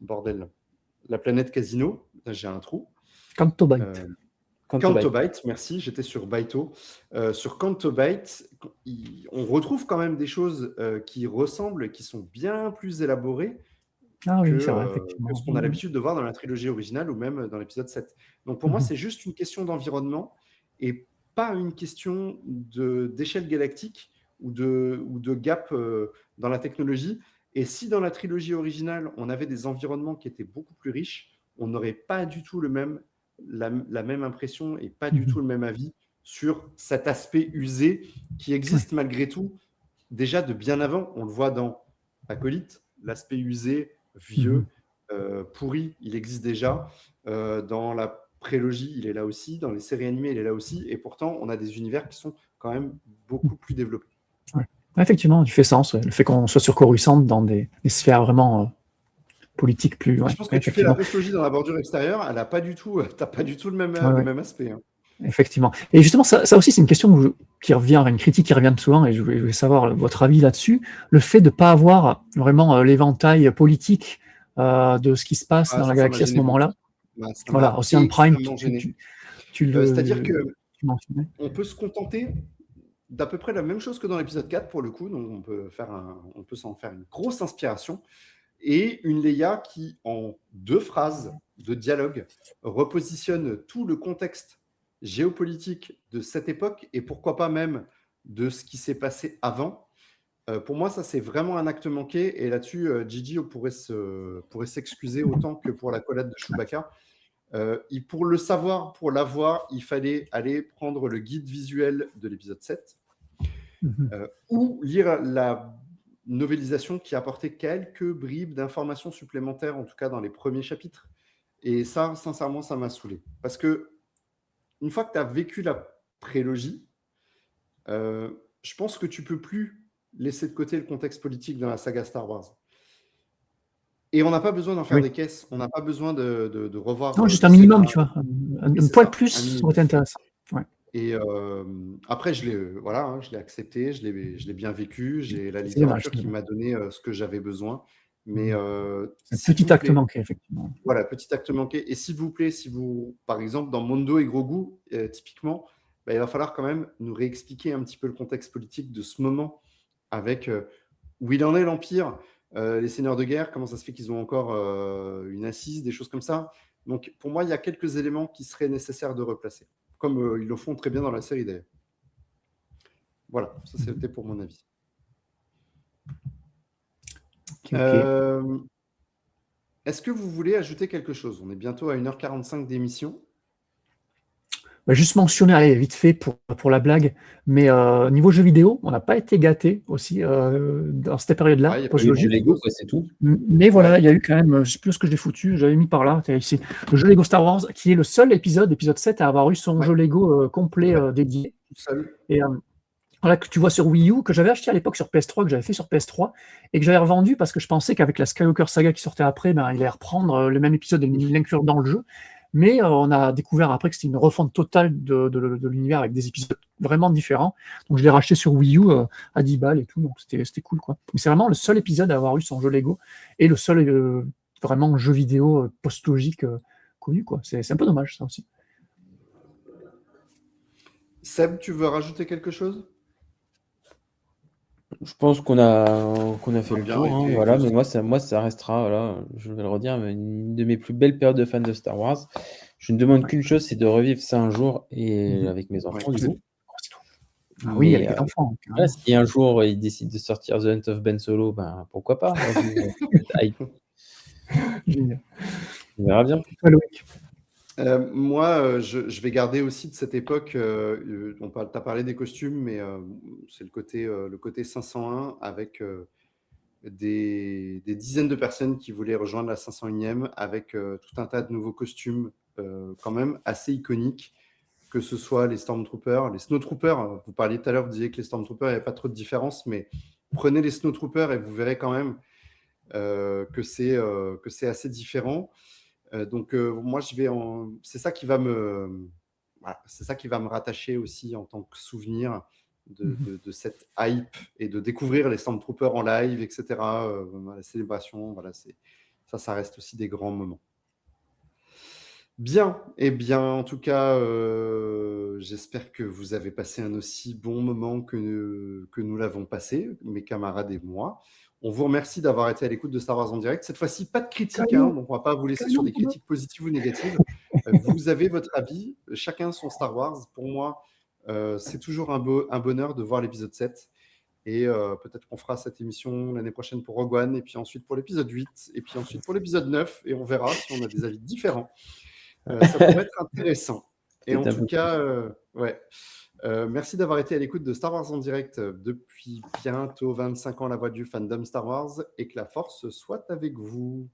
bordel, la planète Casino, là j'ai un trou. Canto Bight. Canto Bight, merci, j'étais sur Baito. Sur Canto Bight, on retrouve quand même des choses qui ressemblent, qui sont bien plus élaborées que ce qu'on a l'habitude de voir dans la trilogie originale ou même dans l'épisode 7. Donc pour moi, c'est juste une question d'environnement et pas une question d'échelle galactique ou de gap dans la technologie. Et si dans la trilogie originale, on avait des environnements qui étaient beaucoup plus riches, on n'aurait pas du tout la même impression et pas du tout le même avis sur cet aspect usé qui existe malgré tout déjà de bien avant. On le voit dans Acolyte, l'aspect usé, vieux, pourri, il existe déjà. Dans la prélogie, il est là aussi. Dans les séries animées, il est là aussi. Et pourtant, on a des univers qui sont quand même beaucoup plus développés. Ouais. Effectivement, il fait sens. Le fait qu'on soit sur Coruscant dans des sphères vraiment politiques plus... Je pense que tu fais la postlogie dans la bordure extérieure, elle a pas du tout, t'as pas du tout le même aspect. Effectivement. Et justement, ça aussi, c'est une question qui revient, une critique qui revient souvent, et je voulais savoir votre avis là-dessus. Le fait de ne pas avoir vraiment l'éventail politique de ce qui se passe dans la galaxie à ce moment-là. Voilà, Ocean Prime, c'est-à-dire que on peut se contenter d'à peu près la même chose que dans l'épisode 4 pour le coup, donc on peut s'en faire une grosse inspiration, et une Leia qui, en 2 phrases de dialogue, repositionne tout le contexte géopolitique de cette époque et pourquoi pas même de ce qui s'est passé avant. Pour moi, ça, c'est vraiment un acte manqué. Et là-dessus, Gigi pourrait s'excuser autant que pour la collade de Chewbacca. Pour le savoir, pour l'avoir, il fallait aller prendre le guide visuel de l'épisode 7 ou lire la novélisation qui apportait quelques bribes d'informations supplémentaires, en tout cas dans les premiers chapitres. Et ça, sincèrement, ça m'a saoulé. Parce que une fois que tu as vécu la prélogie, je pense que tu ne peux plus laisser de côté le contexte politique dans la saga Star Wars. Et on n'a pas besoin d'en faire des caisses. On n'a pas besoin de revoir... Non, juste un minimum, tu vois. Un poil plus, ça aurait été intéressant. Ouais. Et après, je l'ai accepté, je l'ai bien vécu. J'ai la littérature qui m'a donné ce que j'avais besoin. Mais un petit acte manqué, effectivement. Voilà, petit acte manqué. Et s'il vous plaît, par exemple, dans Mondo et Grogu, typiquement, il va falloir quand même nous réexpliquer un petit peu le contexte politique de ce moment avec où il en est l'Empire, les seigneurs de guerre, comment ça se fait qu'ils ont encore une assise, des choses comme ça. Donc, pour moi, il y a quelques éléments qui seraient nécessaires de replacer, comme ils le font très bien dans la série d'ailleurs. Voilà, ça c'était pour mon avis. Est-ce que vous voulez ajouter quelque chose? On est bientôt à 1h45 d'émission. Juste mentionner, allez, vite fait pour la blague, mais niveau jeux vidéo, on n'a pas été gâtés aussi dans cette période-là. Il y a pas eu de jeu Lego, c'est tout. Mais voilà, il y a eu quand même, je ne sais plus ce que je l'ai foutu, j'avais mis par là, ici, le jeu Lego Star Wars, qui est le seul épisode 7, à avoir eu son jeu Lego complet dédié. Et voilà, que tu vois sur Wii U, que j'avais acheté à l'époque sur PS3, que j'avais fait sur PS3, et que j'avais revendu parce que je pensais qu'avec la Skywalker Saga qui sortait après, il allait reprendre le même épisode et l'inclure dans le jeu. Mais on a découvert après que c'était une refonte totale de l'univers avec des épisodes vraiment différents. Donc je l'ai racheté sur Wii U à 10 balles et tout, donc c'était cool, quoi. Mais c'est vraiment le seul épisode à avoir eu son jeu Lego et le seul vraiment jeu vidéo post-logique connu, quoi. C'est un peu dommage, ça aussi. Seb, tu veux rajouter quelque chose? Je pense qu'on a fait le tour, voilà, mais moi ça restera, voilà, je vais le redire, une de mes plus belles périodes de fan de Star Wars. Je ne demande qu'une chose, c'est de revivre ça un jour et avec mes enfants, du coup. Oui, avec les enfants. Voilà, si un jour ils décident de sortir The Hunt of Ben Solo, pourquoi pas. Génial. On verra bien. Moi, je vais garder aussi de cette époque, tu as parlé des costumes, mais c'est le côté 501 avec des dizaines de personnes qui voulaient rejoindre la 501e avec tout un tas de nouveaux costumes quand même assez iconiques, que ce soit les Stormtroopers, les Snowtroopers. Vous parliez tout à l'heure, vous disiez que les Stormtroopers, il n'y avait pas trop de différence, mais prenez les Snowtroopers et vous verrez quand même que c'est assez différent. Donc moi, c'est ça qui va me rattacher aussi en tant que souvenir de cette hype et de découvrir les Stormtroopers en live, etc. La célébration, voilà, ça reste aussi des grands moments. Bien, eh bien, en tout cas, j'espère que vous avez passé un aussi bon moment que nous l'avons passé, mes camarades et moi. On vous remercie d'avoir été à l'écoute de Star Wars en direct. Cette fois-ci, pas de critique, donc on ne va pas vous laisser sur des critiques positives ou négatives. Vous avez votre avis, chacun son Star Wars. Pour moi, c'est toujours un bonheur de voir l'épisode 7. Et peut-être qu'on fera cette émission l'année prochaine pour Rogue One, et puis ensuite pour l'épisode 8, et puis ensuite pour l'épisode 9, et on verra si on a des avis différents. Ça pourrait être intéressant. Et en tout cas, merci d'avoir été à l'écoute de Star Wars en direct depuis bientôt 25 ans, la voix du fandom Star Wars, et que la force soit avec vous.